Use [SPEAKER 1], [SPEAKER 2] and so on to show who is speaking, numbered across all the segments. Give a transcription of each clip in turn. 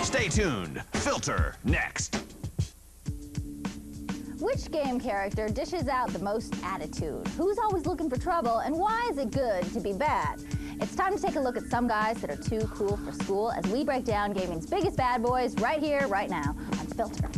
[SPEAKER 1] Stay tuned. Filter next.
[SPEAKER 2] Which game character dishes out the most attitude? Who's always looking for trouble, and why is it good to be bad? It's time to take a look at some guys that are too cool for school as we break down gaming's biggest bad boys right here, right now on Filter.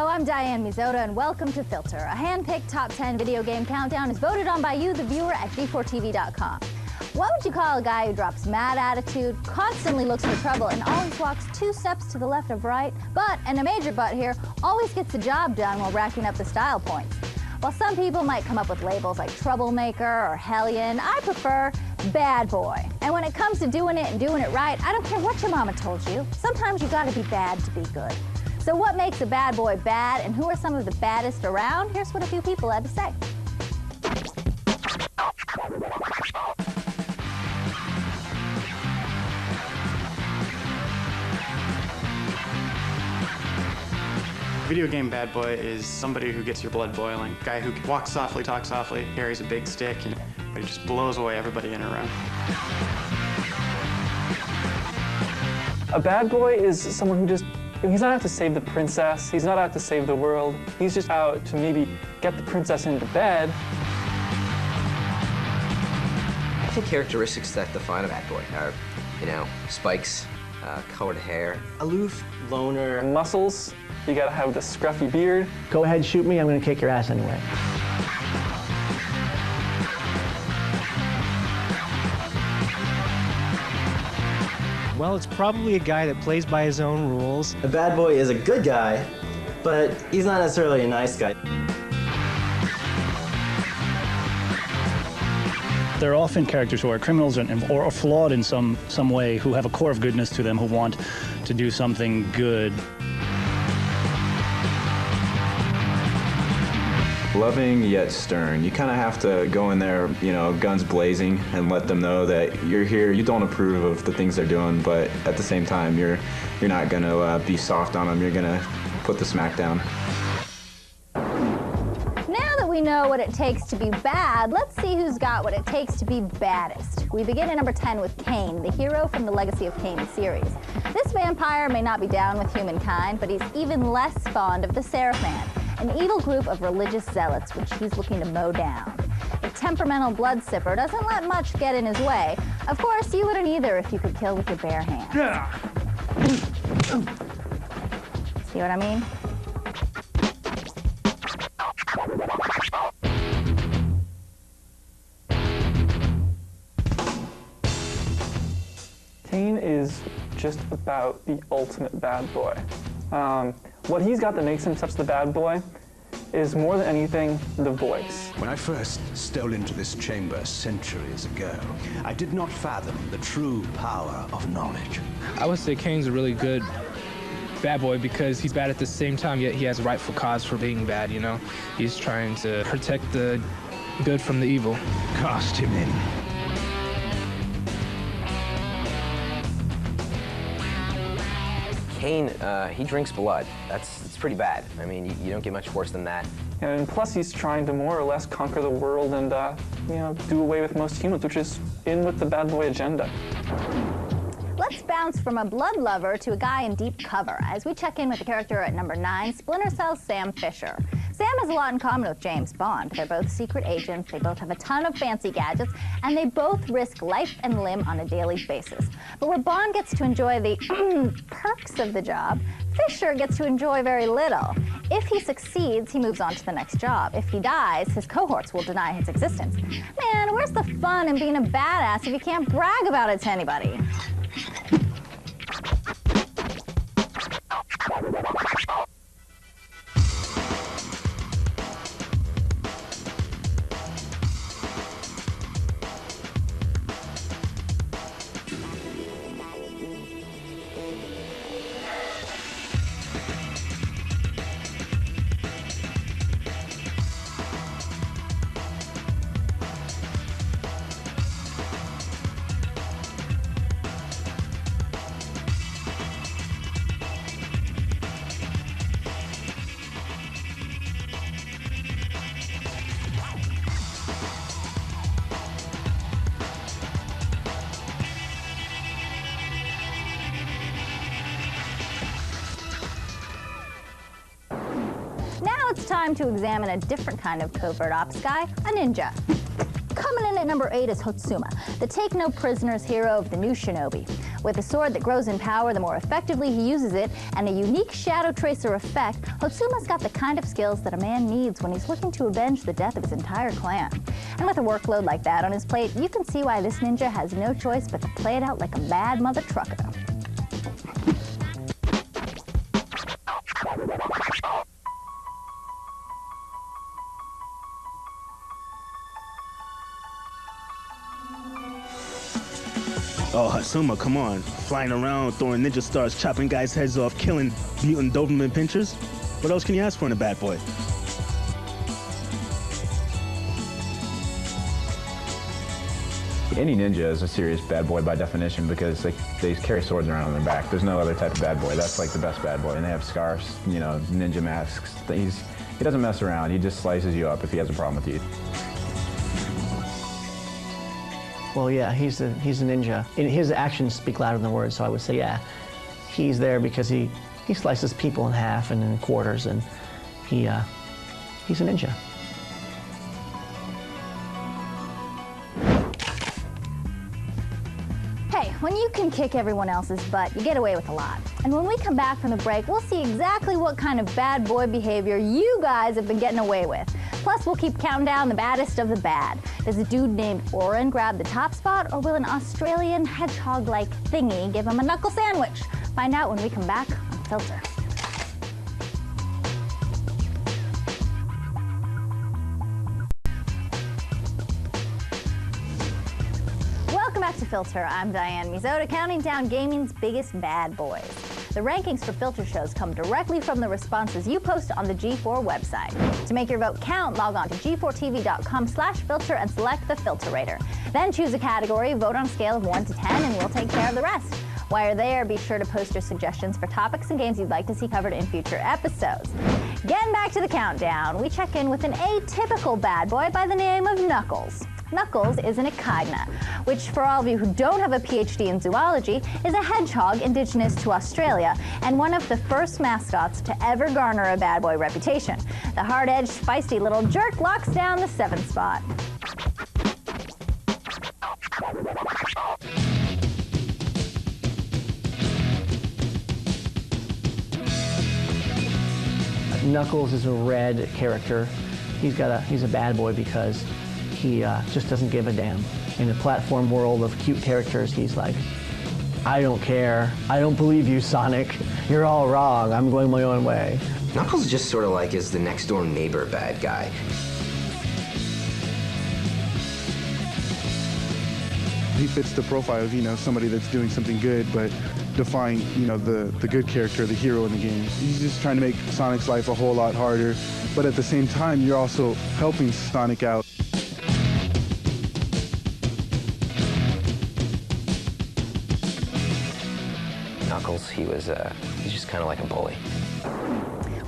[SPEAKER 2] I'm Diane Mizota, and welcome to Filter. A hand-picked top 10 video game countdown is voted on by you, the viewer, at d4tv.com. What would you call a guy who drops mad attitude, constantly looks for trouble, and always walks 2 steps to the left of right, but, and a major but here, always gets the job done while racking up the style points? While some people might come up with labels like troublemaker or hellion, I prefer bad boy. And when it comes to doing it and doing it right, I don't care what your mama told you. Sometimes you gotta be bad to be good. So what makes a bad boy bad, and who are some of the baddest around? Here's what a few people had to say.
[SPEAKER 3] Video game bad boy is somebody who gets your blood boiling. Guy who walks softly, talks softly, carries a big stick, but he just blows away everybody in a room.
[SPEAKER 4] A bad boy is someone who just, he's not out to save the princess, he's not out to save the world, he's just out to maybe get the princess into bed.
[SPEAKER 5] I think characteristics that define a bad boy are, spikes, colored hair, aloof, loner.
[SPEAKER 4] And muscles, you gotta have the scruffy beard.
[SPEAKER 6] Go ahead, shoot me, I'm gonna kick your ass anyway.
[SPEAKER 7] Well, it's probably a guy that plays by his own rules.
[SPEAKER 8] A bad boy is a good guy, but he's not necessarily a nice guy.
[SPEAKER 9] They're often characters who are criminals or flawed in some way, who have a core of goodness to them, who want to do something good.
[SPEAKER 10] Loving yet stern. You kind of have to go in there, guns blazing, and let them know that you're here. You don't approve of the things they're doing, but at the same time, you're not gonna be soft on them. You're gonna put the smack down.
[SPEAKER 2] Now that we know what it takes to be bad, let's see who's got what it takes to be baddest. We begin at number 10 with Cain, the hero from the Legacy of Kain series. This vampire may not be down with humankind, but he's even less fond of the Seraphim, an evil group of religious zealots which he's looking to mow down. The temperamental blood sipper doesn't let much get in his way. Of course, you wouldn't either if you could kill with your bare hands. See what I mean?
[SPEAKER 4] Cain is just about the ultimate bad boy. What he's got that makes him such the bad boy is, more than anything, the voice.
[SPEAKER 1] When I first stole into this chamber centuries ago, I did not fathom the true power of knowledge.
[SPEAKER 11] I would say Cain's a really good bad boy because he's bad at the same time, yet he has rightful cause for being bad, He's trying to protect the good from the evil.
[SPEAKER 1] Cast him in.
[SPEAKER 5] Cain, he drinks blood. It's pretty bad. I mean, you don't get much worse than that.
[SPEAKER 4] And plus, he's trying to more or less conquer the world and, do away with most humans, which is in with the bad boy agenda.
[SPEAKER 2] Let's bounce from a blood lover to a guy in deep cover as we check in with the character at number 9, Splinter Cell's Sam Fisher. Sam has a lot in common with James Bond. They're both secret agents, they both have a ton of fancy gadgets, and they both risk life and limb on a daily basis. But where Bond gets to enjoy the perks of the job, Fisher gets to enjoy very little. If he succeeds, he moves on to the next job. If he dies, his cohorts will deny his existence. Man, where's the fun in being a badass if you can't brag about it to anybody? time to examine a different kind of covert ops guy, a ninja. Coming in at number 8 is Hotsuma, the take-no-prisoners hero of the new shinobi. With a sword that grows in power the more effectively he uses it, and a unique shadow tracer effect, Hotsuma's got the kind of skills that a man needs when he's looking to avenge the death of his entire clan. And with a workload like that on his plate, you can see why this ninja has no choice but to play it out like a bad mother trucker.
[SPEAKER 12] Oh, Hotsuma, come on. Flying around, throwing ninja stars, chopping guys' heads off, killing mutant Doberman pinchers. What else can you ask for in a bad boy?
[SPEAKER 10] Any ninja is a serious bad boy by definition because they carry swords around on their back. There's no other type of bad boy. That's like the best bad boy. And they have scarves, you know, ninja masks. He doesn't mess around. He just slices you up if he has a problem with you.
[SPEAKER 6] Well, yeah, he's a ninja. And his actions speak louder than words, so I would say, yeah, he's there because he slices people in half and in quarters, and he's a ninja.
[SPEAKER 2] Hey, when you can kick everyone else's butt, you get away with a lot. And when we come back from the break, we'll see exactly what kind of bad boy behavior you guys have been getting away with. Plus, we'll keep counting down the baddest of the bad. Does a dude named Oren grab the top spot, or will an Australian hedgehog-like thingy give him a knuckle sandwich? Find out when we come back on Filter. Welcome back to Filter. I'm Diane Mizoda, counting down gaming's biggest bad boys. The rankings for Filter shows come directly from the responses you post on the G4 website. To make your vote count, log on to g4tv.com/filter and select the Filter Rater. Then choose a category, vote on a scale of 1 to 10, and we'll take care of the rest. While you're there, be sure to post your suggestions for topics and games you'd like to see covered in future episodes. Getting back to the countdown, we check in with an atypical bad boy by the name of Knuckles. Knuckles is an echidna, which, for all of you who don't have a PhD in zoology, is a hedgehog indigenous to Australia and one of the first mascots to ever garner a bad boy reputation. The hard-edged, feisty little jerk locks down the 7th spot.
[SPEAKER 6] Knuckles is a red character. He's a bad boy because he just doesn't give a damn. In the platform world of cute characters, he's like, I don't care. I don't believe you, Sonic. You're all wrong. I'm going my own way.
[SPEAKER 5] Knuckles just sort of like is the next door neighbor bad guy.
[SPEAKER 13] He fits the profile of, you know, somebody that's doing something good, but defying, you know, the good character, the hero in the game. He's just trying to make Sonic's life a whole lot harder, but at the same time, you're also helping Sonic out.
[SPEAKER 5] Knuckles, he's just kind of like a bully.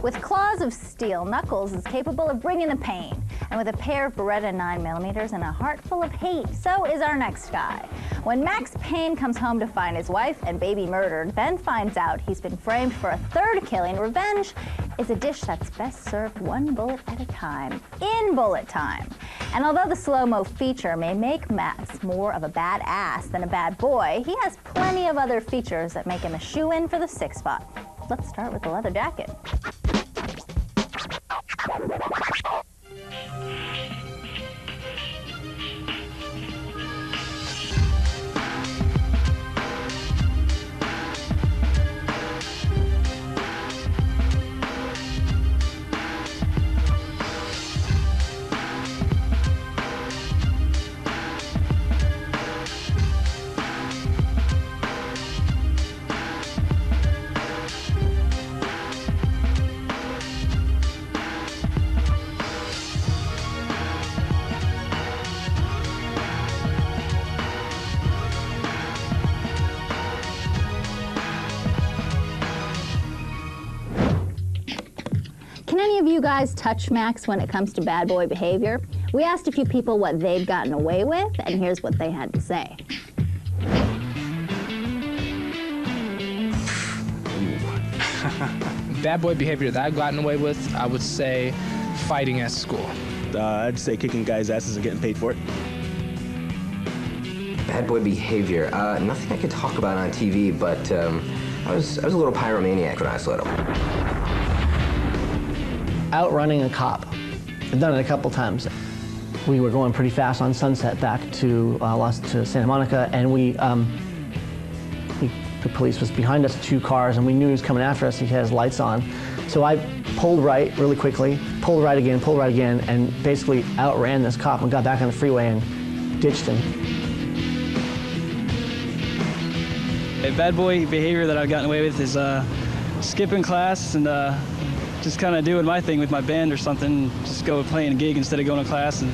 [SPEAKER 2] With claws of steel, Knuckles is capable of bringing the pain. And with a pair of Beretta 9mm and a heart full of hate, so is our next guy. When Max Payne comes home to find his wife and baby murdered, Ben finds out he's been framed for a 3rd killing. Revenge is a dish that's best served one bullet at a time, in bullet time. And although the slow-mo feature may make Max more of a badass than a bad boy, he has plenty of other features that make him a shoo-in for the 6th spot. Let's start with the leather jacket. Can any of you guys touch Max when it comes to bad boy behavior? We asked a few people what they've gotten away with, and here's what they had to say.
[SPEAKER 11] Bad boy behavior that I've gotten away with, I would say fighting at school.
[SPEAKER 12] I'd say kicking guys' asses and getting paid for it.
[SPEAKER 5] Bad boy behavior. Nothing I could talk about on TV, but I was a little pyromaniac when I was little.
[SPEAKER 6] Outrunning a cop. I've done it a couple times. We were going pretty fast on Sunset back to Santa Monica, and the police was behind us, 2 cars, and we knew he was coming after us. He had his lights on. So I pulled right really quickly, pulled right again, and basically outran this cop and got back on the freeway and ditched him.
[SPEAKER 14] A bad boy behavior that I've gotten away with is skipping class and just kind of doing my thing with my band or something, just go playing a gig instead of going to class and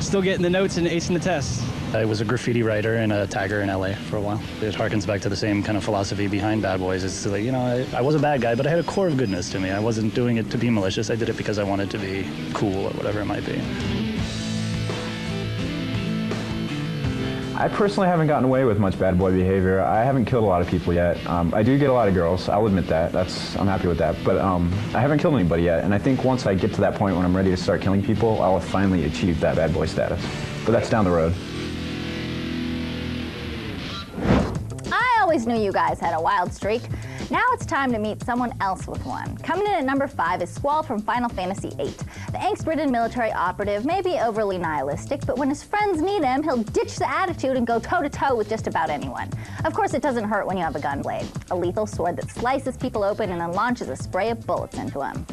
[SPEAKER 14] still getting the notes and acing the tests.
[SPEAKER 9] I was a graffiti writer and a tagger in LA for a while. It harkens back to the same kind of philosophy behind Bad Boys. It's like, you know, I was a bad guy, but I had a core of goodness to me. I wasn't doing it to be malicious. I did it because I wanted to be cool or whatever it might be.
[SPEAKER 10] I personally haven't gotten away with much bad boy behavior. I haven't killed a lot of people yet. I do get a lot of girls. I'll admit that. I'm happy with that. But I haven't killed anybody yet. And I think once I get to that point when I'm ready to start killing people, I'll have finally achieved that bad boy status. But that's down the road.
[SPEAKER 2] I always knew you guys had a wild streak. Now it's time to meet someone else with one. Coming in at number 5 is Squall from Final Fantasy VIII. The angst-ridden military operative may be overly nihilistic, but when his friends meet him, he'll ditch the attitude and go toe-to-toe with just about anyone. Of course, it doesn't hurt when you have a gunblade, a lethal sword that slices people open and then launches a spray of bullets into them.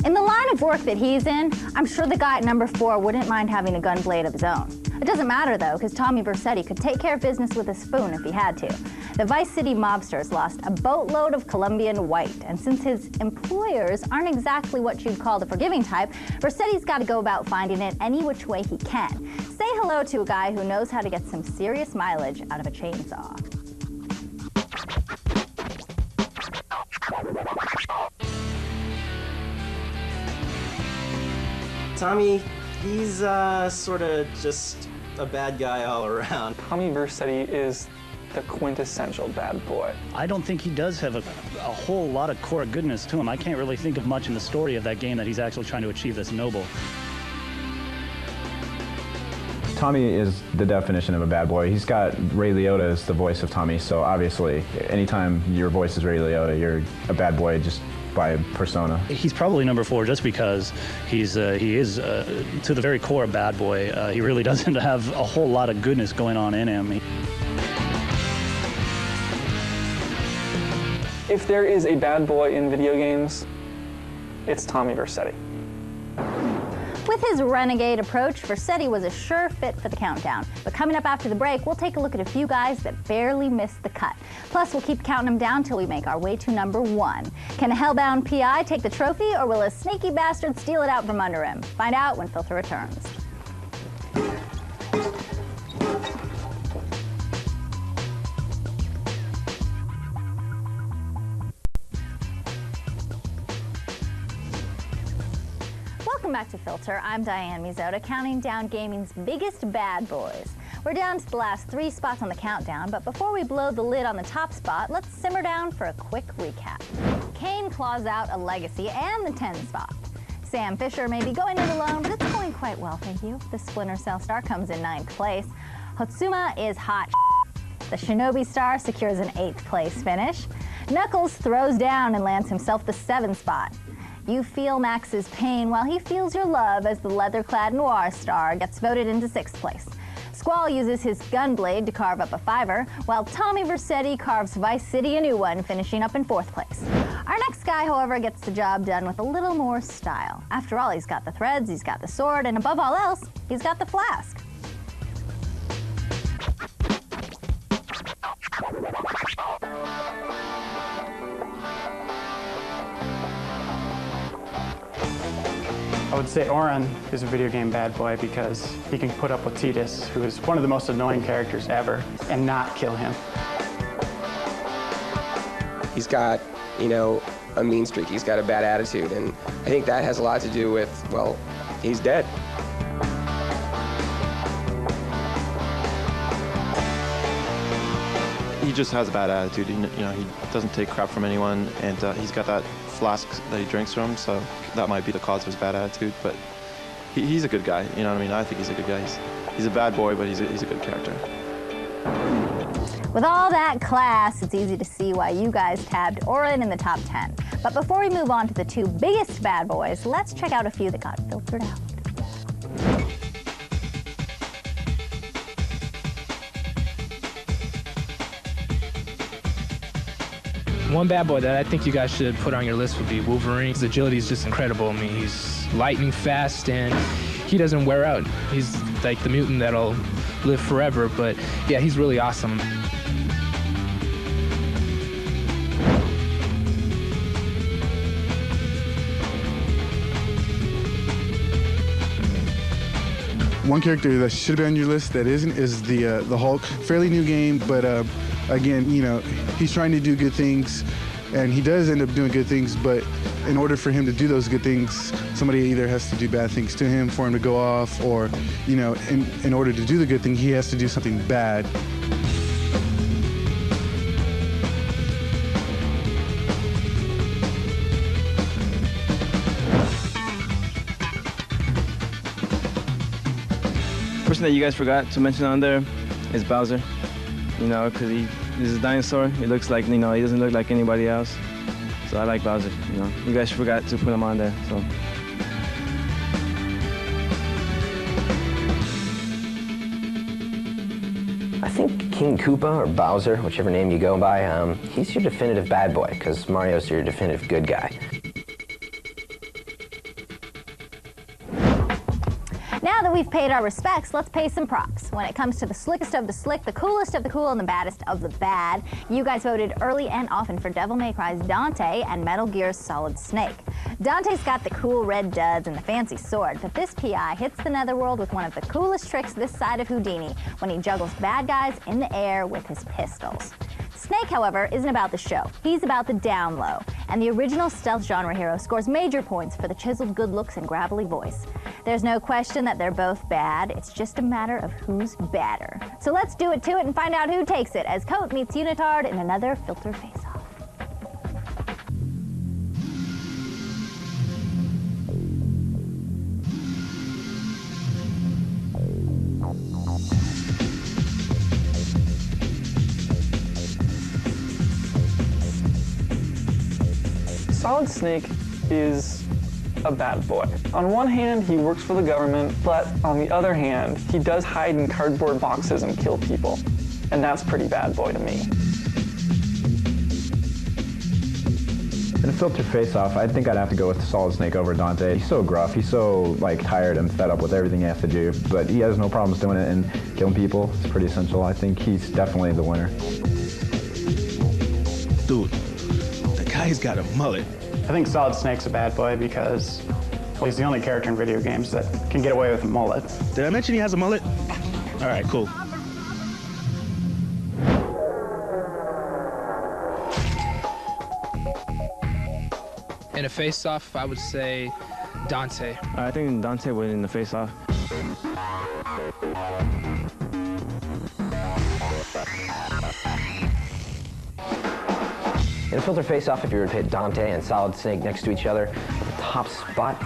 [SPEAKER 2] In the line of work that he's in, I'm sure the guy at number 4 wouldn't mind having a gun blade of his own. It doesn't matter though, because Tommy Vercetti could take care of business with a spoon if he had to. The Vice City mobsters lost a boatload of Colombian white, and since his employers aren't exactly what you'd call the forgiving type, Vercetti's got to go about finding it any which way he can. Say hello to a guy who knows how to get some serious mileage out of a chainsaw.
[SPEAKER 8] Tommy, he's sort of just a bad guy all around.
[SPEAKER 4] Tommy Vercetti is the quintessential bad boy.
[SPEAKER 9] I don't think he does have a whole lot of core goodness to him. I can't really think of much in the story of that game that he's actually trying to achieve that's noble.
[SPEAKER 10] Tommy is the definition of a bad boy. He's got Ray Liotta as the voice of Tommy, so obviously anytime your voice is Ray Liotta, you're a bad boy just by persona.
[SPEAKER 9] He's probably number 4 just because he is to the very core a bad boy. He really doesn't have a whole lot of goodness going on in him.
[SPEAKER 4] If there is a bad boy in video games, it's Tommy Vercetti.
[SPEAKER 2] With his renegade approach, Vercetti was a sure fit for the countdown. But coming up after the break, we'll take a look at a few guys that barely missed the cut. Plus, we'll keep counting them down till we make our way to number 1. Can a hellbound PI take the trophy, or will a sneaky bastard steal it out from under him? Find out when Filter returns. Welcome back to Filter. I'm Diane Mizota, counting down gaming's biggest bad boys. We're down to the last 3 spots on the countdown, but before we blow the lid on the top spot, let's simmer down for a quick recap. Kane claws out a legacy and the 10 spot. Sam Fisher may be going it alone, but it's going quite well, thank you. The Splinter Cell star comes in 9th place. Hotsuma is hot. The Shinobi star secures an 8th place finish. Knuckles throws down and lands himself the 7th spot. You feel Max's pain while he feels your love as the leather-clad Noir star gets voted into 6th place. Squall uses his gunblade to carve up a 5er, while Tommy Vercetti carves Vice City a new one, finishing up in 4th place. Our next guy, however, gets the job done with a little more style. After all, he's got the threads, he's got the sword, and above all else, he's got the flask.
[SPEAKER 4] I
[SPEAKER 3] would say Auron is a video game bad boy because he can put up with Tidus, who is one of the most annoying characters ever, and not kill him.
[SPEAKER 15] He's got, you know, a mean streak. He's got a bad attitude, and I think that has a lot to do with, well, he's dead.
[SPEAKER 16] He just has a bad attitude. He doesn't take crap from anyone, and he's got that flask that he drinks from, so that might be the cause of his bad attitude. But he's a good guy. You know what I mean? I think he's a good guy. He's a bad boy, but he's a good character.
[SPEAKER 2] With all that class, it's easy to see why you guys tabbed Auron in the top 10. But before we move on to the 2 biggest bad boys, let's check out a few that got filtered out.
[SPEAKER 11] One bad boy that I think you guys should put on your list would be Wolverine. His agility is just incredible. I mean, he's lightning fast and he doesn't wear out. He's like the mutant that'll live forever, but yeah, he's really awesome.
[SPEAKER 13] One character that should be on your list that isn't is the Hulk. Fairly new game, but again, you know, he's trying to do good things, and he does end up doing good things, but in order for him to do those good things, somebody either has to do bad things to him for him to go off, or, you know, in order to do the good thing, he has to do something bad.
[SPEAKER 17] Person that you guys forgot to mention on there is Bowser. You know, because he's a dinosaur. He looks like, you know, he doesn't look like anybody else. So I like Bowser, you know. You guys forgot to put him on there, so.
[SPEAKER 5] I think King Koopa or Bowser, whichever name you go by, he's your definitive bad boy, because Mario's your definitive good guy.
[SPEAKER 2] Now that we've paid our respects, let's pay some props. When it comes to the slickest of the slick, the coolest of the cool, and the baddest of the bad, you guys voted early and often for Devil May Cry's Dante and Metal Gear's Solid Snake. Dante's got the cool red duds and the fancy sword, but this PI hits the netherworld with one of the coolest tricks this side of Houdini when he juggles bad guys in the air with his pistols. Snake, however, isn't about the show. He's about the down low, and the original stealth genre hero scores major points for the chiseled good looks and gravelly voice. There's no question that they're both bad, it's just a matter of who's badder. So let's do it to it and find out who takes it as Coat meets Unitard in another Filter Face-Off.
[SPEAKER 4] Solid Snake is a bad boy. On one hand, he works for the government, but on the other hand, he does hide in cardboard boxes and kill people. And that's pretty bad boy to me.
[SPEAKER 10] In a Filter Face-Off, I think I'd have to go with Solid Snake over Dante. He's so gruff, he's so like tired and fed up with everything he has to do, but he has no problems doing it and killing people. It's pretty essential. I think he's definitely the winner.
[SPEAKER 12] Dude, the guy's got a mullet.
[SPEAKER 3] I think Solid Snake's a bad boy because, well, he's the only character in video games that can get away with a mullet.
[SPEAKER 12] Did I mention he has a mullet? All right, cool.
[SPEAKER 11] In a face-off, I would say Dante.
[SPEAKER 17] I think Dante would in the face-off.
[SPEAKER 5] In a Filter Face-Off, if you were to put Dante and Solid Snake next to each other, at the top spot,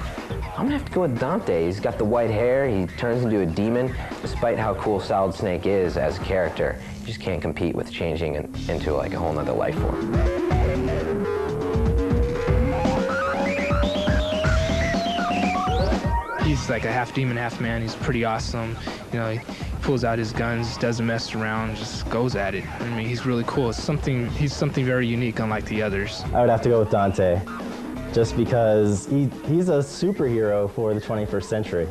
[SPEAKER 5] I'm gonna have to go with Dante. He's got the white hair, he turns into a demon. Despite how cool Solid Snake is as a character, you just can't compete with changing into like a whole nother life form.
[SPEAKER 11] He's like a half demon, half man. He's pretty awesome. You know, he pulls out his guns, doesn't mess around, just goes at it. I mean, he's really cool. He's something very unique, unlike the others.
[SPEAKER 18] I would have to go with Dante, just because he's a superhero for the 21st century.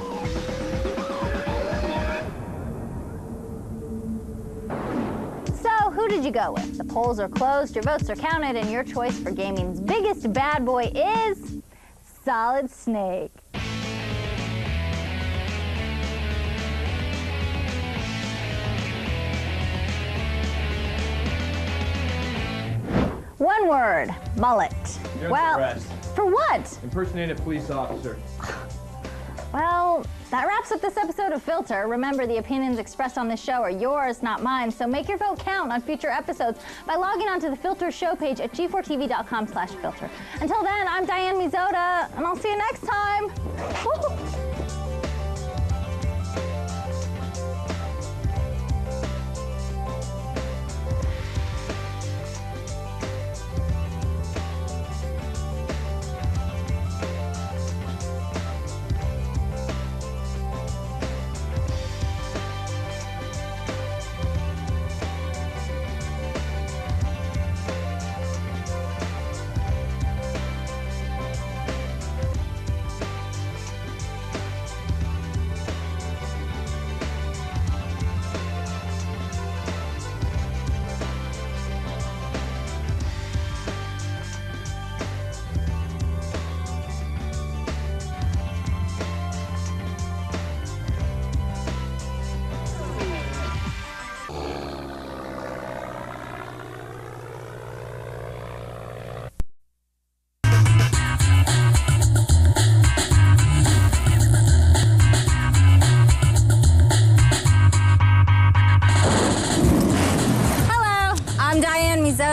[SPEAKER 2] So, who did you go with? The polls are closed, your votes are counted, and your choice for gaming's biggest bad boy is Solid Snake. One word, mullet. Well, for what?
[SPEAKER 17] Impersonate a police officer.
[SPEAKER 2] Well, that wraps up this episode of Filter. Remember, the opinions expressed on this show are yours, not mine, so make your vote count on future episodes by logging onto the Filter show page at g4tv.com/filter. Until then, I'm Diane Mizota, and I'll see you next time. Woo-hoo.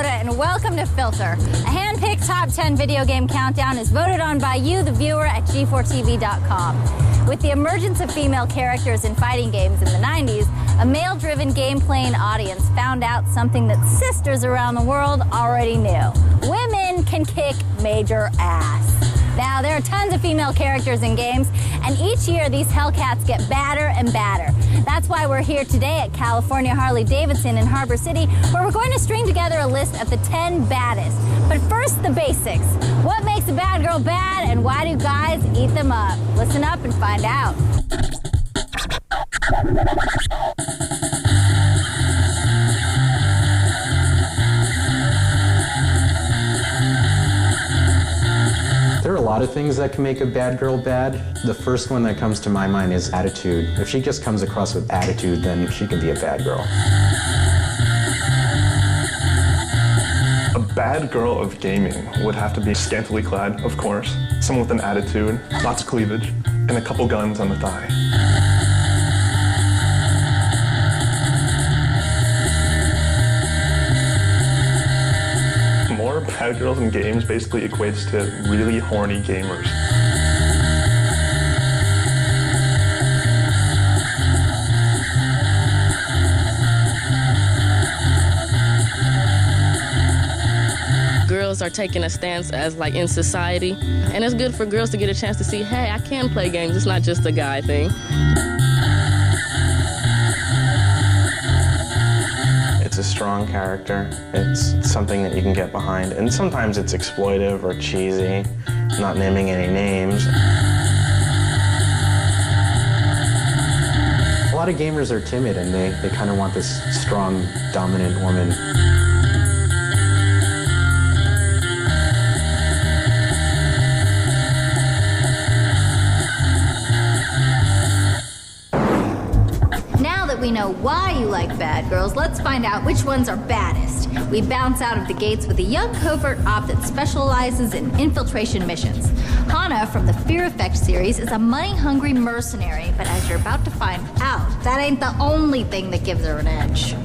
[SPEAKER 2] And welcome to Filter. A hand-picked top 10 video game countdown is voted on by you, the viewer, at g4tv.com. With the emergence of female characters in fighting games in the 90s, a male-driven game-playing audience found out something that sisters around the world already knew. Women can kick major ass. Now, there are tons of female characters in games, and each year these Hellcats get badder and badder. That's why we're here today at California Harley-Davidson in Harbor City, where we're going to string together a list of the 10 baddest. But first, the basics. What makes a bad girl bad, and why do guys eat them up? Listen up and find out.
[SPEAKER 19] There are a lot of things that can make a bad girl bad. The first one that comes to my mind is attitude. If she just comes across with attitude, then she can be a bad girl.
[SPEAKER 20] A bad girl of gaming would have to be scantily clad, of course, someone with an attitude, lots of cleavage, and a couple guns on the thigh. More bad girls in games basically equates to really horny gamers.
[SPEAKER 21] Girls are taking a stance as like in society, and it's good for girls to get a chance to see, hey, I can play games, it's not just a guy thing.
[SPEAKER 22] It's a strong character. It's something that you can get behind. And sometimes it's exploitive or cheesy, not naming any names. A lot of gamers are timid and they kind of want this strong, dominant woman.
[SPEAKER 2] We know why you like bad girls, let's find out which ones are baddest. We bounce out of the gates with a young covert op that specializes in infiltration missions. Hana from the Fear Effect series is a money-hungry mercenary, but as you're about to find out, that ain't the only thing that gives her an edge.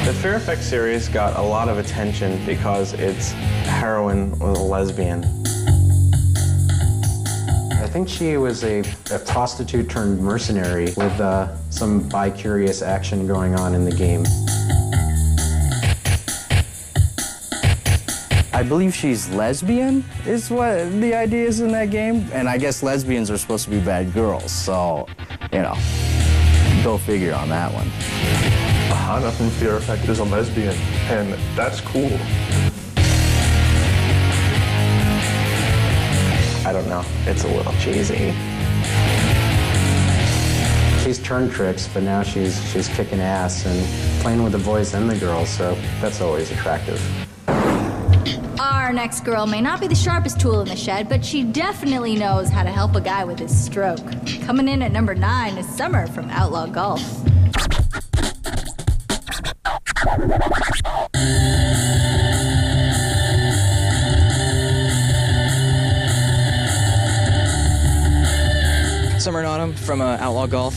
[SPEAKER 22] The Fear Effect series got a lot of attention because its heroine was a lesbian. I think she was a prostitute turned mercenary with some bi-curious action going on in the game.
[SPEAKER 23] I believe she's lesbian, is what the idea is in that game. And I guess lesbians are supposed to be bad girls, so, you know, go figure on that one.
[SPEAKER 20] Hana from Fear Effect is a lesbian, and that's cool.
[SPEAKER 22] I don't know, it's a little cheesy. She's turned tricks, but now she's kicking ass and playing with the boys and the girls, so that's always attractive.
[SPEAKER 2] All Our next girl may not be the sharpest tool in the shed, but she definitely knows how to help a guy with his stroke. Coming in at number 9 is Summer from Outlaw Golf.
[SPEAKER 1] Summer and Autumn from Outlaw Golf.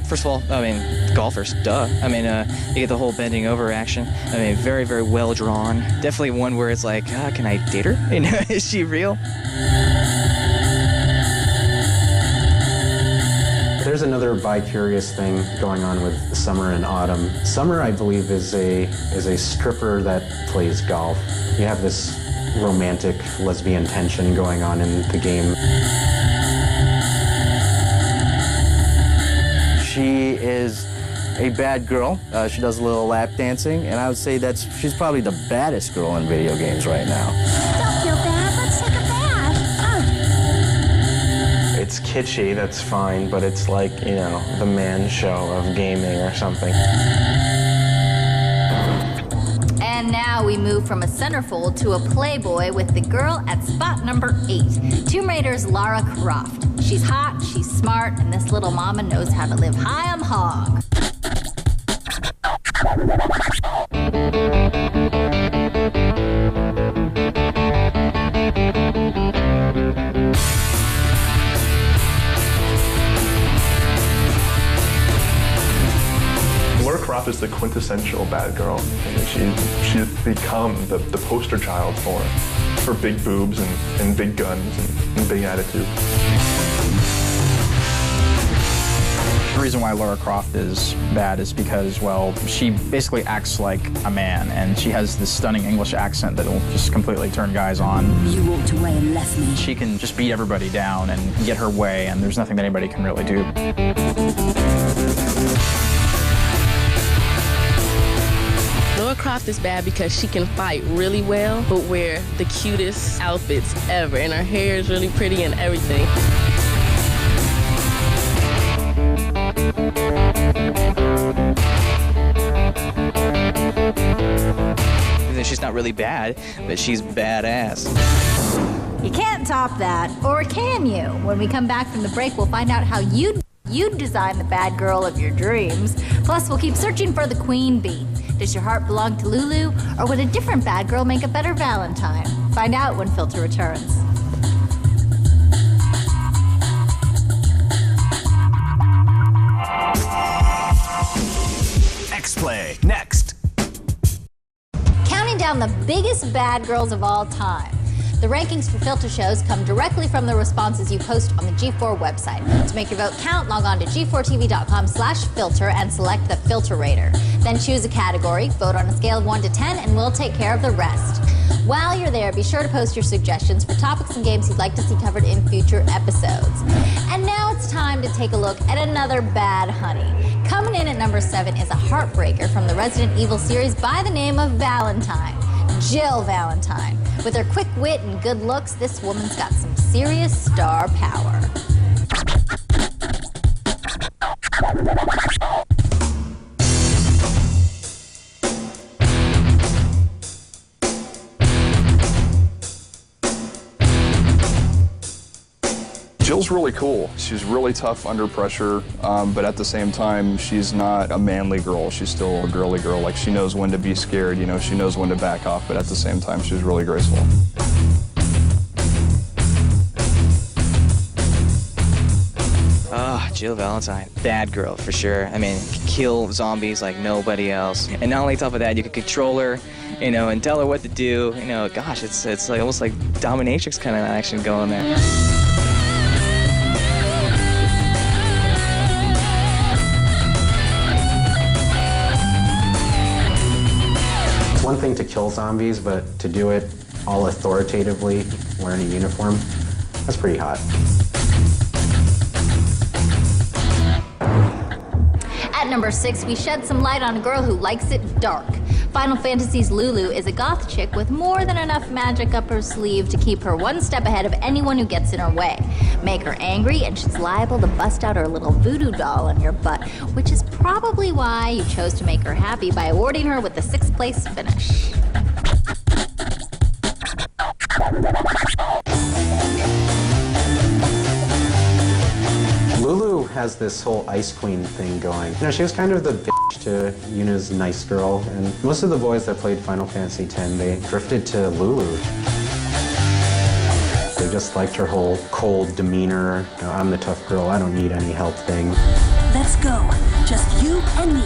[SPEAKER 1] First of all, I mean, golfers, duh. I mean, you get the whole bending over action. I mean, very, very well drawn. Definitely one where it's like, can I date her? You know, is she real?
[SPEAKER 19] There's another bi-curious thing going on with Summer and Autumn. Summer, I believe, is a stripper that plays golf. You have this romantic lesbian tension going on in the game.
[SPEAKER 23] She is a bad girl. She does a little lap dancing, and I would say she's probably the baddest girl in video games right now.
[SPEAKER 6] Don't feel bad. Let's take a bath. Oh.
[SPEAKER 22] It's kitschy, that's fine, but it's like, you know, the man show of gaming or something.
[SPEAKER 2] And now we move from a centerfold to a playboy with the girl at spot number 8, Tomb Raider's Lara Croft. She's hot, she's smart, and this little mama knows how to live high on hog.
[SPEAKER 20] Lara Croft is the quintessential bad girl. I mean, she's become the poster child for big boobs and big guns and big attitude.
[SPEAKER 7] The reason why Lara Croft is bad is because, well, she basically acts like a man, and she has this stunning English accent that will just completely turn guys on.
[SPEAKER 6] You walked away and left me.
[SPEAKER 7] She can just beat everybody down and get her way, and there's nothing that anybody can really do.
[SPEAKER 21] Lara Croft is bad because she can fight really well, but wear the cutest outfits ever, and her hair is really pretty and everything.
[SPEAKER 1] She's not really bad, but she's badass.
[SPEAKER 2] You can't top that, or can you? When we come back from the break, we'll find out how you'd design the bad girl of your dreams. Plus, we'll keep searching for the queen bee. Does your heart belong to Lulu, or would a different bad girl make a better Valentine? Find out when Filter returns.
[SPEAKER 24] X-Play, next.
[SPEAKER 2] Counting down the biggest bad girls of all time. The rankings for Filter shows come directly from the responses you post on the G4 website. To make your vote count, log on to g4tv.com/filter and select the Filter Rater. Then choose a category, vote on a scale of 1 to 10, and we'll take care of the rest. While you're there, be sure to post your suggestions for topics and games you'd like to see covered in future episodes. And now it's time to take a look at another bad honey. Coming in at number 7 is a heartbreaker from the Resident Evil series by the name of Valentine, Jill Valentine. With her quick wit and good looks, this woman's got some serious star power.
[SPEAKER 25] Jill's really cool. She's really tough under pressure, but at the same time, she's not a manly girl. She's still a girly girl. Like, she knows when to be scared, you know, she knows when to back off, but at the same time, she's really graceful.
[SPEAKER 1] Jill Valentine, bad girl for sure. I mean, kill zombies like nobody else. And not only top of that, you can control her, you know, and tell her what to do. You know, gosh, it's like almost like dominatrix kind of action going there.
[SPEAKER 19] It's one thing to kill zombies, but to do it all authoritatively, wearing a uniform, that's pretty hot.
[SPEAKER 2] At number 6, we shed some light on a girl who likes it dark. Final Fantasy's Lulu is a goth chick with more than enough magic up her sleeve to keep her one step ahead of anyone who gets in her way. Make her angry and she's liable to bust out her little voodoo doll on your butt, which is probably why you chose to make her happy by awarding her with the 6th place finish.
[SPEAKER 19] has this whole Ice Queen thing going. You know, she was kind of the bitch to Yuna's nice girl, and most of the boys that played Final Fantasy X, they drifted to Lulu. They just liked her whole cold demeanor. You know, I'm the tough girl, I don't need any help thing.
[SPEAKER 6] Let's go. Just you and me.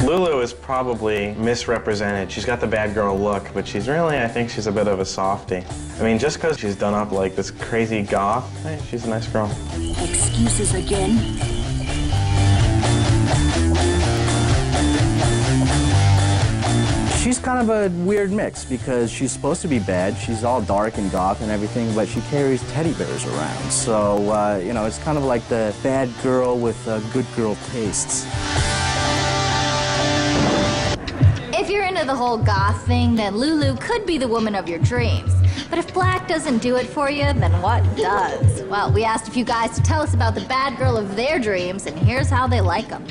[SPEAKER 22] Lulu is probably misrepresented. She's got the bad girl look, but she's really, I think she's a bit of a softie. I mean, just because she's done up like this crazy goth, hey, she's a nice girl.
[SPEAKER 6] Excuses again.
[SPEAKER 23] She's kind of a weird mix because she's supposed to be bad. She's all dark and goth and everything, but she carries teddy bears around. So, you know, it's kind of like the bad girl with good girl tastes.
[SPEAKER 2] If you're into the whole goth thing, then Lulu could be the woman of your dreams. But if black doesn't do it for you, then what does? Well, we asked a few guys to tell us about the bad girl of their dreams, and here's how they like them.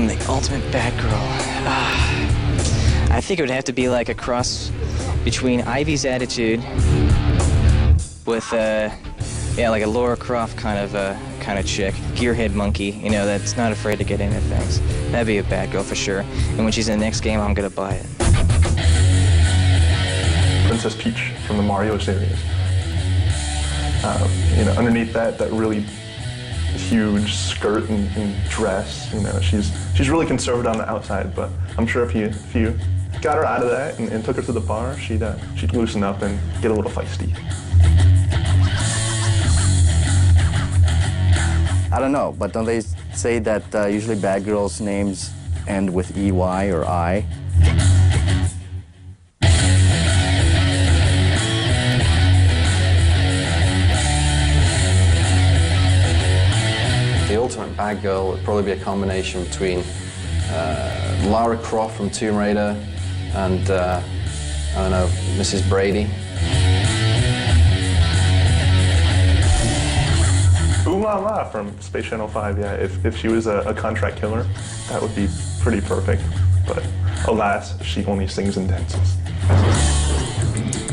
[SPEAKER 1] The ultimate bad girl. I think it would have to be like a cross between Ivy's attitude with yeah, like a Lara Croft kind of chick, gearhead monkey, you know, that's not afraid to get into things. That'd be a bad girl for sure. And when she's in the next game, I'm gonna buy it.
[SPEAKER 20] Princess Peach from the Mario series. You know, underneath that really huge skirt and dress, you know, she's really conservative on the outside, but I'm sure if you got her out of that and took her to the bar, she'd loosen up and get a little feisty.
[SPEAKER 23] I don't know, but don't they say that usually bad girls' names end with EY or I?
[SPEAKER 8] The ultimate bad girl would probably be a combination between Lara Croft from Tomb Raider and, I don't know, Mrs. Brady.
[SPEAKER 20] Ooh La La from Space Channel 5, yeah. If she was a contract killer, that would be pretty perfect. But alas, she only sings and dances.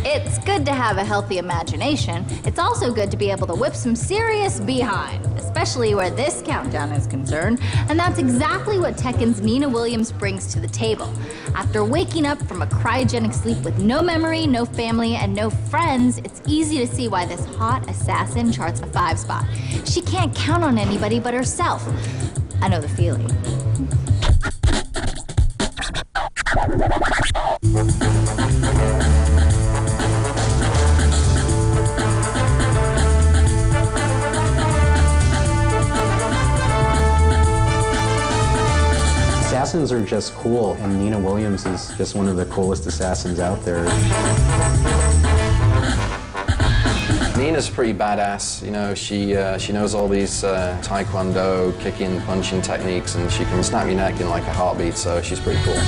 [SPEAKER 2] It's good to have a healthy imagination. It's also good to be able to whip some serious behind, especially where this countdown is concerned. And that's exactly what Tekken's Nina Williams brings to the table. After waking up from a cryogenic sleep with no memory, no family, and no friends, it's easy to see why this hot assassin charts a 5 spot. She can't count on anybody but herself. I know the feeling.
[SPEAKER 19] Assassins are just cool, and Nina Williams is just one of the coolest assassins out there.
[SPEAKER 8] Nina's pretty badass, you know, she knows all these taekwondo, kicking, punching techniques, and she can snap your neck in like a heartbeat, so she's pretty cool.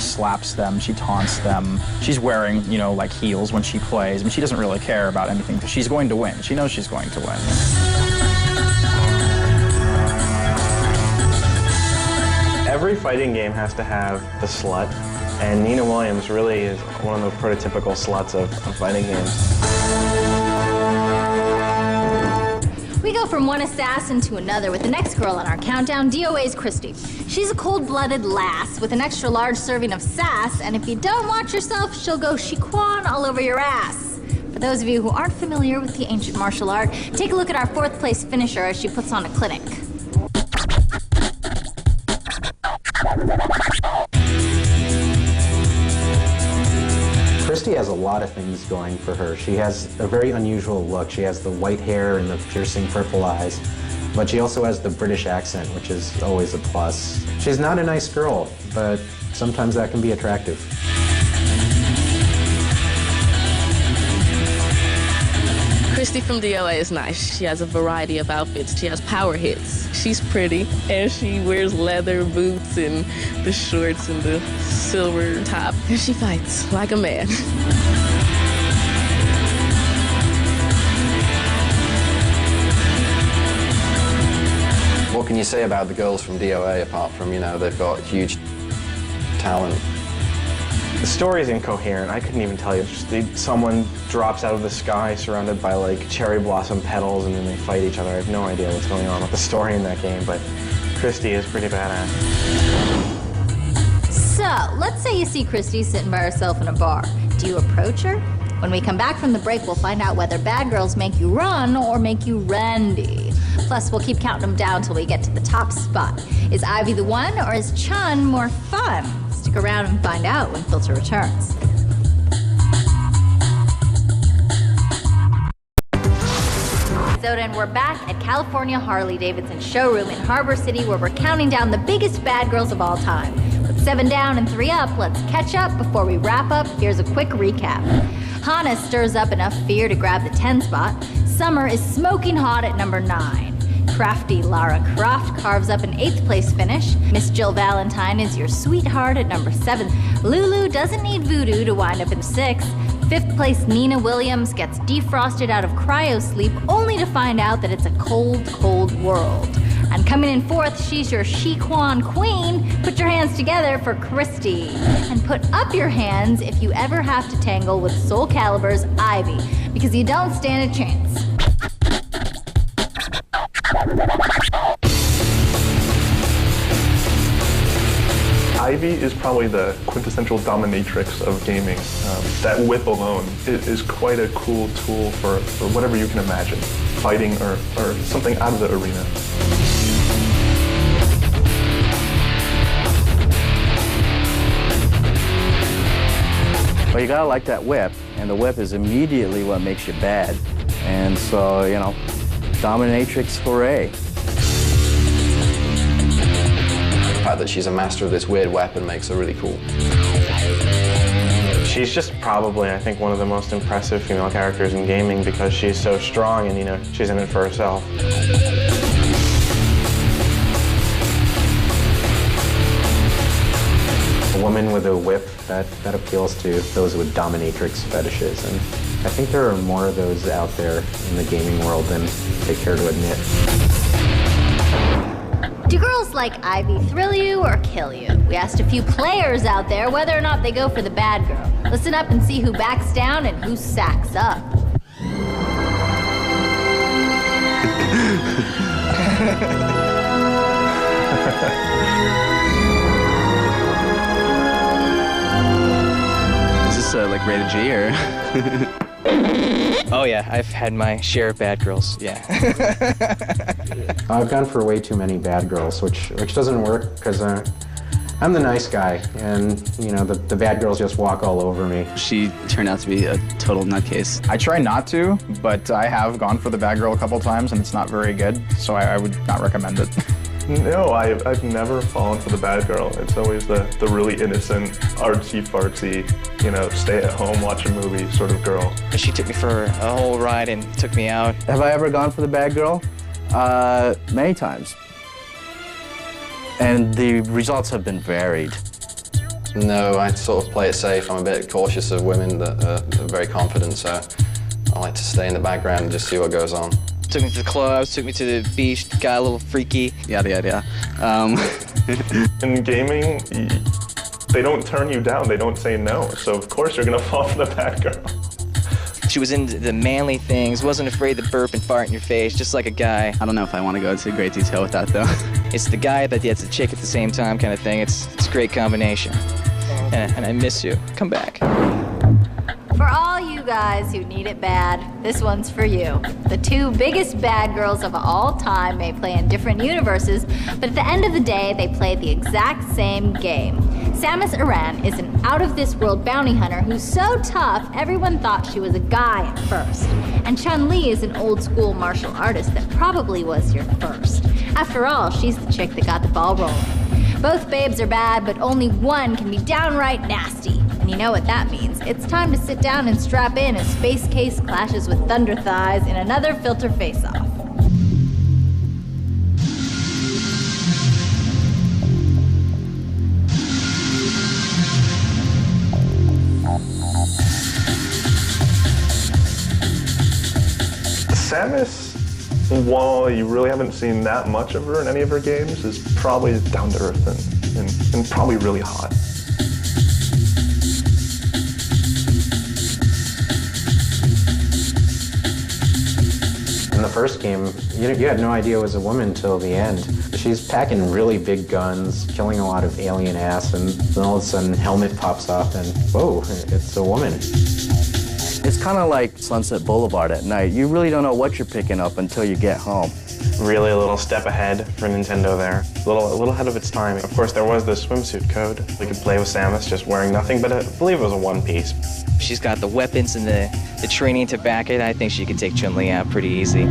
[SPEAKER 7] Slaps them, she taunts them. She's wearing, you know, like heels when she plays. I mean, she doesn't really care about anything because she's going to win. She knows she's going to win.
[SPEAKER 22] Every fighting game has to have the slut, and Nina Williams really is one of the prototypical sluts of fighting games.
[SPEAKER 2] We go from one assassin to another with the next girl on our countdown, DOA's Christy. She's a cold-blooded lass with an extra large serving of sass, and if you don't watch yourself, she'll go Shiquan all over your ass. For those of you who aren't familiar with the ancient martial art, take a look at our 4th place finisher as she puts on a clinic.
[SPEAKER 19] Christy has a lot of things going for her. She has a very unusual look. She has the white hair and the piercing purple eyes, but she also has the British accent, which is always a plus. She's not a nice girl, but sometimes that can be attractive.
[SPEAKER 21] Christy from DOA is nice. She has a variety of outfits. She has power hits. She's pretty, and she wears leather boots and the shorts and the silver top. And she fights like a man.
[SPEAKER 8] What can you say about the girls from DOA apart from, you know, they've got huge talent?
[SPEAKER 22] The story's incoherent. I couldn't even tell you. Just someone drops out of the sky surrounded by like cherry blossom petals and then they fight each other. I have no idea what's going on with the story in that game, but Christy is pretty badass.
[SPEAKER 2] So, let's say you see Christy sitting by herself in a bar. Do you approach her? When we come back from the break, we'll find out whether bad girls make you run or make you randy. Plus, we'll keep counting them down till we get to the top spot. Is Ivy the one, or is Chun more fun? Stick around and find out when Filter returns. And we're back at California Harley-Davidson showroom in Harbor City, where we're counting down the biggest bad girls of all time. With 7 down and 3 up, let's catch up before we wrap up. Here's a quick recap. Hannah stirs up enough fear to grab the 10 spot. Summer is smoking hot at number 9. Crafty Lara Croft carves up an 8th place finish. Miss Jill Valentine is your sweetheart at number 7. Lulu doesn't need voodoo to wind up in 6th. 5th place Nina Williams gets defrosted out of cryo sleep only to find out that it's a cold, cold world. And coming in 4th, she's your Shiquan queen. Put your hands together for Christy. And put up your hands if you ever have to tangle with Soul Calibur's Ivy, because you don't stand a chance.
[SPEAKER 20] Ivy is probably the quintessential dominatrix of gaming. That whip alone is quite a cool tool for whatever you can imagine, fighting or something out of the arena.
[SPEAKER 23] Well, you gotta like that whip, and the whip is immediately what makes you bad. And so, you know, dominatrix hooray.
[SPEAKER 8] The fact that she's a master of this weird weapon makes her really cool.
[SPEAKER 22] She's just probably, I think, one of the most impressive female characters in gaming because she's so strong and, you know, she's in it for herself.
[SPEAKER 19] A woman with a whip, that appeals to those with dominatrix fetishes, and I think there are more of those out there in the gaming world than they care to admit.
[SPEAKER 2] Do girls like Ivy thrill you or kill you? We asked a few players out there whether or not they go for the bad girl. Listen up and see who backs down and who sacks up.
[SPEAKER 1] Is this like rated G or? Oh yeah, I've had my share of bad girls, yeah.
[SPEAKER 19] I've gone for way too many bad girls, which doesn't work because I'm the nice guy, and you know the bad girls just walk all over me.
[SPEAKER 1] She turned out to be a total nutcase.
[SPEAKER 7] I try not to, but I have gone for the bad girl a couple times, and it's not very good, so I would not recommend it.
[SPEAKER 20] No, I've never fallen for the bad girl. It's always the really innocent, artsy-fartsy, you know, stay at home, watch a movie sort of girl.
[SPEAKER 1] She took me for a whole ride and took me out.
[SPEAKER 23] Have I ever gone for the bad girl? Many times. And the results have been varied.
[SPEAKER 8] No, I sort of play it safe. I'm a bit cautious of women that are very confident, so I like to stay in the background and just see what goes on.
[SPEAKER 1] Took me to the clubs, took me to the beach, got a little freaky, yada yada.
[SPEAKER 20] In gaming, they don't turn you down, they don't say no, so of course you're gonna fall for the bad girl.
[SPEAKER 1] She was into the manly things, wasn't afraid to burp and fart in your face, just like a guy.
[SPEAKER 9] I don't know if I want to go into great detail with that though.
[SPEAKER 1] It's the guy that gets a chick at the same time kind of thing. It's a great combination. And I miss you. Come back.
[SPEAKER 2] For all you guys who need it bad, this one's for you. The 2 biggest bad girls of all time may play in different universes, but at the end of the day, they play the exact same game. Samus Aran is an out-of-this-world bounty hunter who's so tough, everyone thought she was a guy at first. And Chun-Li is an old-school martial artist that probably was your first. After all, she's the chick that got the ball rolling. Both babes are bad, but only one can be downright nasty. And you know what that means. It's time to sit down and strap in as Space Case clashes with Thunder Thighs in another Filter Face-Off.
[SPEAKER 20] Samus, while you really haven't seen that much of her in any of her games, is probably down to earth and probably really hot.
[SPEAKER 19] In the first game, you had no idea it was a woman until the end. She's packing really big guns, killing a lot of alien ass, and then all of a sudden helmet pops off and whoa, it's a woman.
[SPEAKER 23] It's kind of like Sunset Boulevard at night. You really don't know what you're picking up until you get home.
[SPEAKER 22] Really a little step ahead for Nintendo there. A little ahead of its time. Of course, there was the swimsuit code. We could play with Samus just wearing nothing, but I believe it was a one-piece.
[SPEAKER 1] She's got the weapons and the training to back it. I think she could take Chun-Li out pretty easy.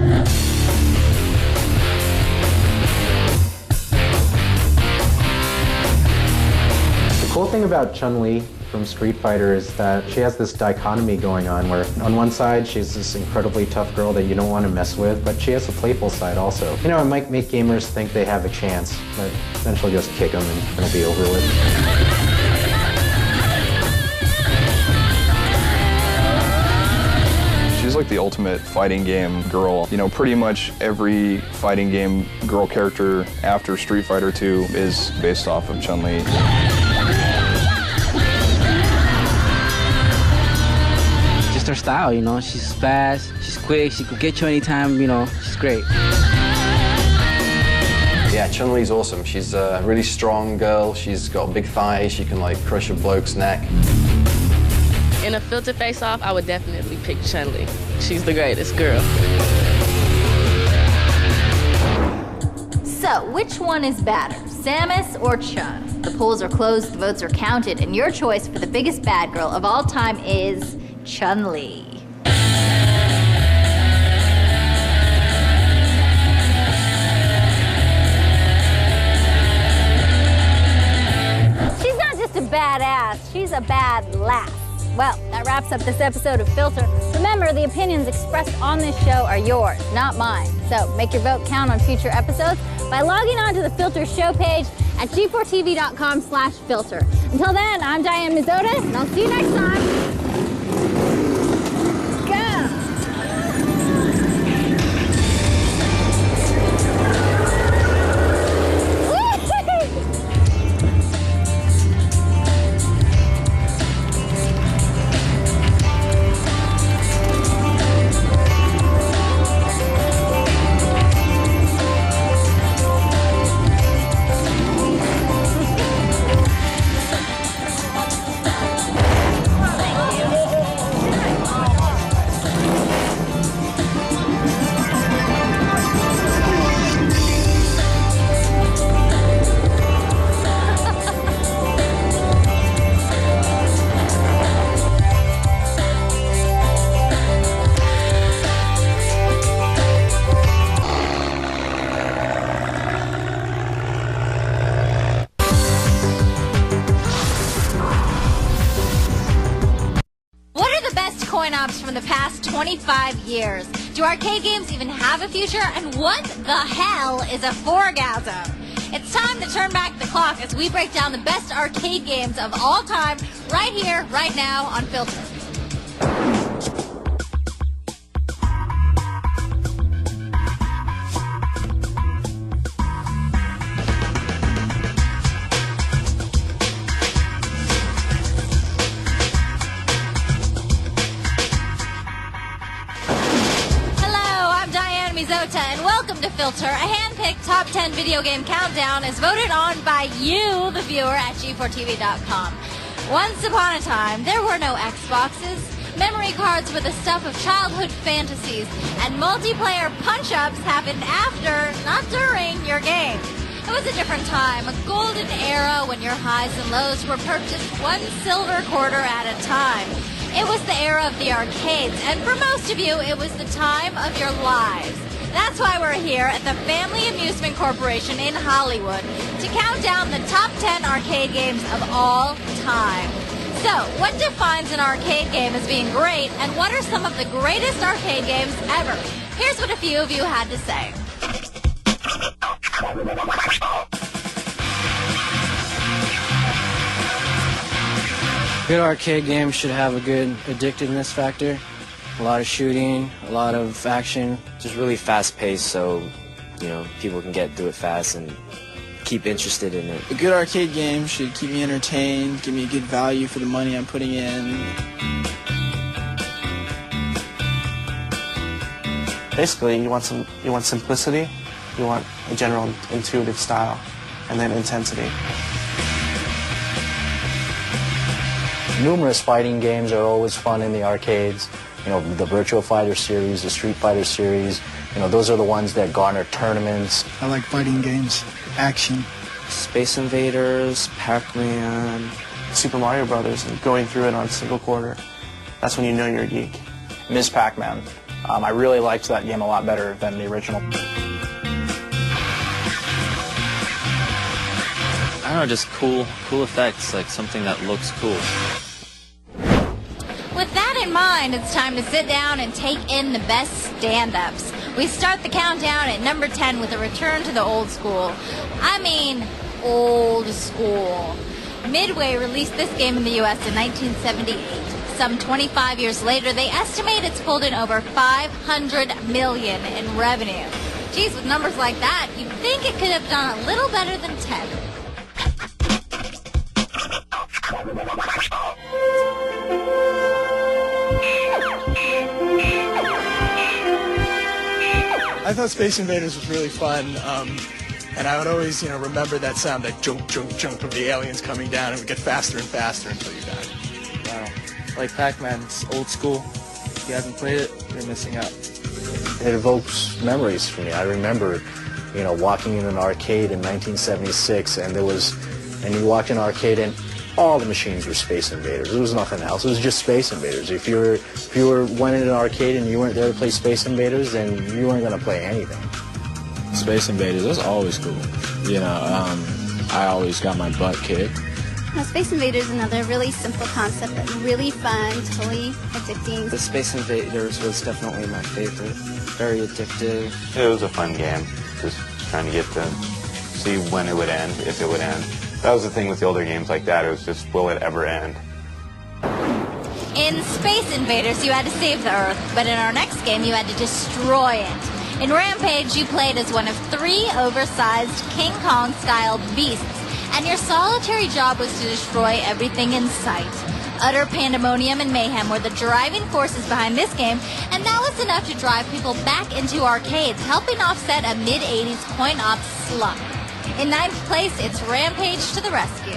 [SPEAKER 19] The cool thing about Chun-Li from Street Fighter is that she has this dichotomy going on where on one side she's this incredibly tough girl that you don't want to mess with, but she has a playful side also. You know, it might make gamers think they have a chance, but then she'll just kick them and it'll be over with.
[SPEAKER 25] She's like the ultimate fighting game girl. You know, pretty much every fighting game girl character after Street Fighter 2 is based off of Chun-Li.
[SPEAKER 13] Just her style, you know, she's fast, she's quick, she could get you anytime, you know, she's great.
[SPEAKER 8] Yeah, Chun-Li's awesome. She's a really strong girl. She's got big thighs. She can like crush a bloke's neck.
[SPEAKER 21] In a Filter Face-Off, I would definitely pick Chun-Li. She's the greatest girl.
[SPEAKER 2] So, which one is badder, Samus or Chun? The polls are closed, the votes are counted, and your choice for the biggest bad girl of all time is Chun-Li. She's not just a badass, she's a bad lass. Well, that wraps up this episode of Filter. Remember, the opinions expressed on this show are yours, not mine. So make your vote count on future episodes by logging on to the Filter show page at g4tv.com/filter. Until then, I'm Diane Mizota, and I'll see you next time. Coin ops from the past 25 years. Do arcade games even have a future? And what the hell is a forgasm? It's time to turn back the clock as we break down the best arcade games of all time right here, right now on Filter. And welcome to Filter, a hand-picked top 10 video game countdown is voted on by you, the viewer, at g4tv.com. Once upon a time, there were no Xboxes. Memory cards were the stuff of childhood fantasies, and multiplayer punch-ups happened after, not during, your game. It was a different time, a golden era when your highs and lows were purchased one silver quarter at a time. It was the era of the arcades, and for most of you, it was the time of your lives. That's why we're here at the Family Amusement Corporation in Hollywood to count down the top 10 arcade games of all time.
[SPEAKER 4] So, what defines an arcade game as being great, and what are some of the greatest arcade games ever? Here's what a few of you had to say.
[SPEAKER 14] Good arcade game should have a good addictiveness factor. A lot of shooting, a lot of action.
[SPEAKER 15] Just really fast paced, so people can get through it fast and keep interested in it.
[SPEAKER 16] A good arcade game should keep me entertained, give me a good value for the money I'm putting in.
[SPEAKER 24] Basically, you want simplicity, you want a general intuitive style, and then intensity.
[SPEAKER 26] Numerous fighting games are always fun in the arcades. The Virtua Fighter series, the Street Fighter series, those are the ones that garner tournaments.
[SPEAKER 16] I like fighting games, action.
[SPEAKER 22] Space Invaders, Pac-Man,
[SPEAKER 24] Super Mario Brothers, and going through it on single quarter. That's when you know you're a geek.
[SPEAKER 7] Ms. Pac-Man. I really liked that game a lot better than the original.
[SPEAKER 27] I don't know, just cool effects, like something that looks cool.
[SPEAKER 4] With that in mind, it's time to sit down and take in the best stand-ups. We start the countdown at number 10 with a return to the old school. I mean, old school. Midway released this game in the U.S. in 1978. Some 25 years later, they estimate it's pulled in over $500 million in revenue. Geez, with numbers like that, you'd think it could have done a little better than 10.
[SPEAKER 16] I thought Space Invaders was really fun, and I would always, remember that sound, that jump, jump, jump of the aliens coming down, and it would get faster and faster until you died.
[SPEAKER 22] Wow. Like Pac-Man, it's old school. If you haven't played it, you're missing out.
[SPEAKER 26] It evokes memories for me. I remember, walking in an arcade in 1976, and you walked in an arcade and all the machines were Space Invaders. There was nothing else. It was just Space Invaders. If you went in an arcade and you weren't there to play Space Invaders, then you weren't going to play anything.
[SPEAKER 10] Space Invaders, that's always cool. I always got my butt kicked.
[SPEAKER 28] Now, Space Invaders is another really simple concept, but really fun, totally addicting.
[SPEAKER 22] The Space Invaders was definitely my favorite. Very addictive.
[SPEAKER 29] It was a fun game. Just trying to get to see when it would end, if it would end. That was the thing with the older games like that. It was just, will it ever end?
[SPEAKER 4] In Space Invaders, you had to save the Earth, but in our next game, you had to destroy it. In Rampage, you played as one of 3 oversized King Kong-style beasts, and your solitary job was to destroy everything in sight. Utter pandemonium and mayhem were the driving forces behind this game, and that was enough to drive people back into arcades, helping offset a mid-'80s coin-op slump. In 9th place, it's Rampage to the rescue.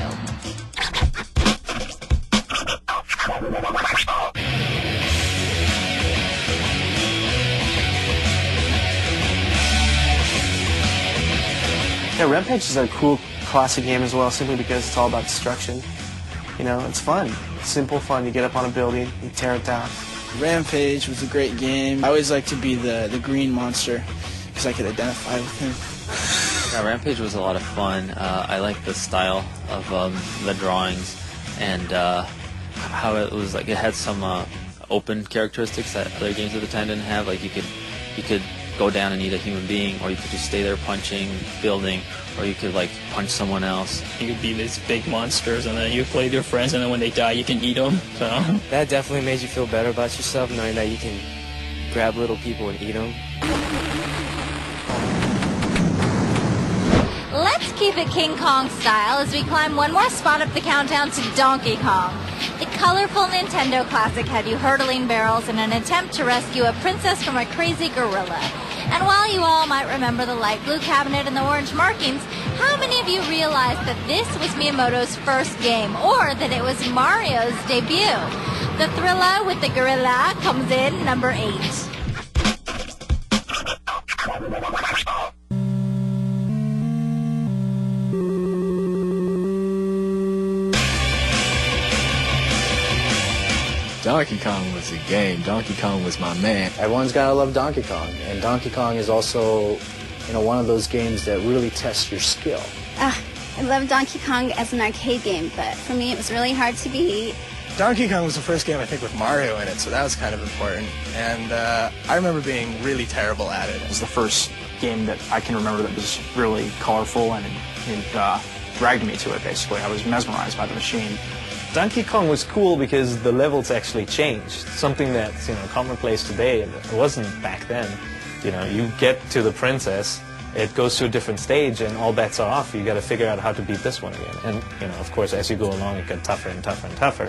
[SPEAKER 24] Yeah, Rampage is a cool classic game as well, simply because it's all about destruction. It's fun. Simple fun. You get up on a building, you tear it down.
[SPEAKER 16] Rampage was a great game. I always liked to be the green monster because I could identify with him.
[SPEAKER 27] Yeah, Rampage was a lot of fun. I liked the style of the drawings and how it was like it had some open characteristics that other games at the time didn't have. Like you could go down and eat a human being, or you could just stay there punching, building, or you could like punch someone else.
[SPEAKER 30] You could be these big monsters, and then you play with your friends, and then when they die, you can eat them. So
[SPEAKER 22] that definitely made you feel better about yourself, knowing that you can grab little people and eat them.
[SPEAKER 4] Let's keep it King Kong style as we climb one more spot up the countdown to Donkey Kong. The colorful Nintendo classic had you hurdling barrels in an attempt to rescue a princess from a crazy gorilla. And while you all might remember the light blue cabinet and the orange markings, how many of you realized that this was Miyamoto's first game, or that it was Mario's debut? The thriller with the gorilla comes in number 8.
[SPEAKER 10] Donkey Kong was a game. Donkey Kong was my man.
[SPEAKER 26] Everyone's got to love Donkey Kong. And Donkey Kong is also, one of those games that really tests your skill.
[SPEAKER 28] I love Donkey Kong as an arcade game, but for me it was really hard to beat.
[SPEAKER 16] Donkey Kong was the first game, I think, with Mario in it, so that was kind of important. And I remember being really terrible at it.
[SPEAKER 7] It was the first game that I can remember that was really colorful, and it dragged me to it, basically. I was mesmerized by the machine.
[SPEAKER 3] Donkey Kong was cool because the levels actually changed, something that's, you know, commonplace today, and it wasn't back then. You know, you get to the princess, it goes to a different stage, and all bets are off. You got to figure out how to beat this one again. And, you know, of course, as you go along, it got tougher and tougher and tougher.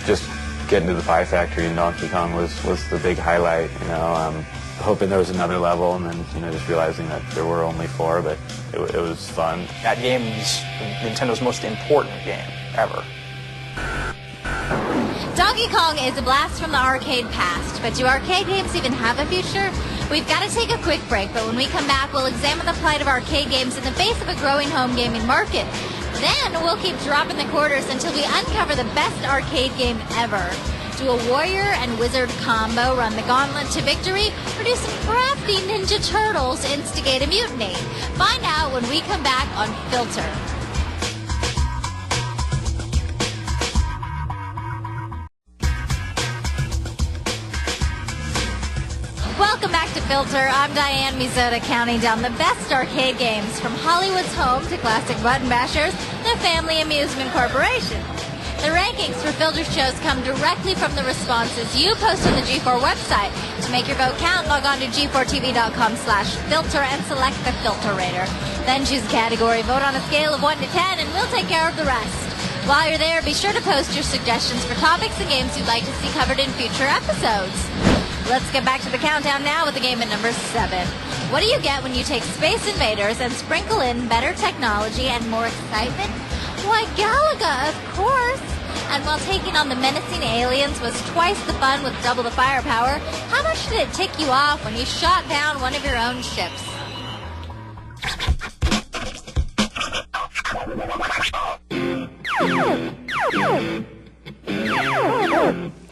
[SPEAKER 29] Just getting to the Pie Factory in Donkey Kong was the big highlight, you know. Hoping there was another level, and then, you know, just realizing that there were only 4, but it was fun.
[SPEAKER 7] That game is Nintendo's most important game ever.
[SPEAKER 4] Donkey Kong is a blast from the arcade past, but do arcade games even have a future? We've got to take a quick break, but when we come back, we'll examine the plight of arcade games in the face of a growing home gaming market. Then we'll keep dropping the quarters until we uncover the best arcade game ever. Do a warrior and wizard combo run the gauntlet to victory, or do some crafty Ninja Turtles instigate a mutiny? Find out when we come back on Filter. Welcome back to Filter. I'm Diane Mizota, counting down the best arcade games from Hollywood's home to classic button bashers, the Family Amusement Corporation. The rankings for Filter shows come directly from the responses you post on the G4 website. To make your vote count, log on to g4tv.com/filter and select the Filter Rater. Then choose a category, vote on a scale of 1 to 10, and we'll take care of the rest. While you're there, be sure to post your suggestions for topics and games you'd like to see covered in future episodes. Let's get back to the countdown now with the game at number 7. What do you get when you take Space Invaders and sprinkle in better technology and more excitement? Why, Galaga, of course! And while taking on the menacing aliens was twice the fun with double the firepower, how much did it tick you off when you shot down one of your own ships?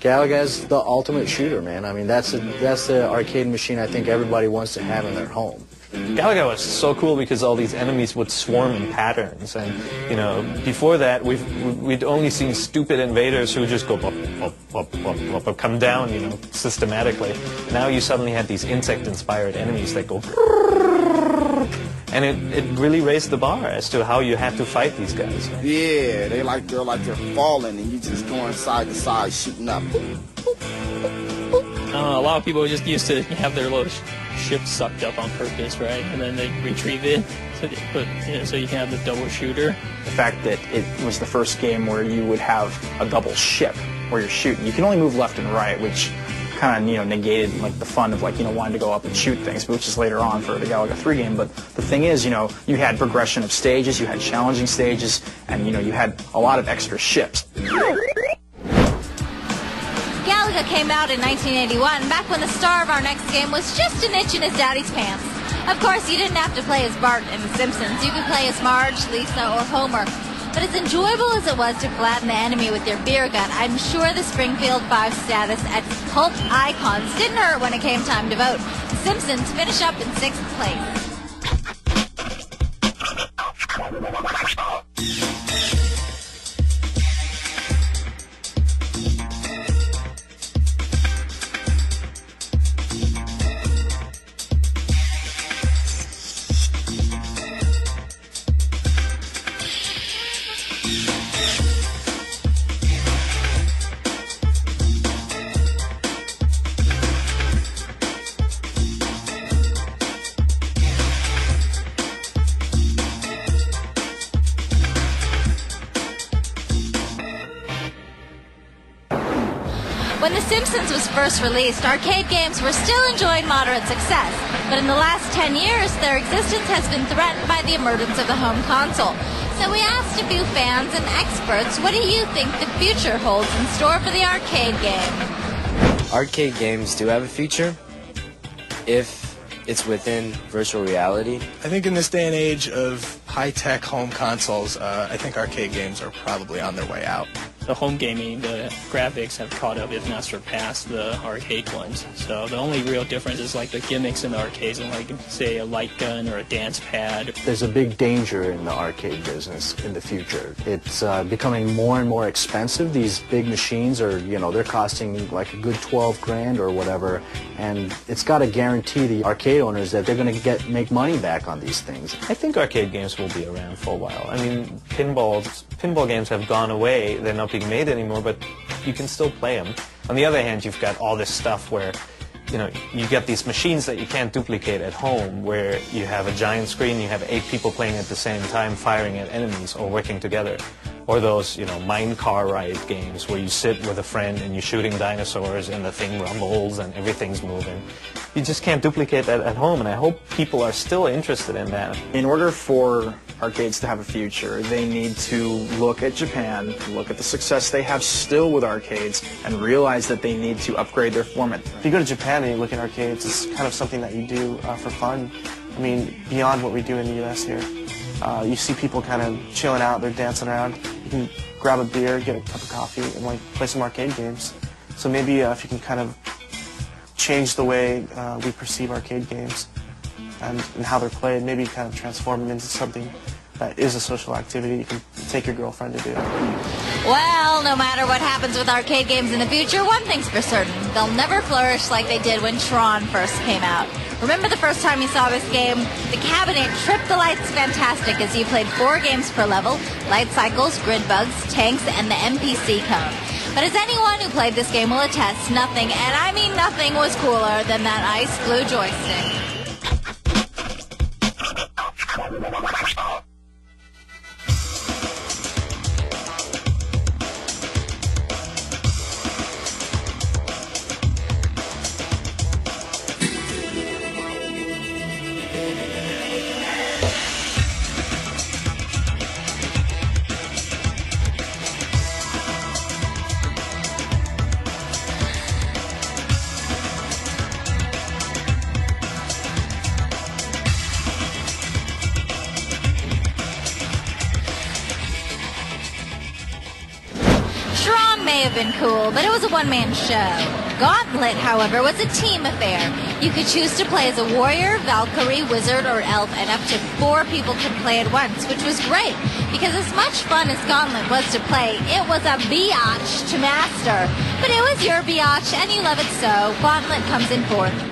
[SPEAKER 26] Galaga's the ultimate shooter, man. I mean, that's the arcade machine I think everybody wants to have in their home.
[SPEAKER 3] Galaga was so cool because all these enemies would swarm in patterns, and, you know, before that we'd only seen stupid invaders who just go up, come down, you know, systematically. Now you suddenly had these insect-inspired enemies that go, and it really raised the bar as to how you had to fight these guys.
[SPEAKER 5] Yeah, they're falling, and you just going side to side shooting up.
[SPEAKER 30] A lot of people just used to have their little ship sucked up on purpose, right? And then they retrieve it, so you can have the double shooter.
[SPEAKER 7] The fact that it was the first game where you would have a double ship where you're shooting. You can only move left and right, which kind of, you know, negated like the fun of, like, you know, wanting to go up and shoot things, which is later on for the Galaga 3 game. But the thing is, you know, you had progression of stages, you had challenging stages, and, you know, you had a lot of extra ships.
[SPEAKER 4] Galaga came out in 1981, back when the star of our next game was just an itch in his daddy's pants. Of course, you didn't have to play as Bart in The Simpsons. You could play as Marge, Lisa, or Homer. But as enjoyable as it was to flatten the enemy with your beer gun, I'm sure the Springfield 5 status as cult icons didn't hurt when it came time to vote. The Simpsons finish up in 6th place. When The Simpsons was first released, arcade games were still enjoying moderate success, but in the last 10 years, their existence has been threatened by the emergence of the home console. So we asked a few fans and experts, what do you think the future holds in store for the arcade game?
[SPEAKER 15] Arcade games do have a future if it's within virtual reality.
[SPEAKER 16] I think in this day and age of high-tech home consoles, I think arcade games are probably on their way out.
[SPEAKER 30] the home gaming, the graphics have caught up, if not surpassed, the arcade ones. So the only real difference is like the gimmicks in the arcades, and like say a light gun or a dance pad.
[SPEAKER 26] There's a big danger in the arcade business in the future. It's becoming more and more expensive. These big machines are, you know, they're costing like a good 12 grand or whatever, and it's got to guarantee the arcade owners that they're going to make money back on these things.
[SPEAKER 3] I think arcade games will be around for a while. I mean, pinball games have gone away. They're not being made anymore, but you can still play them. On the other hand, you've got all this stuff where, you know, you get these machines that you can't duplicate at home, where you have a giant screen, you have 8 people playing at the same time, firing at enemies or working together. Or those, you know, mine car ride games where you sit with a friend and you're shooting dinosaurs and the thing rumbles and everything's moving. You just can't duplicate that at home, and I hope people are still interested in that.
[SPEAKER 7] In order for arcades to have a future, they need to look at Japan, look at the success they have still with arcades, and realize that they need to upgrade their format.
[SPEAKER 24] If you go to Japan and you look at arcades, it's kind of something that you do for fun. I mean, beyond what we do in the U.S. here. You see people kind of chilling out, they're dancing around. You can grab a beer, get a cup of coffee, and like play some arcade games. So maybe if you can kind of change the way we perceive arcade games and how they're played, maybe kind of transform them into something that is a social activity you can take your girlfriend to do.
[SPEAKER 4] Well, no matter what happens with arcade games in the future, one thing's for certain. They'll never flourish like they did when Tron first came out. Remember the first time you saw this game? The cabinet tripped the lights fantastic as you played 4 games per level: Light Cycles, Grid Bugs, Tanks, and the NPC Cone. But as anyone who played this game will attest, nothing, and I mean nothing, was cooler than that ice blue joystick. May have been cool, but it was a one-man show. Gauntlet, however, was a team affair. You could choose to play as a warrior, Valkyrie, wizard, or elf, and up to 4 people could play at once, which was great, because as much fun as Gauntlet was to play, it was a biatch to master. But it was your biatch, and you love it so. Gauntlet comes in 4th.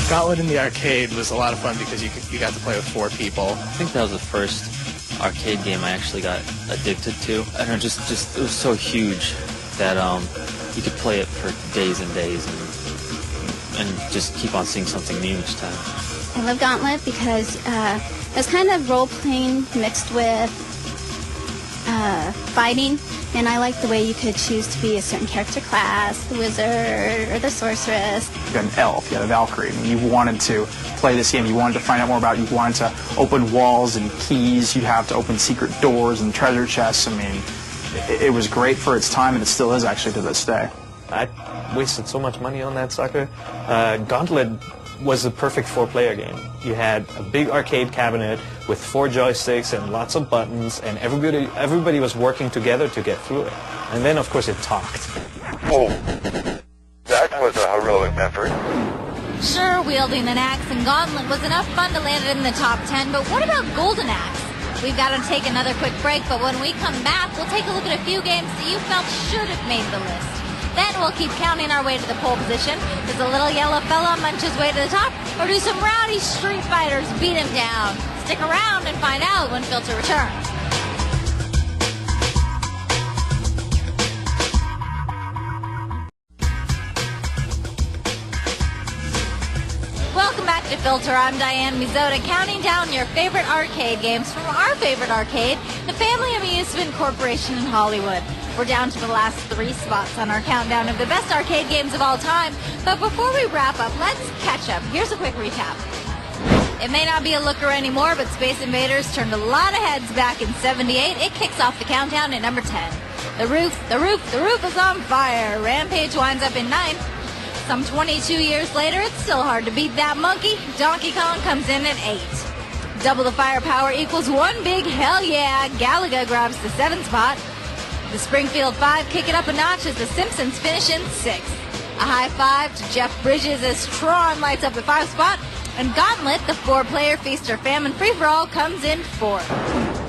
[SPEAKER 16] Gauntlet in the arcade was a lot of fun because you got to play with 4 people.
[SPEAKER 27] I think that was the first arcade game I actually got addicted to. I don't know, just it was so huge that you could play it for days and days and just keep on seeing something new each time.
[SPEAKER 28] I love Gauntlet because it was kind of role-playing mixed with fighting, and I like the way you could choose to be a certain character class, the wizard or the sorceress.
[SPEAKER 7] You got an elf, you got a Valkyrie. I mean, you wanted to play this game, you wanted to find out more about it, you wanted to open walls and keys, you'd have to open secret doors and treasure chests. I mean, it was great for its time, and it still is actually to this day.
[SPEAKER 3] I wasted so much money on that sucker. Gauntlet was the perfect 4-player game. You had a big arcade cabinet with 4 joysticks and lots of buttons, and everybody was working together to get through it. And then, of course, it talked.
[SPEAKER 1] Oh, that was a heroic effort.
[SPEAKER 4] Sure, wielding an axe in Gauntlet was enough fun to land it in the top 10, but what about Golden Axe? We've got to take another quick break, but when we come back, we'll take a look at a few games that you felt should have made the list. Then we'll keep counting our way to the pole position. Does a little yellow fella munch his way to the top, or do some rowdy street fighters beat him down? Stick around and find out when Filter returns. Welcome back to Filter. I'm Diane Mizota, counting down your favorite arcade games from our favorite arcade, the Family Amusement Corporation in Hollywood. We're down to the last 3 spots on our countdown of the best arcade games of all time. But before we wrap up, let's catch up. Here's a quick recap. It may not be a looker anymore, but Space Invaders turned a lot of heads back in '78. It kicks off the countdown at number 10. The roof is on fire. Rampage winds up in 9th. Some 22 years later, it's still hard to beat that monkey. Donkey Kong comes in at 8. Double the firepower equals one big hell yeah. Galaga grabs the 7th spot. The Springfield 5 kick it up a notch as the Simpsons finish in 6th. A high five to Jeff Bridges as Tron lights up the 5th spot. And Gauntlet, the 4-player Feast or Famine free-for-all, comes in 4th.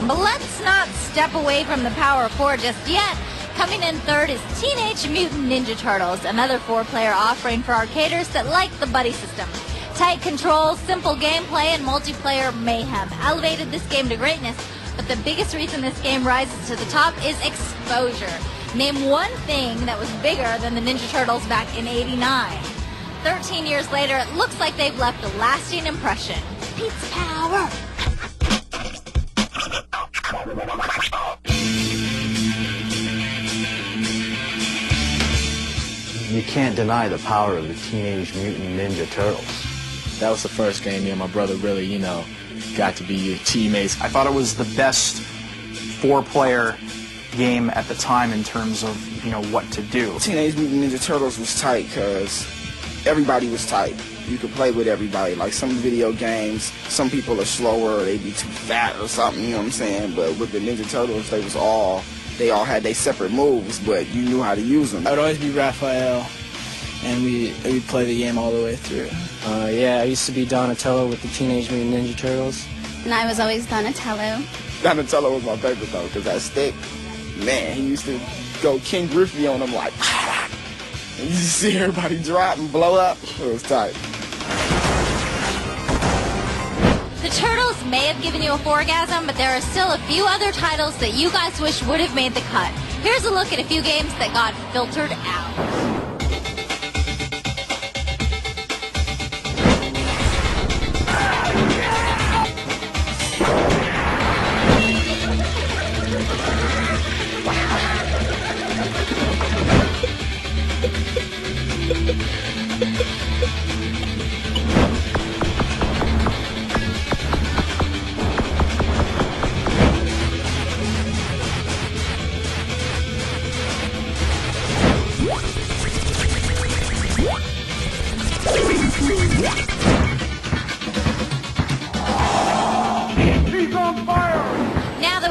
[SPEAKER 4] But let's not step away from the Power of 4 just yet. Coming in 3rd is Teenage Mutant Ninja Turtles, another 4-player offering for arcaders that like the buddy system. Tight controls, simple gameplay, and multiplayer mayhem elevated this game to greatness, but the biggest reason this game rises to the top is exposure. Name one thing that was bigger than the Ninja Turtles back in '89. 13 years later, it looks like they've left a lasting impression. Pizza power!
[SPEAKER 26] You can't deny the power of the Teenage Mutant Ninja Turtles.
[SPEAKER 14] That was the first game me and my brother really, got to be teammates.
[SPEAKER 7] I thought it was the best 4-player game at the time in terms of, what to do.
[SPEAKER 5] Teenage Mutant Ninja Turtles was tight because everybody was tight. You could play with everybody. Like some video games, some people are slower or they be too fat or something, you know what I'm saying? But with the Ninja Turtles, they all had their separate moves, but you knew how to use them.
[SPEAKER 14] I would always be Raphael, and we'd play the game all the way through. Yeah, I used to be Donatello with the Teenage Mutant Ninja Turtles.
[SPEAKER 28] And I was always Donatello.
[SPEAKER 5] Donatello was my favorite though, because that stick, man, he used to go King Griffey on him like, and you just see everybody drop and blow up. It was tight.
[SPEAKER 4] The Turtles may have given you a foregasm, but there are still a few other titles that you guys wish would have made the cut. Here's a look at a few games that got filtered out.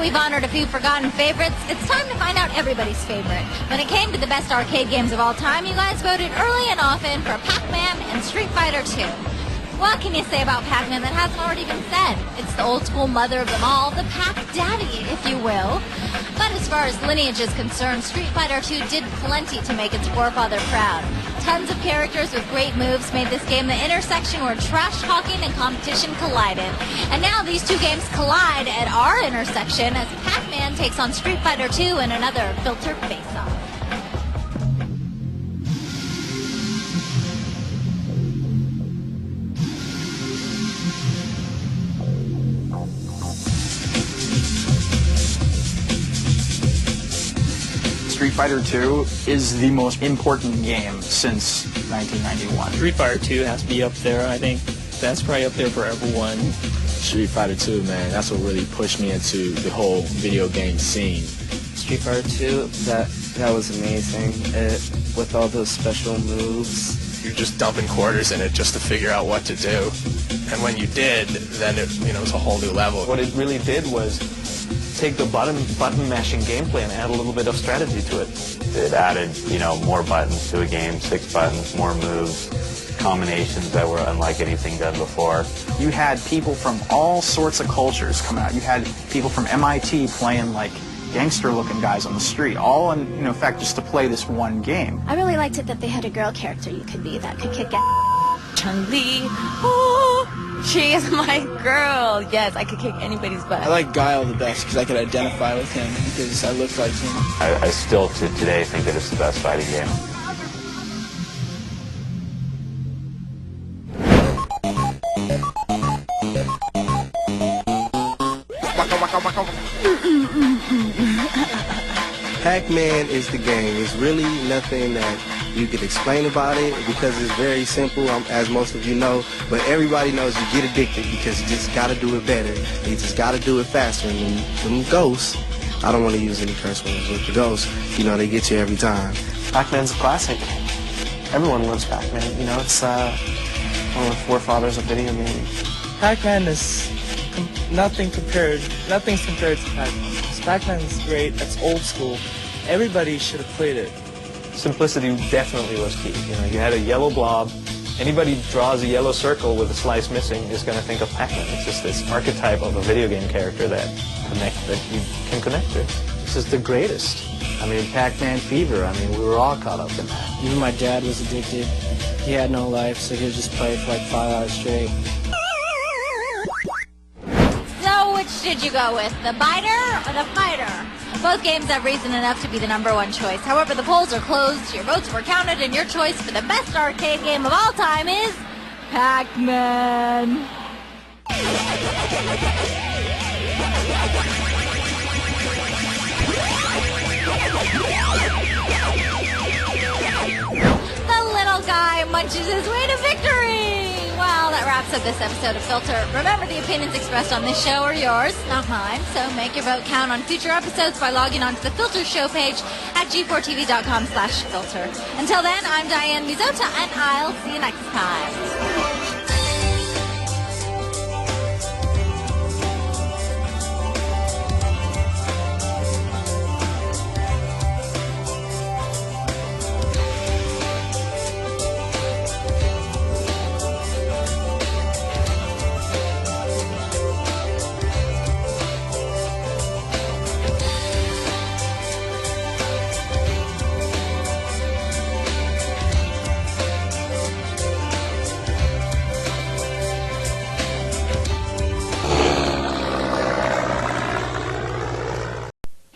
[SPEAKER 4] We've honored a few forgotten favorites. It's time to find out everybody's favorite. When it came to the best arcade games of all time, you guys voted early and often for Pac-Man and Street Fighter 2. What can you say about Pac-Man that hasn't already been said? It's the old school mother of them all, the Pac-Daddy, if you will. But as far as lineage is concerned, Street Fighter 2 did plenty to make its forefather proud. Tons of characters with great moves made this game the intersection where trash talking and competition collided. And now these two games collide at our intersection as Pac-Man takes on Street Fighter 2 in another filter face-off.
[SPEAKER 7] Street Fighter 2 is the most important game since 1991.
[SPEAKER 30] Street Fighter 2 has to be up there. I think that's probably up there for everyone.
[SPEAKER 14] Street Fighter 2, man, that's what really pushed me into the whole video game scene.
[SPEAKER 13] Street Fighter 2, that was amazing. With all those special moves.
[SPEAKER 16] You're just dumping quarters in it just to figure out what to do. And when you did, then it was a whole new level.
[SPEAKER 3] What it really did was take the button mashing gameplay and add a little bit of strategy to it.
[SPEAKER 29] It added, more buttons to a game, 6 buttons, more moves, combinations that were unlike anything done before.
[SPEAKER 7] You had people from all sorts of cultures come out. You had people from MIT playing like gangster-looking guys on the street, all in fact just to play this one game.
[SPEAKER 28] I really liked it that they had a girl character you could be that could kick ass.
[SPEAKER 21] Chun-Li, oh, she is my girl. Yes, I could kick anybody's butt.
[SPEAKER 14] I like Guile the best because I could identify with him because I look like him.
[SPEAKER 29] I still to today think that it's the best fighting game.
[SPEAKER 6] Pac-Man is the game. It's really nothing that you could explain about it because it's very simple, as most of you know. But everybody knows you get addicted because you just got to do it better. You just got to do it faster. And when ghosts, I don't want to use any curse words with the ghosts, they get you every time.
[SPEAKER 24] Pac-Man's a classic. Everyone loves Pac-Man. It's one of the forefathers of video gaming.
[SPEAKER 14] Pac-Man is
[SPEAKER 16] nothing's compared to Pac-Man. Pac-Man's great. That's old school. Everybody should have played it.
[SPEAKER 3] Simplicity definitely was key. You know, you had a yellow blob. Anybody draws a yellow circle with a slice missing is going to think of Pac-Man. It's just this archetype of a video game character that you can connect to.
[SPEAKER 26] This is the greatest. I mean, Pac-Man fever. I mean, we were all caught up in that.
[SPEAKER 14] Even my dad was addicted. He had no life, so he would just play for like 5 hours straight.
[SPEAKER 4] So which did you go with, the biter or the fighter? Both games have reason enough to be the #1 choice. However, the polls are closed, your votes were counted, and your choice for the best arcade game of all time is Pac-Man. The little guy munches his way to victory! Well, that wraps up this episode of Filter. Remember, the opinions expressed on this show are yours, not mine, so make your vote count on future episodes by logging on to the Filter show page at g4tv.com/filter. Until then, I'm Diane Mizota, and I'll see you next time.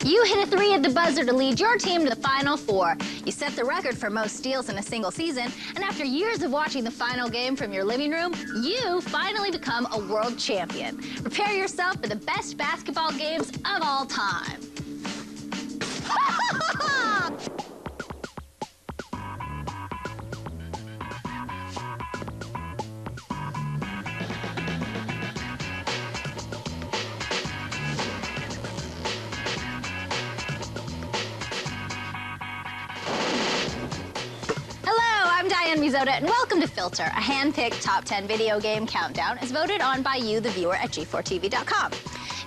[SPEAKER 2] You hit a 3 at the buzzer to lead your team to the Final Four. You set the record for most steals in a single season, and after years of watching the final game from your living room, you finally become a world champion. Prepare yourself for the best basketball games of all time. I'm Mizota, and welcome to Filter, a hand-picked top 10 video game countdown as voted on by you, the viewer, at g4tv.com.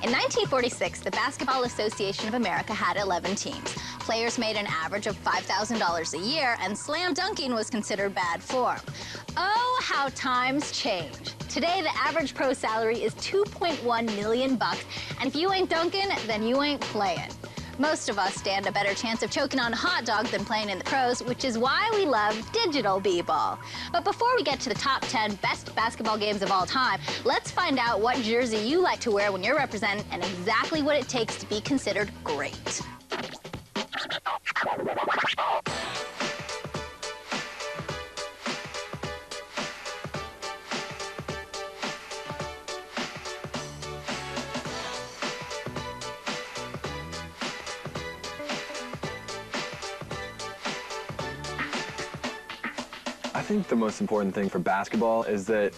[SPEAKER 2] In 1946, the Basketball Association of America had 11 teams. Players made an average of $5,000 a year, and slam dunking was considered bad form. Oh, how times change. Today, the average pro salary is $2.1 million, and if you ain't dunking, then you ain't playing. Most of us stand a better chance of choking on a hot dog than playing in the pros, which is why we love digital b-ball. But before we get to the top 10 best basketball games of all time, let's find out what jersey you like to wear when you're representing and exactly what it takes to be considered great.
[SPEAKER 8] I think the most important thing for basketball is that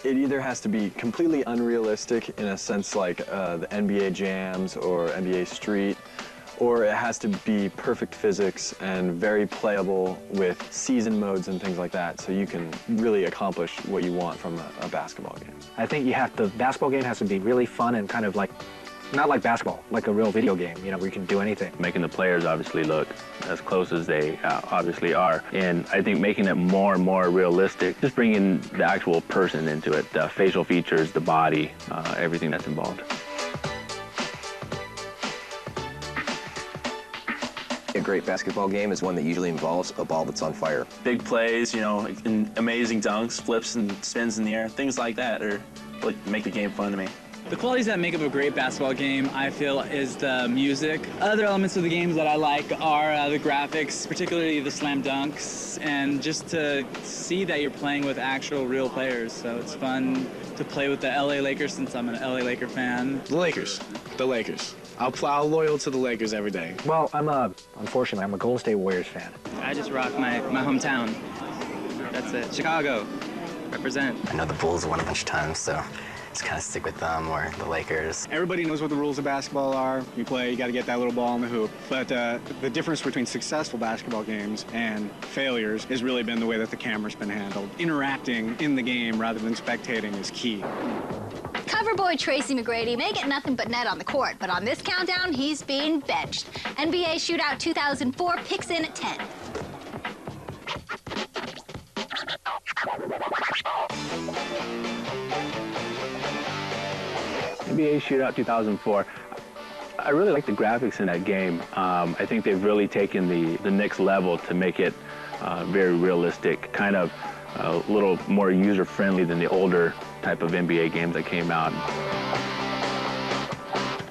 [SPEAKER 8] it either has to be completely unrealistic in a sense like the NBA jams or NBA Street, or it has to be perfect physics and very playable with season modes and things like that, so you can really accomplish what you want from a basketball game.
[SPEAKER 26] I think the basketball game has to be really fun and kind of like, not like basketball, like a real video game, you know, where you can do anything.
[SPEAKER 9] Making the players obviously look as close as they obviously are. And I think making it more and more realistic, just bringing the actual person into it, the facial features, the body, everything that's involved.
[SPEAKER 11] A great basketball game is one that usually involves a ball that's on fire.
[SPEAKER 12] Big plays, you know, and amazing dunks, flips and spins in the air, things like that are what make the game fun to me.
[SPEAKER 17] The qualities that make up a great basketball game, I feel, is the music. Other elements of the games that I like are the graphics, particularly the slam dunks, and just to see that you're playing with actual real players. So it's fun to play with the LA Lakers since I'm an LA Laker fan.
[SPEAKER 18] The Lakers. The Lakers. I'll loyal to the Lakers every day.
[SPEAKER 26] Well, unfortunately, I'm a Golden State Warriors fan.
[SPEAKER 17] I just rock my hometown. That's it. Chicago. Represent.
[SPEAKER 19] I know the Bulls won a bunch of times, so just kind of stick with them, or the Lakers.
[SPEAKER 20] Everybody knows what the rules of basketball are. You play, you got to get that little ball in the hoop. But the difference between successful basketball games and failures has really been the way that the camera's been handled. Interacting in the game rather than spectating is key.
[SPEAKER 2] Cover Lover boy Tracy McGrady may get nothing but net on the court, but on this countdown, he's being benched. NBA Shootout 2004 picks in at 10.
[SPEAKER 9] NBA Shootout 2004. I really like the graphics in that game. I think they've really taken the next level to make it very realistic, kind of a little more user-friendly than the older type of NBA games that came out.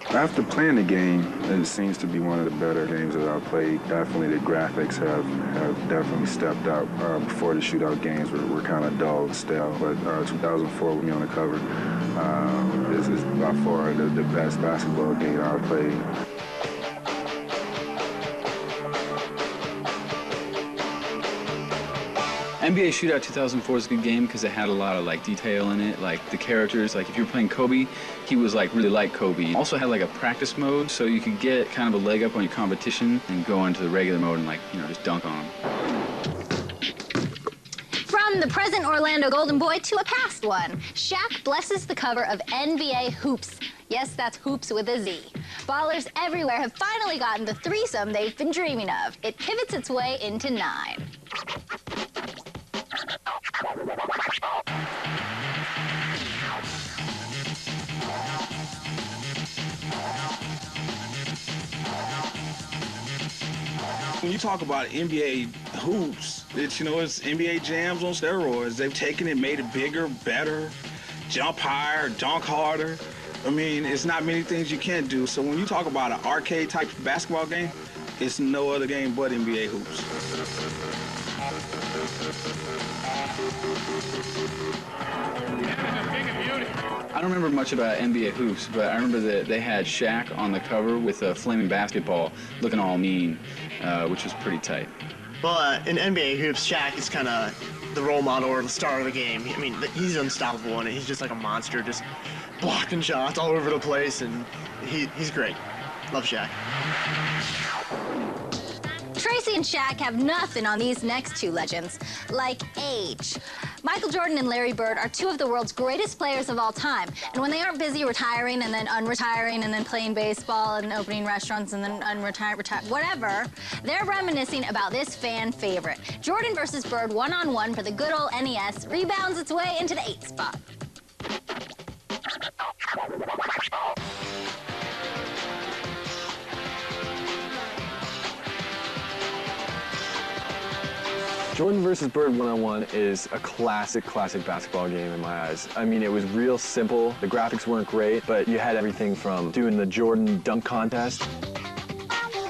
[SPEAKER 1] After playing the game, it seems to be one of the better games that I've played. Definitely the graphics have definitely stepped up. Before the shootout games were kind of dull stale, but 2004 with me on the cover, this is by far the best basketball game I've played.
[SPEAKER 17] NBA Shootout 2004 is a good game because it had a lot of like detail in it, like the characters. Like if you were playing Kobe, he was like really like Kobe. Also had like a practice mode, so you could get kind of a leg up on your competition and go into the regular mode and like, you know, just dunk on them.
[SPEAKER 2] From the present Orlando Golden Boy to a past one, Shaq blesses the cover of NBA Hoops. Yes, that's hoops with a Z. Ballers everywhere have finally gotten the threesome they've been dreaming of. It pivots its way into 9.
[SPEAKER 18] When you talk about NBA hoops, it's NBA jams on steroids. They've taken it, made it bigger, better, jump higher, dunk harder. I mean, it's not many things you can't do. So when you talk about an arcade type basketball game, it's no other game but NBA hoops.
[SPEAKER 17] I don't remember much about NBA Hoops, but I remember that they had Shaq on the cover with a flaming basketball looking all mean, which was pretty tight.
[SPEAKER 5] Well, in NBA Hoops, Shaq is kind of the role model or the star of the game. I mean, he's unstoppable in it. He's just like a monster, just blocking shots all over the place, and he's great. Love Shaq.
[SPEAKER 2] Tracy and Shaq have nothing on these next two legends, like age. Michael Jordan and Larry Bird are two of the world's greatest players of all time, and when they aren't busy retiring and then unretiring and then playing baseball and opening restaurants and then whatever, they're reminiscing about this fan favorite. Jordan versus Bird one-on-one for the good old NES rebounds its way into the 8th spot.
[SPEAKER 8] Jordan versus Bird one-on-one is a classic basketball game in my eyes. I mean, it was real simple. The graphics weren't great, but you had everything from doing the Jordan dunk contest,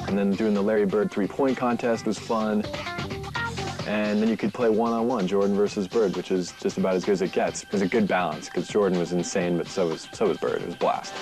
[SPEAKER 8] and then doing the Larry Bird three-point contest was fun. And then you could play one-on-one, Jordan versus Bird, which is just about as good as it gets. It was a good balance, because Jordan was insane, but so was Bird. It was a blast.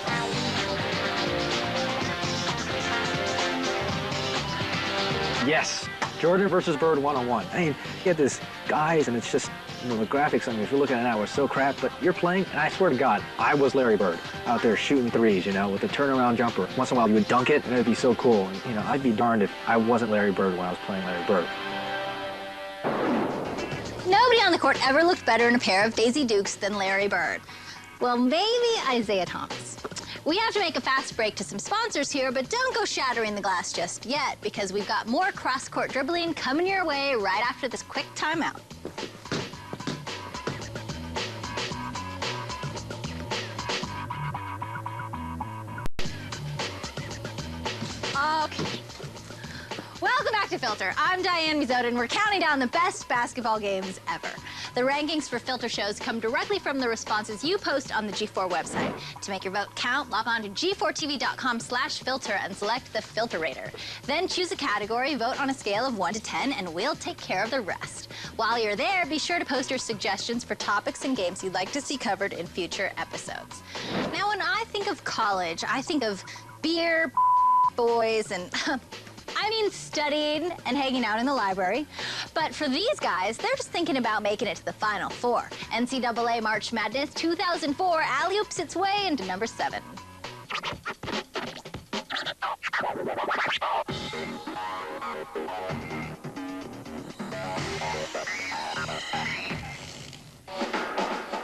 [SPEAKER 10] Yes. Jordan versus Bird one-on-one. I mean, you have this guys, and it's just, the graphics, I mean, if you're looking at it now, are so crap, but you're playing, and I swear to God, I was Larry Bird out there shooting threes, with a turnaround jumper. Once in a while, you would dunk it, and it would be so cool. And, I'd be darned if I wasn't Larry Bird when I was playing Larry Bird.
[SPEAKER 2] Nobody on the court ever looked better in a pair of Daisy Dukes than Larry Bird. Well, maybe Isaiah Thomas. We have to make a fast break to some sponsors here, but don't go shattering the glass just yet, because we've got more cross-court dribbling coming your way right after this quick timeout. Okay. Welcome back to Filter. I'm Diane Mizoda, and we're counting down the best basketball games ever. The rankings for Filter shows come directly from the responses you post on the G4 website. To make your vote count, log on to g4tv.com/filter and select the Filter Rater. Then choose a category, vote on a scale of 1 to 10, and we'll take care of the rest. While you're there, be sure to post your suggestions for topics and games you'd like to see covered in future episodes. Now, when I think of college, I think of beer, boys, and I mean studying and hanging out in the library. But for these guys, they're just thinking about making it to the Final Four. NCAA March Madness 2004 alley-oops its way into number 7.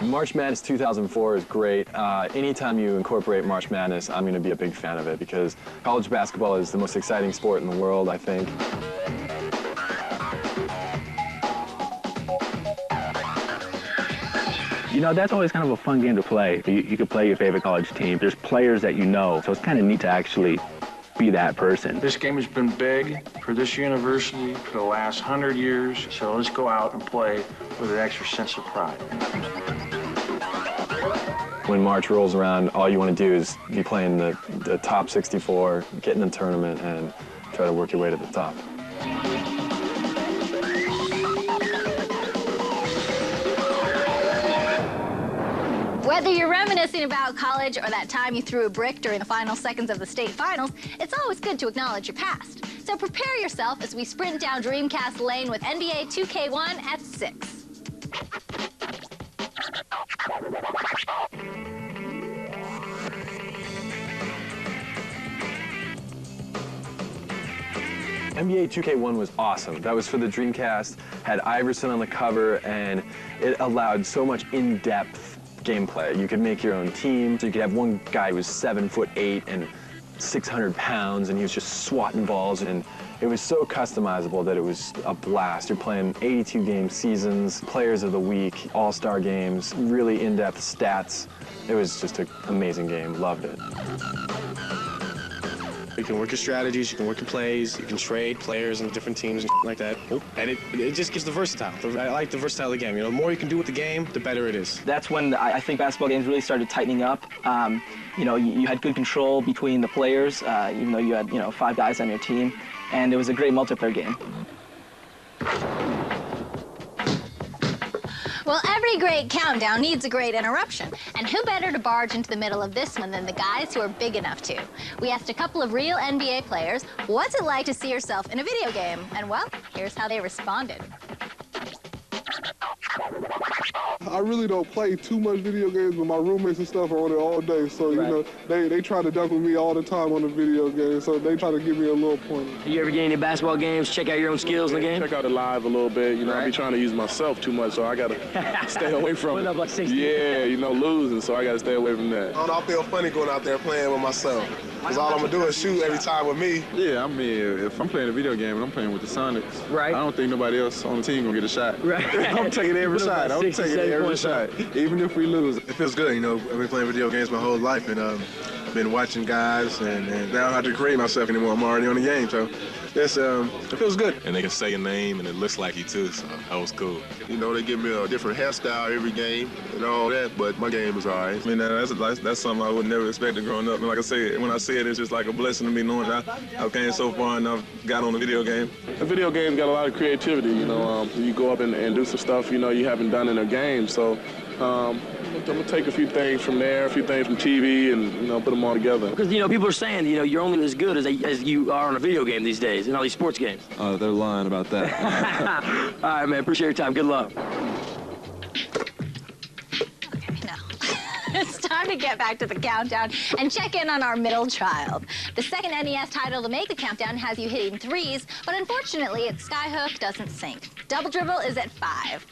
[SPEAKER 8] March Madness 2004 is great. Anytime you incorporate March Madness, I'm going to be a big fan of it because college basketball is the most exciting sport in the world, I think.
[SPEAKER 9] You know, that's always kind of a fun game to play. You could play your favorite college team. There's players that you know, so it's kind of neat to actually be that person.
[SPEAKER 7] This game has been big for this university for the last 100 years, so let's go out and play with an extra sense of pride.
[SPEAKER 8] When March rolls around, all you want to do is be playing the top 64, get in the tournament, and try to work your way to the top.
[SPEAKER 2] Whether you're reminiscing about college or that time you threw a brick during the final seconds of the state finals, it's always good to acknowledge your past. So prepare yourself as we sprint down Dreamcast Lane with NBA 2K1 at 6.
[SPEAKER 8] NBA 2K1 was awesome. That was for the Dreamcast, had Iverson on the cover, and it allowed so much in-depth gameplay. You could make your own team. So you could have one guy who was 7'8" and 600 pounds, and he was just swatting balls, and it was so customizable that it was a blast. You're playing 82-game seasons, players of the week, all-star games, really in-depth stats. It was just an amazing game. Loved it.
[SPEAKER 13] You can work your strategies, you can work your plays, you can trade players and different teams and like that. And it just gets the versatile. I like the versatile of the game. You know, the more you can do with the game, the better it is.
[SPEAKER 15] That's when I think basketball games really started tightening up. You know, you had good control between the players, even though you had, 5 guys on your team. And it was a great multiplayer game.
[SPEAKER 2] Well, every great countdown needs a great interruption. And who better to barge into the middle of this one than the guys who are big enough to? We asked a couple of real NBA players, what's it like to see yourself in a video game? And well, here's how they responded.
[SPEAKER 21] I really don't play too much video games, but my roommates and stuff are on it all day. So, you know, they try to dunk with me all the time on the video game, so they try to give me a little pointer.
[SPEAKER 22] You ever get any basketball games, check out your own skills in the game?
[SPEAKER 13] Check out it live a little bit. You know, I be trying to use myself too much, so I got to stay away from it.
[SPEAKER 22] Up like 60.
[SPEAKER 13] Yeah, losing, so I got to stay away from that.
[SPEAKER 21] I feel funny going out there playing with myself, because all I'm going to do is shoot every time with me.
[SPEAKER 1] Yeah, I mean, if I'm playing a video game and I'm playing with the Sonics, I don't think nobody else on the team going to get a shot. I'm taking every shot. I'm taking every shot, even if we lose.
[SPEAKER 21] It feels good, I've been playing video games my whole life, and I've been watching guys, and now I don't have to create myself anymore. I'm already on the game, so it feels good.
[SPEAKER 23] And they can say your name, and it looks like you too, so that was cool.
[SPEAKER 21] They give me a different hairstyle every game and all that, but my game is all right.
[SPEAKER 1] I mean, that's something I would never expect growing up. And like I say, when I see it, it's just like a blessing to me knowing that I've came so far and I've got on the video game.
[SPEAKER 13] The video game's got a lot of creativity, you go up and do some stuff, you haven't done in a game, so I'm going to take a few things from there, a few things from TV, and, put them all together.
[SPEAKER 22] Because, people are saying, you're only as good as you are on a video game these days, in all these sports games.
[SPEAKER 1] They're lying about that.
[SPEAKER 22] All right, man, appreciate your time. Good luck.
[SPEAKER 2] It's time to get back to the countdown and check in on our middle child. The second NES title to make the countdown has you hitting 3s, but unfortunately, its Skyhook doesn't sync. Double Dribble is at 5.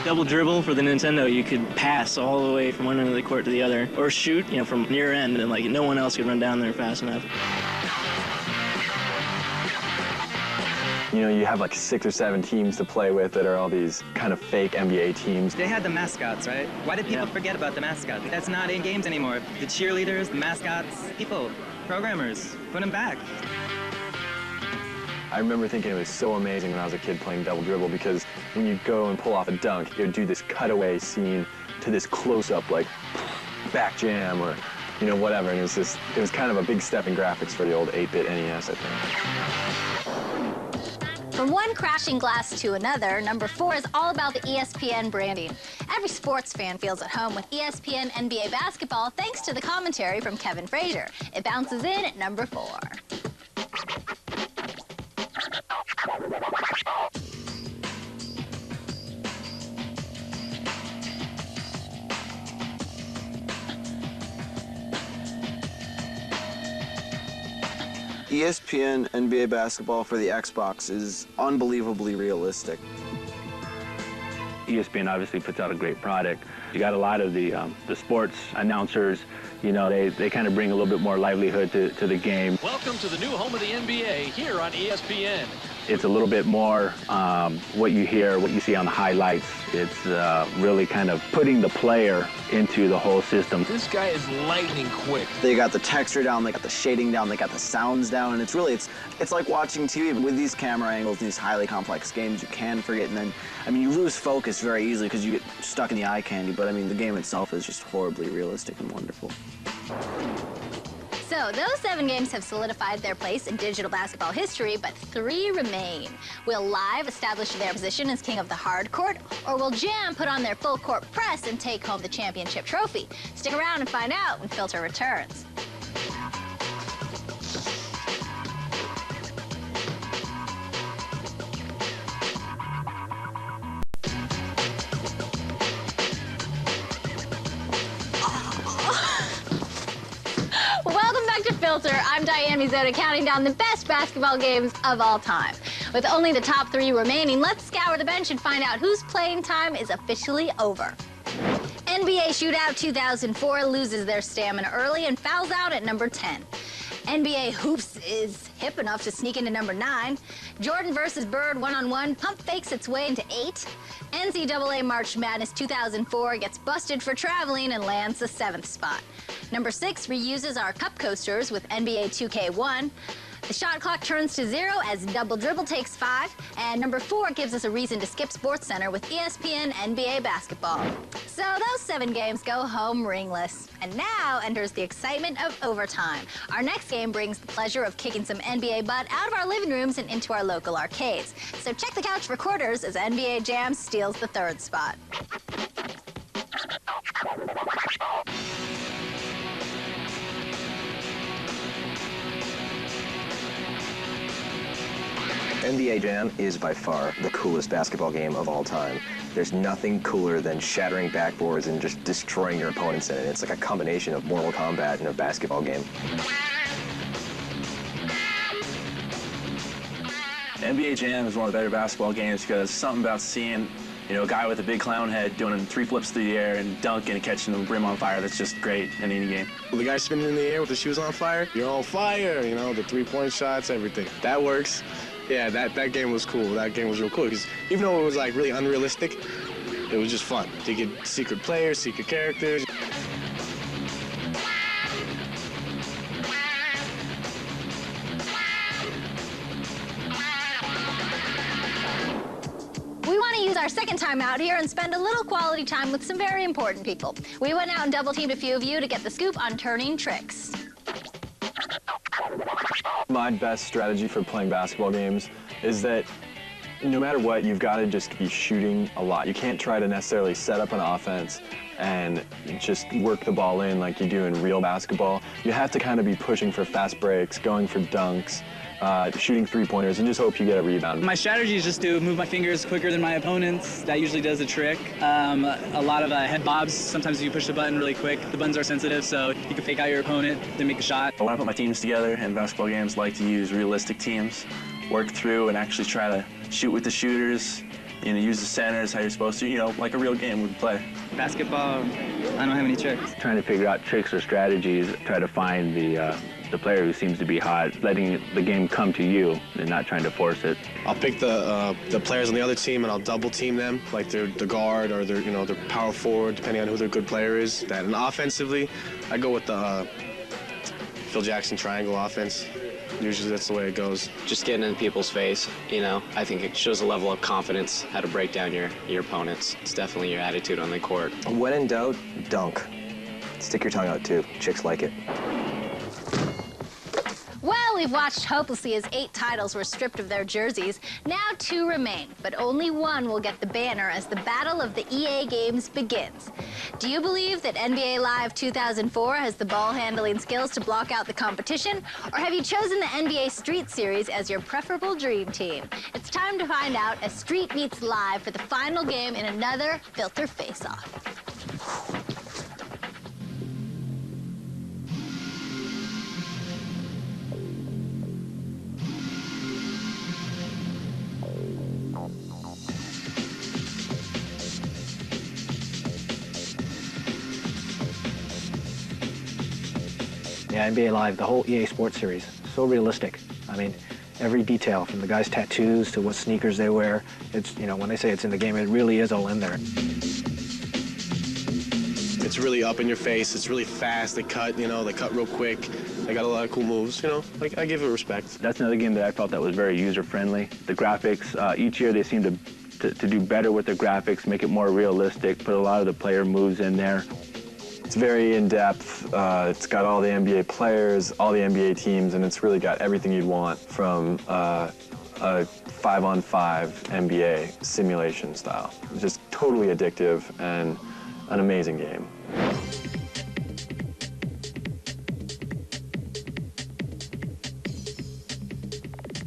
[SPEAKER 17] Double dribble for the Nintendo, you could pass all the way from one end of the court to the other, or shoot, from near end, and no one else could run down there fast enough.
[SPEAKER 8] You have 6 or 7 teams to play with that are all these kind of fake NBA teams.
[SPEAKER 25] They had the mascots, right? Why did people forget about the mascots? That's not in games anymore. The cheerleaders, the mascots, people, programmers, put them back.
[SPEAKER 8] I remember thinking it was so amazing when I was a kid playing Double Dribble, because when you go and pull off a dunk, it would do this cutaway scene to this close-up, back jam or, whatever. And it was kind of a big step in graphics for the old 8-bit NES, I think.
[SPEAKER 2] From one crashing glass to another, number 4 is all about the ESPN branding. Every sports fan feels at home with ESPN NBA basketball thanks to the commentary from Kevin Frazier. It bounces in at number 4.
[SPEAKER 3] ESPN NBA basketball for the Xbox is unbelievably realistic.
[SPEAKER 9] ESPN obviously puts out a great product. You got a lot of the sports announcers, you know, they kind of bring a little bit more livelihood to the game.
[SPEAKER 4] Welcome to the new home of the NBA here on ESPN.
[SPEAKER 9] It's a little bit more what you hear, what you see on the highlights. It's really kind of putting the player into the whole system.
[SPEAKER 4] This guy is lightning quick.
[SPEAKER 3] They got the texture down, they got the shading down, they got the sounds down, and it's like watching TV. With these camera angles, these highly complex games, you can forget, and then, I mean, you lose focus very easily because you get stuck in the eye candy, but I mean, the game itself is just horribly realistic and wonderful.
[SPEAKER 2] So those 7 games have solidified their place in digital basketball history, but 3 remain. Will Live establish their position as king of the hard court, or will Jam put on their full court press and take home the championship trophy? Stick around and find out when Filter returns. Welcome back to Filter. I'm Diane Mizota, counting down the best basketball games of all time. With only the top 3 remaining, let's scour the bench and find out whose playing time is officially over. NBA Shootout 2004 loses their stamina early and fouls out at number 10. NBA Hoops is hip enough to sneak into number 9. Jordan versus Bird one-on-one pump fakes its way into 8. NCAA March Madness 2004 gets busted for traveling and lands the 7th spot. Number 6 reuses our cup coasters with NBA 2K1. The shot clock turns to 0 as Double Dribble takes 5. And number 4 gives us a reason to skip SportsCenter with ESPN NBA basketball. So those 7 games go home ringless. And now enters the excitement of overtime. Our next game brings the pleasure of kicking some NBA butt out of our living rooms and into our local arcades. So check the couch for quarters as NBA Jam steals the 3rd spot.
[SPEAKER 11] NBA Jam is by far the coolest basketball game of all time. There's nothing cooler than shattering backboards and just destroying your opponents in it. It's like a combination of Mortal Kombat and a basketball game.
[SPEAKER 12] NBA Jam is one of the better basketball games because something about seeing, you know, a guy with a big clown head doing 3 flips through the air and dunking and catching the rim on fire. That's just great in any game.
[SPEAKER 6] The guy spinning in the air with the shoes on fire, you're on fire, you know, the 3-point shots, everything. That works. Yeah, that game was cool. That game was real cool because even though it was like really unrealistic, it was just fun to get secret players, secret characters.
[SPEAKER 2] We want to use our second time out here and spend a little quality time with some very important people. We went out and double-teamed a few of you to get the scoop on turning tricks.
[SPEAKER 8] My best strategy for playing basketball games is that no matter what, you've got to just be shooting a lot. You can't try to necessarily set up an offense and just work the ball in like you do in real basketball. You have to kind of be pushing for fast breaks, going for dunks, shooting 3-pointers, and just hope you get a rebound.
[SPEAKER 17] My strategy is just to move my fingers quicker than my opponents. That usually does the trick. A lot of head bobs. Sometimes you push the button really quick. The buttons are sensitive, so you can fake out your opponent, then make a shot.
[SPEAKER 12] When I put my teams together in basketball games, I like to use realistic teams, work through and actually try to shoot with the shooters, you know, use the centers how you're supposed to, you know, like a real game would play.
[SPEAKER 25] Basketball, I don't have any tricks.
[SPEAKER 9] Trying to figure out tricks or strategies, try to find the player who seems to be hot, letting the game come to you and not trying to force it.
[SPEAKER 6] I'll pick the players on the other team and I'll double team them, like they're the guard or they're, you know, their power forward, depending on who their good player is. And offensively, I go with the Phil Jackson triangle offense. Usually that's the way it goes.
[SPEAKER 14] Just getting in people's face, you know, I think it shows a level of confidence, how to break down your opponents. It's definitely your attitude on the court.
[SPEAKER 11] When in doubt, dunk. Stick your tongue out too. Chicks like it.
[SPEAKER 2] Well, we've watched hopelessly as 8 titles were stripped of their jerseys. Now 2 remain, but only one will get the banner as the battle of the EA games begins. Do you believe that NBA Live 2004 has the ball handling skills to block out the competition? Or have you chosen the NBA Street Series as your preferable dream team? It's time to find out as Street meets Live for the final game in another Filter Face-Off.
[SPEAKER 10] Yeah, NBA Live, the whole EA Sports series, so realistic. I mean, every detail, from the guys' tattoos to what sneakers they wear, it's, you know, when they say it's in the game, it really is all in there.
[SPEAKER 6] It's really up in your face. It's really fast. They cut, you know, they cut real quick. They got a lot of cool moves, you know. Like, I give it respect.
[SPEAKER 9] That's another game that I felt that was very user-friendly. The graphics, each year they seem to do better with the graphics, make it more realistic, put a lot of the player moves in there.
[SPEAKER 8] It's very in-depth. It's got all the NBA players, all the NBA teams, and it's really got everything you'd want from a 5-on-5 NBA simulation style. It's just totally addictive and an amazing game.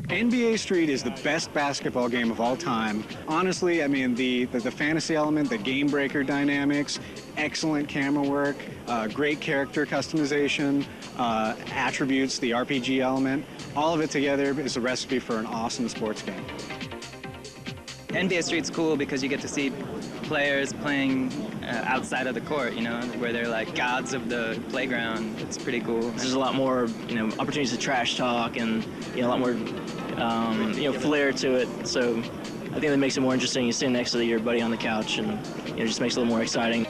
[SPEAKER 16] NBA Street is the best basketball game of all time. Honestly, I mean, the fantasy element, the game breaker dynamics, excellent camera work, great character customization, attributes, the RPG element, all of it together is a recipe for an awesome sports game.
[SPEAKER 25] NBA Street's cool because you get to see players playing outside of the court, you know, where they're like gods of the playground. It's pretty cool.
[SPEAKER 22] There's a lot more, you know, opportunities to trash talk and, you know, a lot more, you know, flair to it. So I think that makes it more interesting. You sit next to your buddy on the couch and, you know, just makes it a little more exciting.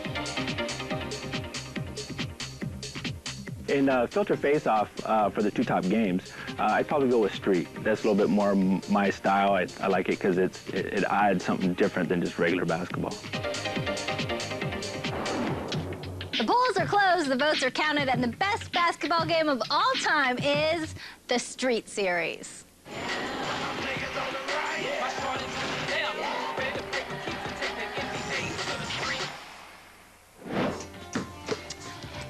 [SPEAKER 9] In Filter Face-Off for the two top games, I'd probably go with Street. That's a little bit more my style. I like it because it adds something different than just regular basketball.
[SPEAKER 2] The polls are closed, the votes are counted, and the best basketball game of all time is the Street Series.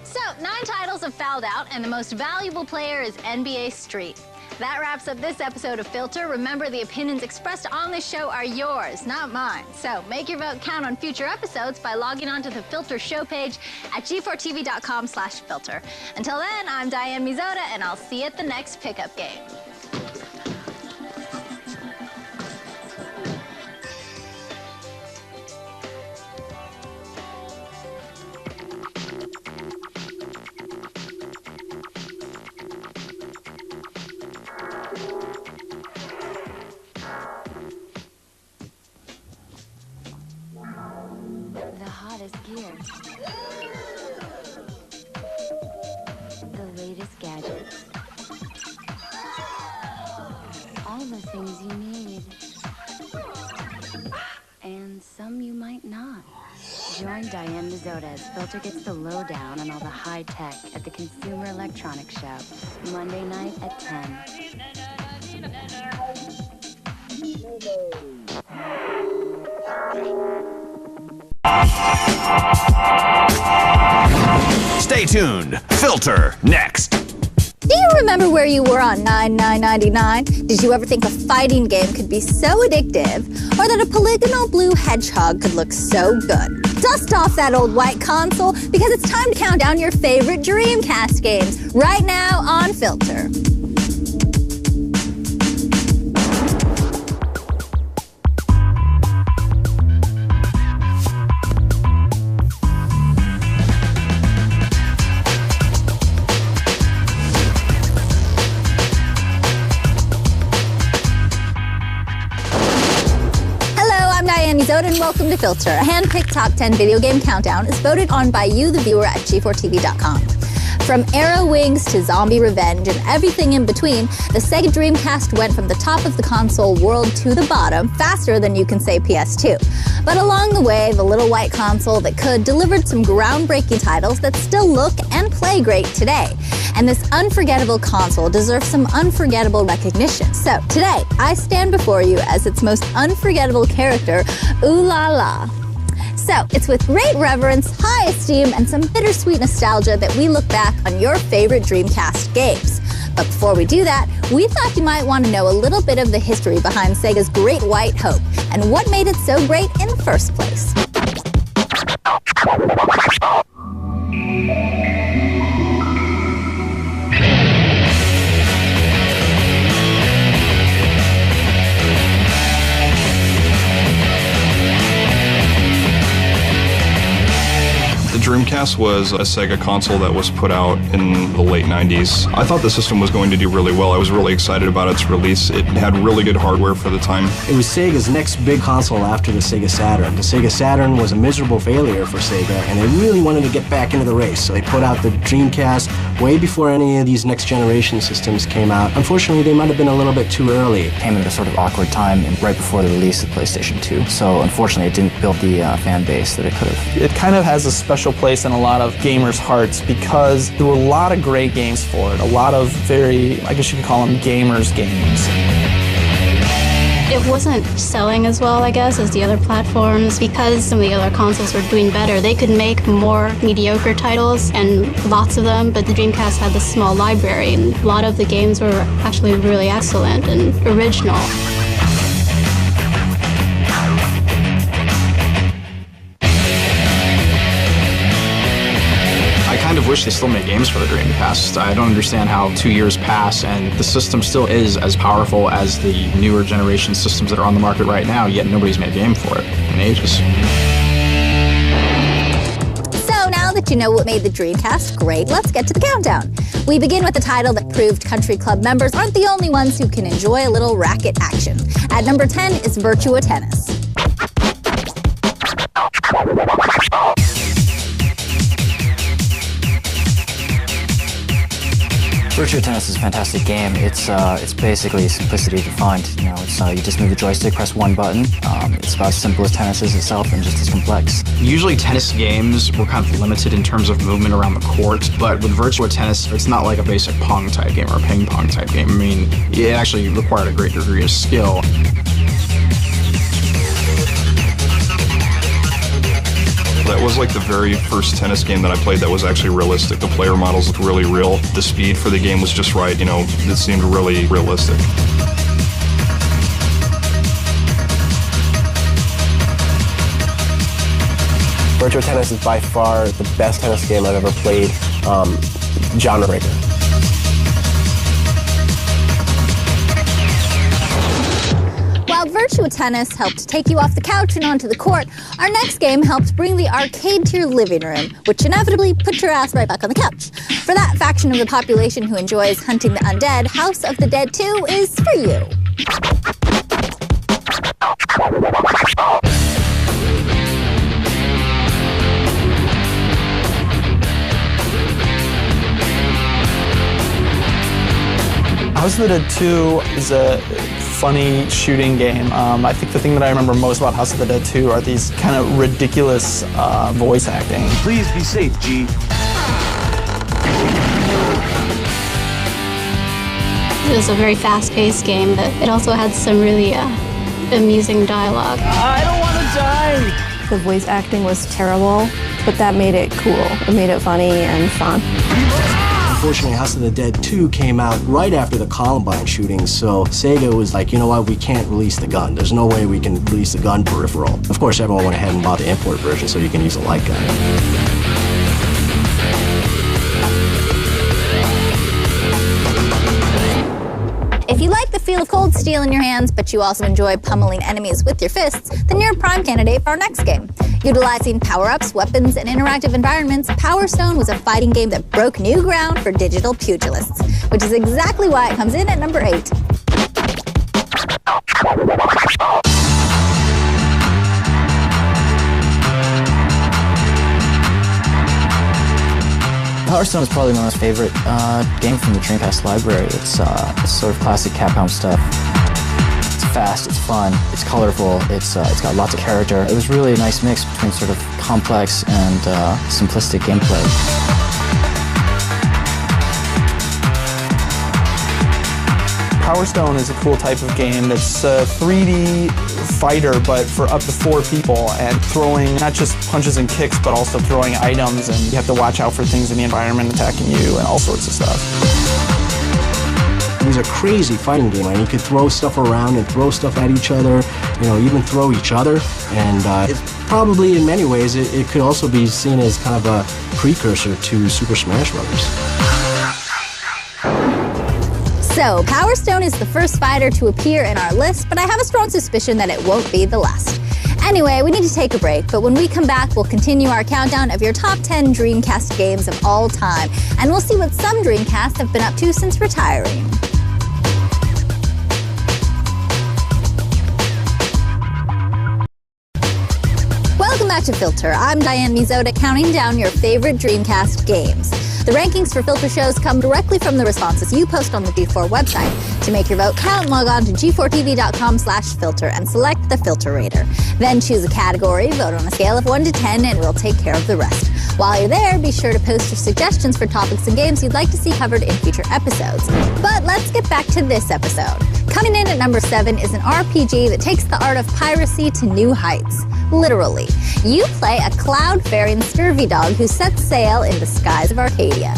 [SPEAKER 2] So, 9 titles have fouled out, and the most valuable player is NBA Street. That wraps up this episode of Filter. Remember, the opinions expressed on this show are yours, not mine. So make your vote count on future episodes by logging on to the Filter show page at g4tv.com/filter. Until then, I'm Diane Mizota, and I'll see you at the next pickup game.
[SPEAKER 18] The hottest gear. The latest gadgets. All the things you need. And some you might not. Join Diane Mizota as Filter gets the lowdown on all the high tech at the Consumer Electronics Show, Monday night at 10.
[SPEAKER 19] Stay tuned. Filter next.
[SPEAKER 2] Do you remember where you were on 99.99? Did you ever think a fighting game could be so addictive, or that a polygonal blue hedgehog could look so good? Dust off that old white console, because it's time to count down your favorite Dreamcast games right now on Filter. Mizota, and welcome to Filter. A hand-picked top 10 video game countdown is voted on by you, the viewer, at g4tv.com. From Arrow Wings to Zombie Revenge and everything in between, the Sega Dreamcast went from the top of the console world to the bottom faster than you can say PS2. But along the way, the little white console that could delivered some groundbreaking titles that still look and play great today. And this unforgettable console deserves some unforgettable recognition. So today, I stand before you as its most unforgettable character, Ooh La La. So it's with great reverence, high esteem, and some bittersweet nostalgia that we look back on your favorite Dreamcast games. But before we do that, we thought you might want to know a little bit of the history behind Sega's Great White Hope and what made it so great in the first place.
[SPEAKER 20] The Dreamcast
[SPEAKER 5] Dreamcast was a Sega console that was put out in the late 90s. I thought the system was going to do really well. I was really excited about its release. It had really good hardware for the time.
[SPEAKER 7] It was Sega's next big console after the Sega Saturn. The Sega Saturn was a miserable failure for Sega, and they really wanted to get back into the race, so they put out the Dreamcast way before any of these next generation systems came out. Unfortunately, they might have been a little bit too early.
[SPEAKER 15] It came at a sort of awkward time and right before the release of PlayStation 2, so unfortunately it didn't build the fan base that it could have.
[SPEAKER 20] It kind of has a special place in a lot of gamers' hearts because there were a lot of great games for it, a lot of very, I guess you could call them gamers games.
[SPEAKER 24] It wasn't selling as well, I guess, as the other platforms. Because some of the other consoles were doing better, they could make more mediocre titles, and lots of them, but the Dreamcast had this small library, and a lot of the games were actually really excellent and original.
[SPEAKER 26] I kind of wish they still made games for the Dreamcast. I don't understand how 2 years pass and the system still is as powerful as the newer generation systems that are on the market right now, yet nobody's made a game for it in ages.
[SPEAKER 2] So now that you know what made the Dreamcast great, let's get to the countdown. We begin with a title that proved country club members aren't the only ones who can enjoy a little racket action. At number 10 is Virtua Tennis.
[SPEAKER 15] Virtua Tennis is a fantastic game. It's basically simplicity defined. You know, it's you just move the joystick, press one button. It's about as simple as tennis is itself and just as complex.
[SPEAKER 26] Usually tennis games were kind of limited in terms of movement around the court, but with Virtua Tennis, it's not like a basic Pong type game or a ping pong type game. I mean, it actually required a great degree of skill.
[SPEAKER 5] That was like the very first tennis game that I played that was actually realistic. The player models looked really real. The speed for the game was just right, you know, it seemed really realistic.
[SPEAKER 7] Virtua Tennis is by far the best tennis game I've ever played, genre breaker.
[SPEAKER 2] While Virtua Tennis helped take you off the couch and onto the court, our next game helped bring the arcade to your living room, which inevitably put your ass right back on the couch. For that faction of the population who enjoys hunting the undead, House of the Dead 2 is for you.
[SPEAKER 20] House of the Dead 2 is a funny shooting game. I think the thing that I remember most about House of the Dead 2 are these kind of ridiculous voice acting.
[SPEAKER 27] Please be safe, G.
[SPEAKER 24] It was a very fast-paced game, but it also had some really amusing dialogue.
[SPEAKER 27] I don't want to die!
[SPEAKER 28] The voice acting was terrible, but that made it cool. It made it funny and fun.
[SPEAKER 7] Unfortunately, House of the Dead 2 came out right after the Columbine shooting, so Sega was like, you know what, we can't release the gun. There's no way we can release the gun peripheral. Of course, everyone went ahead and bought the import version so you can use a light gun.
[SPEAKER 2] If you like the feel of cold steel in your hands, but you also enjoy pummeling enemies with your fists, then you're a prime candidate for our next game. Utilizing power-ups, weapons, and interactive environments, Power Stone was a fighting game that broke new ground for digital pugilists, which is exactly why it comes in at number 8.
[SPEAKER 15] Power Stone is probably my most favorite game from the Dreamcast library. It's sort of classic Capcom stuff. It's fast, it's fun, it's colorful, it's got lots of character. It was really a nice mix between sort of complex and simplistic gameplay.
[SPEAKER 20] Power Stone is a cool type of game that's a 3D fighter, but for up to 4 people, and throwing not just punches and kicks, but also throwing items, and you have to watch out for things in the environment attacking you and all sorts of stuff.
[SPEAKER 7] It was a crazy fighting game. I mean, you could throw stuff around and throw stuff at each other, you know, even throw each other. And it's probably, in many ways, it could also be seen as kind of a precursor to Super Smash Bros.
[SPEAKER 2] So, Power Stone is the first fighter to appear in our list, but I have a strong suspicion that it won't be the last. Anyway, we need to take a break, but when we come back, we'll continue our countdown of your top 10 Dreamcast games of all time, and we'll see what some Dreamcasts have been up to since retiring. Welcome back to Filter. I'm Diane Mizoda, counting down your favorite Dreamcast games. The rankings for Filter shows come directly from the responses you post on the G4 website. To make your vote count, log on to g4tv.com/filter and select the Filter Rater. Then choose a category, vote on a scale of 1 to 10, and we'll take care of the rest. While you're there, be sure to post your suggestions for topics and games you'd like to see covered in future episodes. But let's get back to this episode. Coming in at number 7 is an RPG that takes the art of piracy to new heights. Literally. You play a cloud-faring scurvy dog who sets sail in the skies of Arcadia.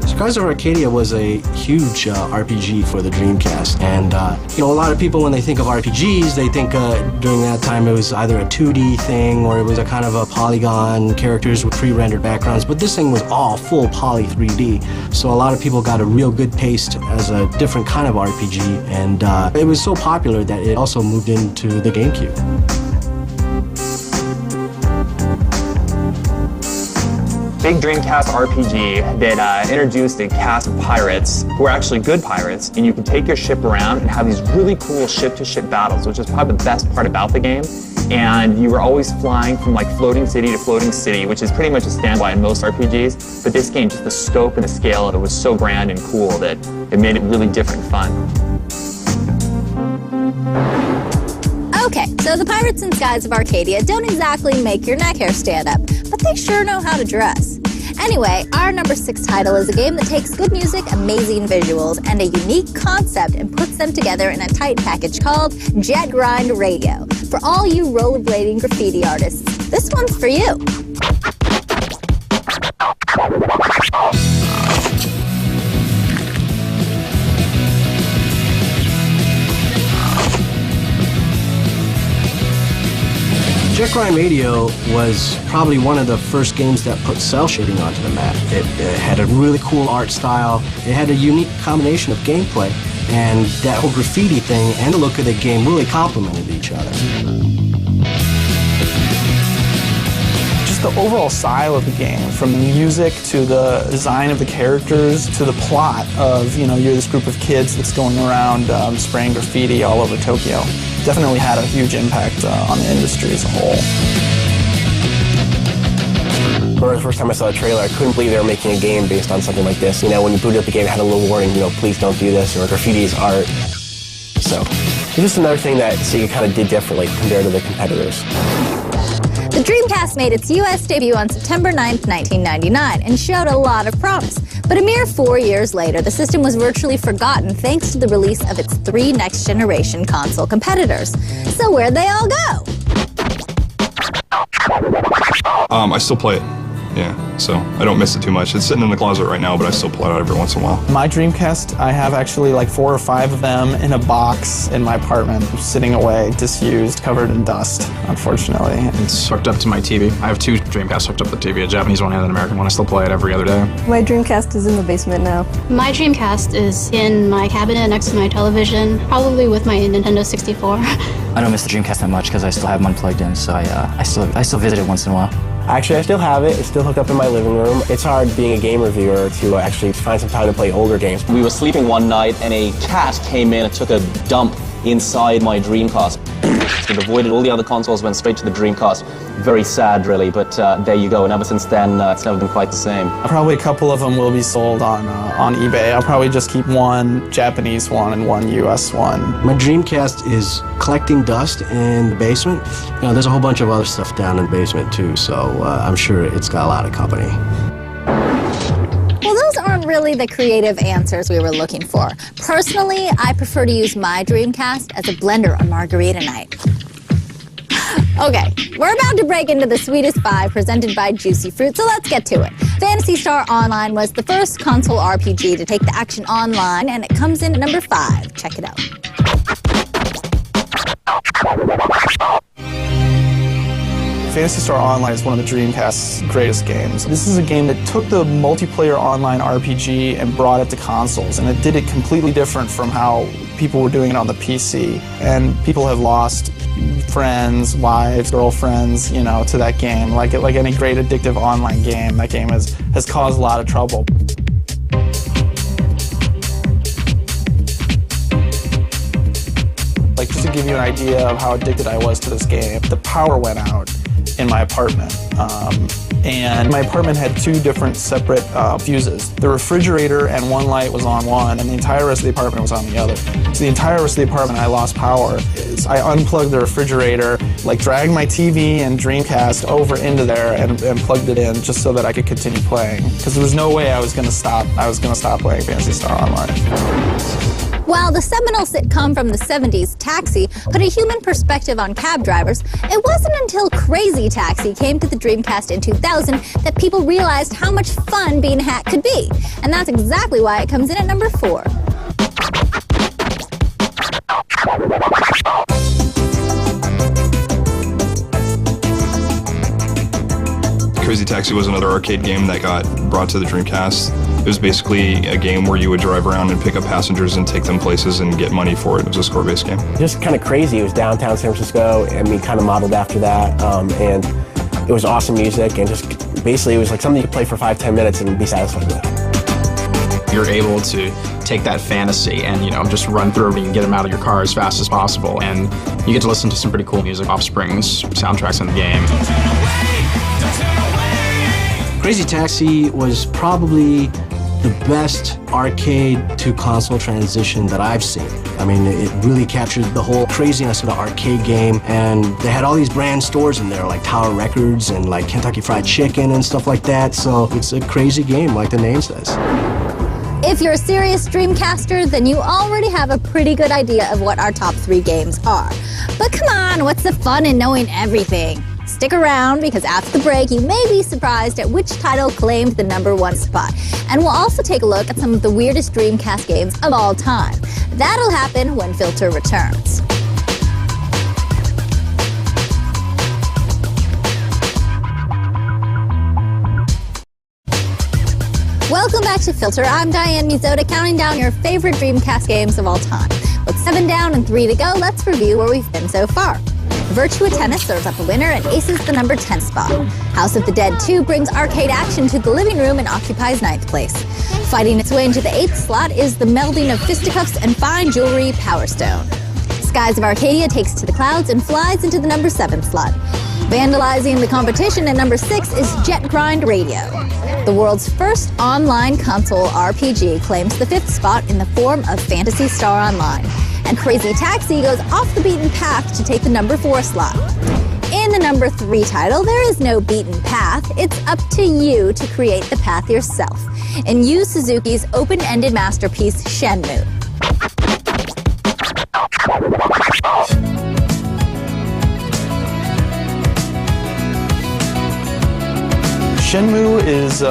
[SPEAKER 7] Skies of Arcadia was a huge RPG for the Dreamcast, and a lot of people, when they think of RPGs, they think during that time it was either a 2D thing or it was a kind of a polygon, characters with pre-rendered backgrounds, but this thing was all full poly 3D, so a lot of people got a real good taste as a different kind of RPG, and it was so popular that it also moved into the GameCube.
[SPEAKER 1] Big Dreamcast RPG that introduced a cast of pirates who were actually good pirates, and you could take your ship around and have these really cool ship-to-ship battles, which is probably the best part about the game. And you were always flying from like floating city to floating city, which is pretty much a standby in most RPGs. But this game, just the scope and the scale of it was so grand and cool that it made it really different and fun.
[SPEAKER 2] Okay, so the pirates in Skies of Arcadia don't exactly make your neck hair stand up, but they sure know how to dress. Anyway, our number 6 title is a game that takes good music, amazing visuals, and a unique concept and puts them together in a tight package called Jet Grind Radio. For all you rollerblading graffiti artists, this one's for you.
[SPEAKER 7] Jet Grind Radio was probably one of the first games that put cell shading onto the map. It had a really cool art style. It had a unique combination of gameplay, and that whole graffiti thing and the look of the game really complemented each other.
[SPEAKER 20] Just the overall style of the game, from the music to the design of the characters to the plot of, you're this group of kids that's going around spraying graffiti all over Tokyo. Definitely had a huge impact on the industry as a whole.
[SPEAKER 11] Remember the first time I saw the trailer, I couldn't believe they were making a game based on something like this. When you booted up the game, it had a little warning, please don't do this, or graffiti is art. So, it's just another thing that Sega kind of did differently compared to the competitors.
[SPEAKER 2] The Dreamcast made its US debut on September 9th, 1999, and showed a lot of promise. But a mere 4 years later, the system was virtually forgotten thanks to the release of its 3 next-generation console competitors. So where'd they all go?
[SPEAKER 5] I still play it. Yeah, so I don't miss it too much. It's sitting in the closet right now, but I still play it out every once in a while.
[SPEAKER 20] My Dreamcast, I have actually like 4 or 5 of them in a box in my apartment, sitting away, disused, covered in dust, unfortunately.
[SPEAKER 26] It's hooked up to my TV. I have 2 Dreamcasts hooked up to the TV, a Japanese one and an American one. I still play it every other day.
[SPEAKER 28] My Dreamcast is in the basement now.
[SPEAKER 24] My Dreamcast is in my cabinet next to my television, probably with my Nintendo 64.
[SPEAKER 15] I don't miss the Dreamcast that much because I still have one plugged in, so I still visit it once in a while.
[SPEAKER 11] Actually, I still have it. It's still hooked up in my living room. It's hard being a game reviewer to actually find some time to play older games.
[SPEAKER 3] We were sleeping one night and a cat came in and took a dump inside my Dreamcast. It avoided all the other consoles, went straight to the Dreamcast. Very sad, really, but there you go. And ever since then, it's never been quite the same.
[SPEAKER 20] Probably a couple of them will be sold on eBay. I'll probably just keep one Japanese one and one US one.
[SPEAKER 7] My Dreamcast is collecting dust in the basement. There's a whole bunch of other stuff down in the basement too, so I'm sure it's got a lot of company.
[SPEAKER 2] Well, those aren't really the creative answers we were looking for. Personally, I prefer to use my Dreamcast as a blender on margarita night. Okay, we're about to break into the sweetest 5 presented by Juicy Fruit, so let's get to it. Phantasy Star Online was the first console RPG to take the action online, and it comes in at number 5. Check it out.
[SPEAKER 20] Phantasy Star Online is one of the Dreamcast's greatest games. This is a game that took the multiplayer online RPG and brought it to consoles, and it did it completely different from how people were doing it on the PC. And people have lost friends, wives, girlfriends, you know, to that game. Like any great addictive online game, that game has caused a lot of trouble. Like, just to give you an idea of how addicted I was to this game, the power went out in my apartment. And my apartment had two different separate fuses. The refrigerator and one light was on one, and the entire rest of the apartment was on the other. So the entire rest of the apartment, I lost power. I unplugged the refrigerator, like dragged my TV and Dreamcast over into there and plugged it in just so that I could continue playing. Because there was no way I was gonna stop playing Phantasy Star Online.
[SPEAKER 2] While the seminal sitcom from the 70s, Taxi, put a human perspective on cab drivers, it wasn't until Crazy Taxi came to the Dreamcast in 2000 that people realized how much fun being a hack could be. And that's exactly why it comes in at number 4.
[SPEAKER 5] Crazy Taxi was another arcade game that got brought to the Dreamcast. It was basically a game where you would drive around and pick up passengers and take them places and get money for it. It was a score-based game.
[SPEAKER 11] Just kind of crazy. It was downtown San Francisco, and we kind of modeled after that. And it was awesome music, and just basically it was like something you could play for 5-10 minutes and be satisfied with.
[SPEAKER 26] You're able to take that fantasy and, you know, just run through it and get them out of your car as fast as possible. And you get to listen to some pretty cool music, Offspring's soundtracks in the game.
[SPEAKER 7] Crazy Taxi was probably the best arcade to console transition that I've seen. I mean, it really captured the whole craziness of the arcade game, and they had all these brand stores in there, like Tower Records and like Kentucky Fried Chicken and stuff like that, so it's a crazy game, like the name says.
[SPEAKER 2] If you're a serious Dreamcaster, then you already have a pretty good idea of what our top 3 games are. But come on, what's the fun in knowing everything? Stick around, because after the break, you may be surprised at which title claimed the number 1 spot. And we'll also take a look at some of the weirdest Dreamcast games of all time. That'll happen when Filter returns. Welcome back to Filter. I'm Diane Mizoda, counting down your favorite Dreamcast games of all time. With 7 down and 3 to go, let's review where we've been so far. Virtua Tennis serves up the winner and aces the number 10 spot. House of the Dead 2 brings arcade action to the living room and occupies 9th place. Fighting its way into the 8th slot is the melding of fisticuffs and fine jewelry, Power Stone. Skies of Arcadia takes to the clouds and flies into the number 7 slot. Vandalizing the competition at number 6 is Jet Grind Radio. The world's first online console RPG claims the 5th spot in the form of Phantasy Star Online. And Crazy Taxi goes off the beaten path to take the number 4 slot. In the number 3 title, there is no beaten path. It's up to you to create the path yourself. In Yu Suzuki's open-ended masterpiece, Shenmue.
[SPEAKER 20] Shenmue is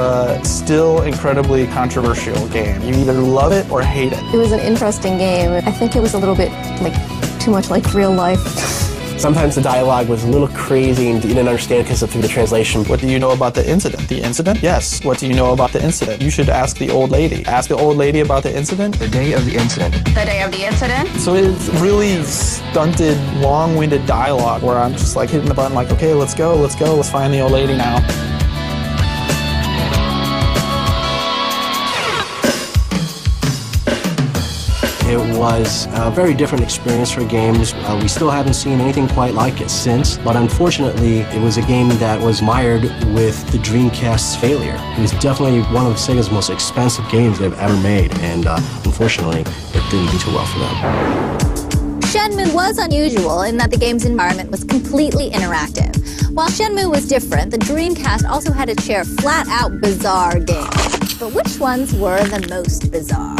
[SPEAKER 20] still incredibly controversial game. You either love it or hate it.
[SPEAKER 28] It was an interesting game. I think it was a little bit too much like real life.
[SPEAKER 11] Sometimes the dialogue was a little crazy and you didn't understand because of the translation.
[SPEAKER 20] What do you know about the incident? The incident? Yes. What do you know about the incident? You should ask the old lady. Ask the old lady about the incident.
[SPEAKER 4] The day of the incident.
[SPEAKER 10] The day of the incident?
[SPEAKER 20] So it's really stunted, long-winded dialogue where I'm just like hitting the button like, okay, let's go, let's find the old lady now.
[SPEAKER 7] It was a very different experience for games. We still haven't seen anything quite like it since, but unfortunately, it was a game that was mired with the Dreamcast's failure. It was definitely one of Sega's most expensive games they've ever made, and unfortunately, it didn't do too well for them.
[SPEAKER 2] Shenmue was unusual in that the game's environment was completely interactive. While Shenmue was different, the Dreamcast also had its share of flat-out bizarre games. But which ones were the most bizarre?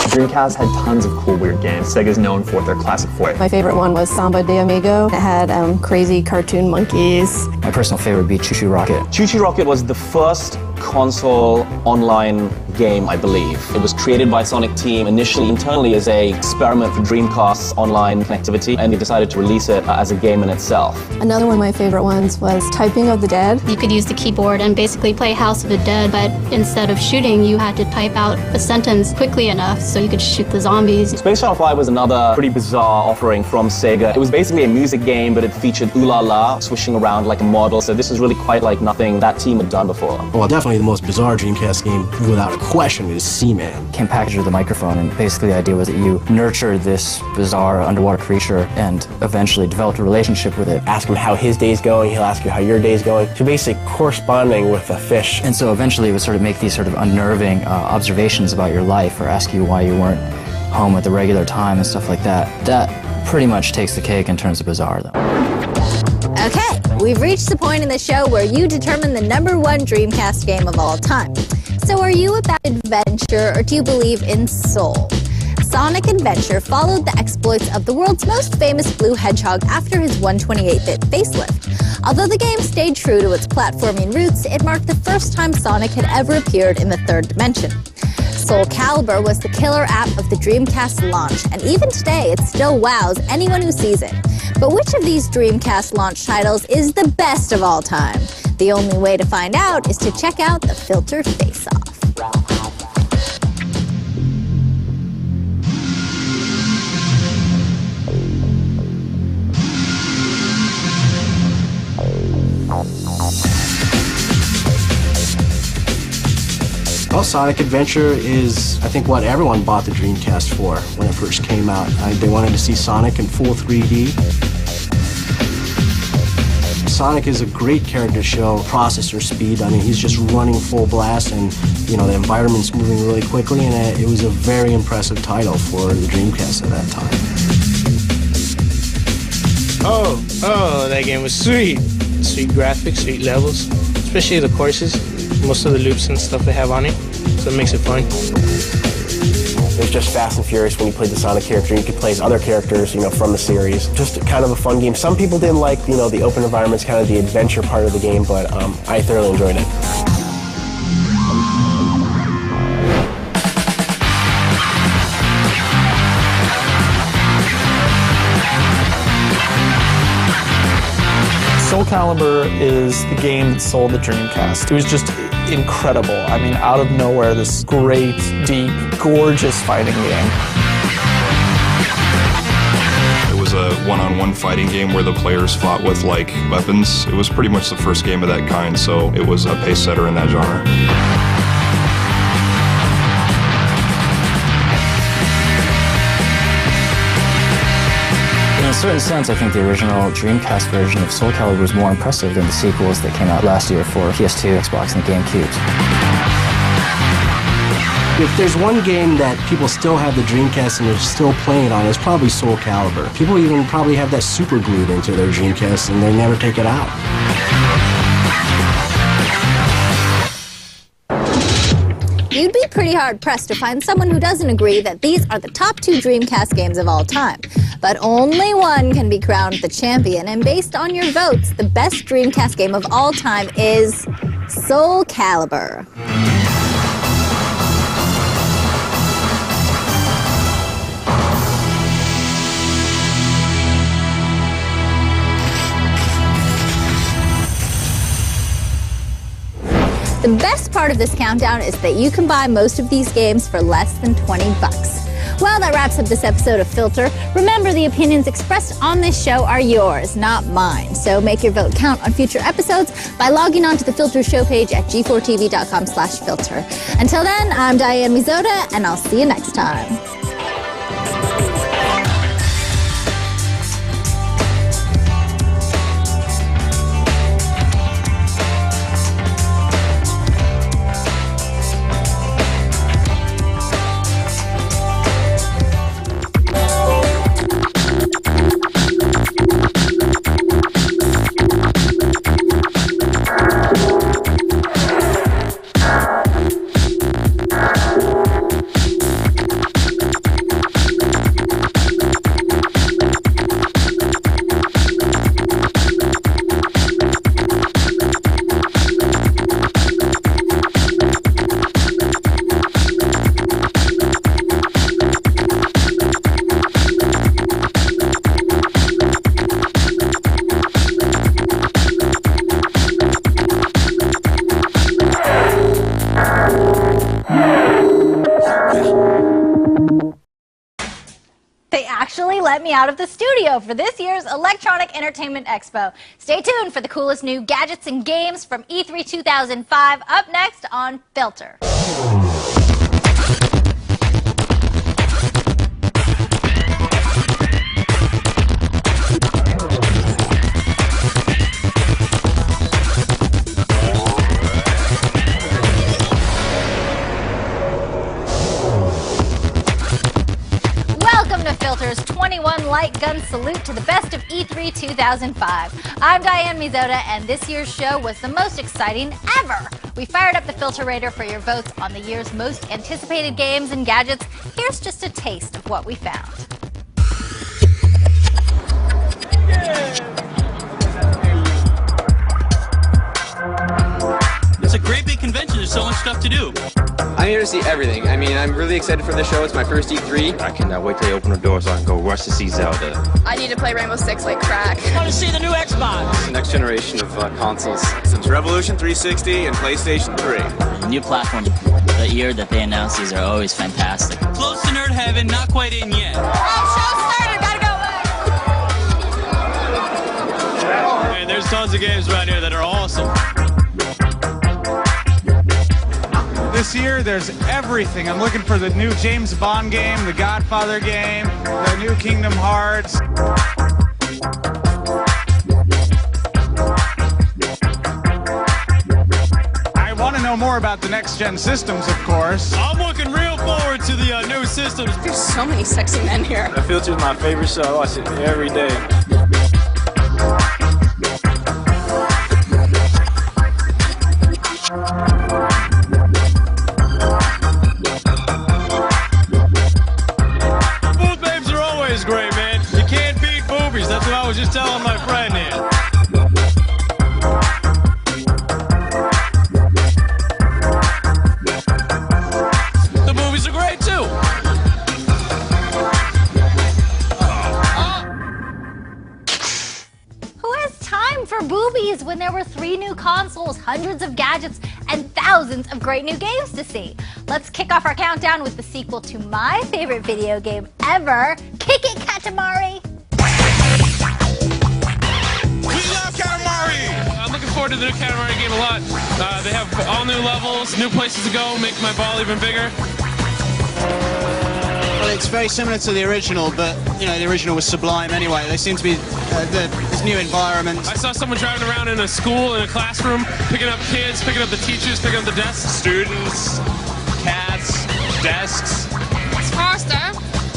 [SPEAKER 1] Dreamcast had tons of cool, weird games. Sega's known for their classic foil.
[SPEAKER 28] My favorite one was Samba de Amigo. It had crazy cartoon monkeys.
[SPEAKER 15] My personal favorite would be Choo Choo Rocket.
[SPEAKER 3] Choo Choo Rocket was the first console online game, I believe. It was created by Sonic Team initially internally as an experiment for Dreamcast's online connectivity, and they decided to release it as a game in itself.
[SPEAKER 28] Another one of my favorite ones was Typing of the Dead.
[SPEAKER 24] You could use the keyboard and basically play House of the Dead, but instead of shooting, you had to type out a sentence quickly enough so you could shoot the zombies.
[SPEAKER 3] Space Channel 5 was another pretty bizarre offering from Sega. It was basically a music game, but it featured Ooh La La swishing around like a model, so this is really quite like nothing that team had done before.
[SPEAKER 7] Well, definitely the most bizarre Dreamcast game, without a question, is Seaman.
[SPEAKER 15] Came packaged with a microphone, and basically the idea was that you nurture this bizarre underwater creature and eventually developed a relationship with it.
[SPEAKER 11] Ask him how his day's going, he'll ask you how your day's going. So basically corresponding with a fish.
[SPEAKER 15] And so eventually it would sort of make these sort of unnerving observations about your life, or ask you why you weren't home at the regular time and stuff like that. That pretty much takes the cake in terms of bizarre, though.
[SPEAKER 2] Okay, we've reached the point in the show where you determine the #1 Dreamcast game of all time. So are you about adventure, or do you believe in soul? Sonic Adventure followed the exploits of the world's most famous blue hedgehog after his 128-bit facelift. Although the game stayed true to its platforming roots, it marked the first time Sonic had ever appeared in the third dimension. Soul Calibur was the killer app of the Dreamcast launch, and even today it still wows anyone who sees it. But which of these Dreamcast launch titles is the best of all time? The only way to find out is to check out the Filter Face-Off.
[SPEAKER 7] Well, Sonic Adventure is, I think, what everyone bought the Dreamcast for when it first came out. They wanted to see Sonic in full 3D. Sonic is a great character to show processor speed. I mean, he's just running full blast, and, you know, the environment's moving really quickly, and it was a very impressive title for the Dreamcast at that time.
[SPEAKER 4] Oh, that game was sweet. Sweet graphics, sweet levels, especially the courses. Most of the loops and stuff they have on it, so it makes it fun.
[SPEAKER 11] It was just fast and furious when you played the Sonic character. You could play as other characters, you know, from the series. Just kind of a fun game. Some people didn't like, you know, the open environments, kind of the adventure part of the game, but I thoroughly enjoyed it.
[SPEAKER 20] Soul Calibur is the game that sold the Dreamcast. It was just incredible. I mean, out of nowhere, this great, deep, gorgeous fighting game.
[SPEAKER 5] It was a one-on-one fighting game where the players fought with, like, weapons. It was pretty much the first game of that kind, so it was a pace setter in that genre.
[SPEAKER 15] In a certain sense, I think the original Dreamcast version of Soul Calibur was more impressive than the sequels that came out last year for PS2, Xbox, and GameCube.
[SPEAKER 7] If there's one game that people still have the Dreamcast and they're still playing it on, it's probably Soul Calibur. People even probably have that super glued into their Dreamcast and they never take it out.
[SPEAKER 2] You'd be pretty hard-pressed to find someone who doesn't agree that these are the top 2 Dreamcast games of all time. But only one can be crowned the champion, and based on your votes, the best Dreamcast game of all time is Soul Calibur. The best part of this countdown is that you can buy most of these games for less than $20. Well, that wraps up this episode of Filter. Remember, the opinions expressed on this show are yours, not mine. So make your vote count on future episodes by logging on to the Filter show page at g4tv.com/filter. Until then, I'm Diane Mizoda, and I'll see you next time. out of the studio for this year's Electronic Entertainment Expo. Stay tuned for the coolest new gadgets and games from E3 2005 up next on Filter. Filter's 21 light gun salute to the best of E3 2005. I'm Diane Mizota, and this year's show was the most exciting ever. We fired up the Filter Radar for your votes on the year's most anticipated games and gadgets. Here's just a taste of what we found.
[SPEAKER 6] It's a great big convention. There's so much stuff to do.
[SPEAKER 10] I'm here to see everything. I mean, I'm really excited for the show. It's my first E3.
[SPEAKER 12] I cannot wait till they open the door so I can go rush to see Zelda.
[SPEAKER 13] I need to play Rainbow Six like crack.
[SPEAKER 6] I want to see the new Xbox.
[SPEAKER 10] The next generation of consoles.
[SPEAKER 12] Since Revolution 360 and PlayStation 3.
[SPEAKER 14] New platforms. The year that they announce these are always fantastic.
[SPEAKER 6] Close to nerd heaven, not quite in yet.
[SPEAKER 13] Oh, show started. Gotta go.
[SPEAKER 6] And there's tons of games around here that are awesome.
[SPEAKER 17] This year, there's everything. I'm looking for the new James Bond game, the Godfather game, the new Kingdom Hearts. I want to know more about the next-gen systems, of course.
[SPEAKER 6] I'm looking real forward to the new systems.
[SPEAKER 13] There's so many sexy men here.
[SPEAKER 12] The Filter's my favorite show. I watch it every day.
[SPEAKER 6] Great, man. You can't beat boobies. That's what I was just telling my friend here. The movies are great, too.
[SPEAKER 2] Who has time for boobies when there were 3 new consoles, hundreds of gadgets, and thousands of great new games to see? Let's kick off our countdown with the sequel to my favorite video game ever, Kick It Katamari!
[SPEAKER 6] We love Katamari! I'm looking forward to the new Katamari game a lot. They have all new levels, new places to go, make my ball even bigger.
[SPEAKER 16] Well, it's very similar to the original, but, you know, the original was sublime anyway. They seem to be, this new environment.
[SPEAKER 6] I saw someone driving around in a school, in a classroom, picking up kids, picking up the teachers, picking up the desks.
[SPEAKER 21] Students, cats, desks.
[SPEAKER 23] It's faster,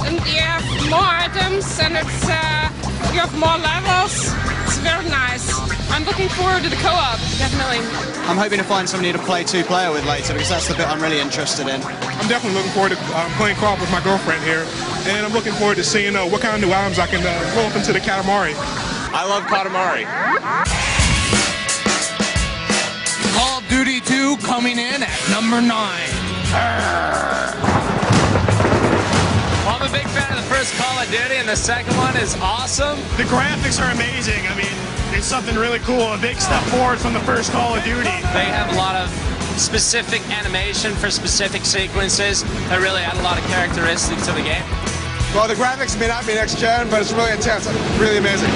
[SPEAKER 23] and you have more items, and it's, you have more levels. It's very nice. I'm looking forward to the co-op, definitely.
[SPEAKER 16] I'm hoping to find somebody to play 2-player with later, because that's the bit I'm really interested in.
[SPEAKER 29] I'm definitely looking forward to playing co-op with my girlfriend here, and I'm looking forward to seeing what kind of new items I can throw up into the Katamari.
[SPEAKER 12] I love Katamari.
[SPEAKER 6] Call of Duty 2 coming in at number 9.
[SPEAKER 12] Well, I'm a big fan of the first Call of Duty, and the second one is awesome.
[SPEAKER 29] The graphics are amazing. I mean, it's something really cool, a big step forward from the first Call of Duty.
[SPEAKER 12] They have a lot of specific animation for specific sequences that really add a lot of characteristics to the game.
[SPEAKER 29] Well, the graphics may not be next gen, but it's really intense, really amazing.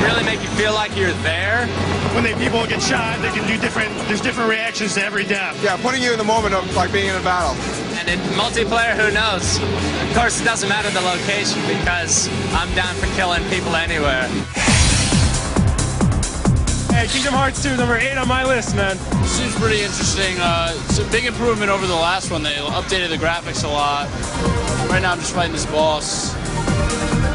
[SPEAKER 12] Really make you feel like you're there.
[SPEAKER 29] When people get shot, they can do there's different reactions to every death. Yeah, putting you in the moment of like being in a battle.
[SPEAKER 12] And in multiplayer, who knows? Of course, it doesn't matter the location because I'm down for killing people anywhere.
[SPEAKER 6] Hey, Kingdom Hearts 2, number 8 on my list, man.
[SPEAKER 12] Seems pretty interesting. It's a big improvement over the last one. They updated the graphics a lot. Right now, I'm just fighting this boss.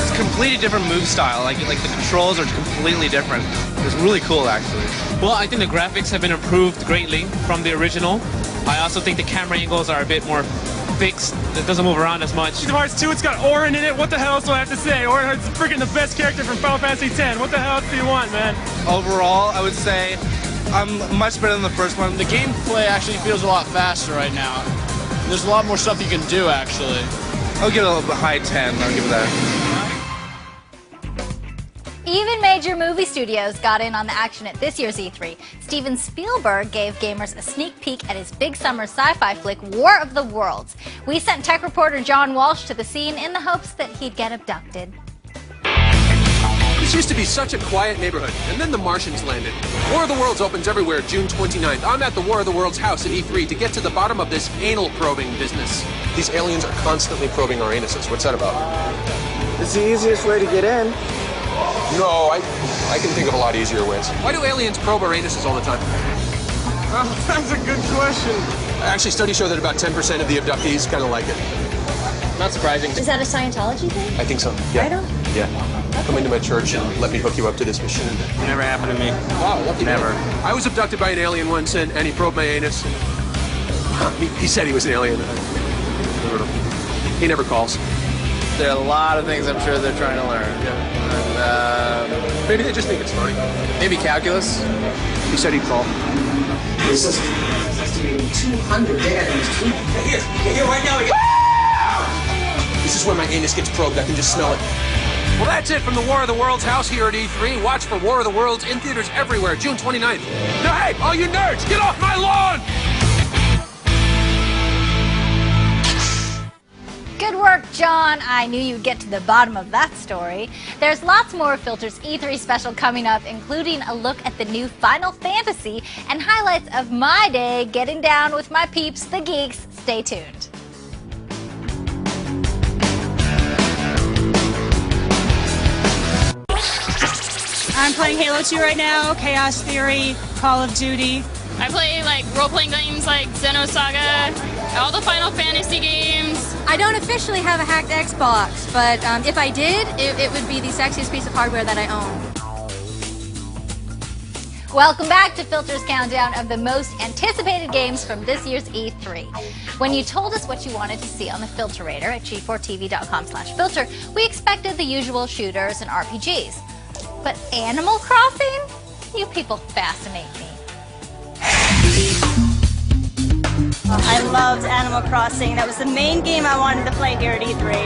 [SPEAKER 10] It's a completely different move style. Like the controls are completely different. It's really cool, actually.
[SPEAKER 6] Well, I think the graphics have been improved greatly from the original. I also think the camera angles are a bit more fixed. It doesn't move around as much. Kingdom Hearts 2, it's got Auron in it. What the hell else do I have to say? Auron's freaking the best character from Final Fantasy X. What the hell else do you want, man?
[SPEAKER 12] Overall, I would say I'm much better than the first one.
[SPEAKER 20] The gameplay actually feels a lot faster right now. There's a lot more stuff you can do, actually.
[SPEAKER 10] I'll give it a high 10. I'll give it that.
[SPEAKER 2] Even major movie studios got in on the action at this year's E3. Steven Spielberg gave gamers a sneak peek at his big summer sci-fi flick, War of the Worlds. We sent tech reporter John Walsh to the scene in the hopes that he'd get abducted.
[SPEAKER 1] This used to be such a quiet neighborhood, and then the Martians landed. War of the Worlds opens everywhere June 29th. I'm at the War of the Worlds house at E3 to get to the bottom of this anal probing business. These aliens are constantly probing our anuses. What's that about?
[SPEAKER 8] It's the easiest way to get in.
[SPEAKER 1] No, I can think of a lot easier ways. Why do aliens probe our anuses all the time?
[SPEAKER 8] That's a good question.
[SPEAKER 1] Actually, studies show that about 10% of the abductees kind of like it. Not surprising.
[SPEAKER 2] Is that a Scientology thing?
[SPEAKER 1] I think so. Yeah.
[SPEAKER 2] Right on.
[SPEAKER 1] Yeah. Come into my church and let me hook you up to this machine.
[SPEAKER 8] Never happened to me.
[SPEAKER 1] Wow, lucky
[SPEAKER 8] Never.
[SPEAKER 1] Man. I was abducted by an alien once, and he probed my anus. He said he was an alien. I don't know. He never calls.
[SPEAKER 8] There are a lot of things I'm sure they're trying to learn.
[SPEAKER 1] Yeah. And, maybe they just think it's funny.
[SPEAKER 8] Maybe calculus.
[SPEAKER 1] He said he'd call.
[SPEAKER 8] This is estimating 200 data in his tweet.
[SPEAKER 1] Here, right now. This is when my anus gets probed. I can just smell it. Well, that's it from the War of the Worlds house here at E3. Watch for War of the Worlds in theaters everywhere, June 29th. Now, hey, all you nerds, get off my lawn!
[SPEAKER 2] Good work, John. I knew you'd get to the bottom of that story. There's lots more Filter's E3 special coming up, including a look at the new Final Fantasy and highlights of my day getting down with my peeps, the geeks. Stay tuned.
[SPEAKER 9] I'm playing Halo 2 right now, Chaos Theory, Call of Duty.
[SPEAKER 13] I play like role-playing games like Xenosaga, all the Final Fantasy games.
[SPEAKER 18] I don't officially have a hacked Xbox, but if I did, it would be the sexiest piece of hardware that I own.
[SPEAKER 2] Welcome back to Filter's countdown of the most anticipated games from this year's E3. When you told us what you wanted to see on the Filterator at g4tv.com/filter, we expected the usual shooters and RPGs. But Animal Crossing? You people fascinate me.
[SPEAKER 19] I loved Animal Crossing. That was the main game I wanted to play here at E3.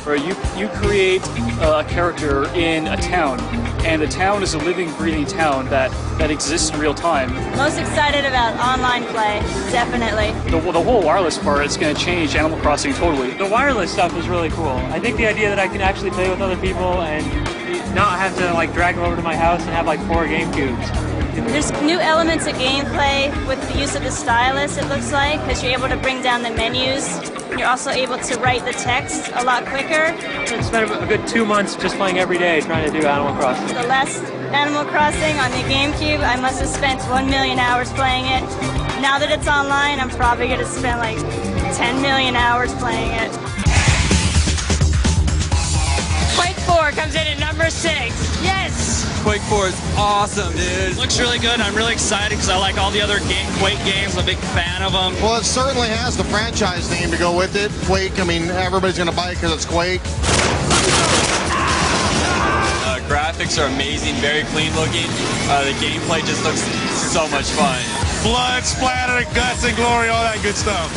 [SPEAKER 22] Where you create a character in a town, and the town is a living, breathing town that exists in real time.
[SPEAKER 19] Most excited about online play, definitely.
[SPEAKER 22] The whole wireless part is going to change Animal Crossing totally.
[SPEAKER 25] The wireless stuff is really cool. I think the idea that I can actually play with other people and not have to like drag them over to my house and have like 4 GameCubes.
[SPEAKER 19] There's new elements of gameplay with the use of the stylus, it looks like, because you're able to bring down the menus. You're also able to write the text a lot quicker.
[SPEAKER 25] I spent a good 2 months just playing every day trying to do Animal Crossing.
[SPEAKER 19] The last Animal Crossing on the GameCube, I must have spent 1 million hours playing it. Now that it's online, I'm probably going to spend like 10 million hours playing it.
[SPEAKER 9] Quake 4 comes in at number 6. Yes!
[SPEAKER 26] Quake 4 is awesome, dude.
[SPEAKER 6] Looks really good. I'm really excited because I like all the other Quake games. I'm a big fan of them.
[SPEAKER 27] Well, it certainly has the franchise name to go with it. Quake, I mean, everybody's going to buy it because it's Quake.
[SPEAKER 26] Graphics are amazing, very clean looking. The gameplay just looks so much fun.
[SPEAKER 29] Blood, splatter, guts, and glory, all that good stuff.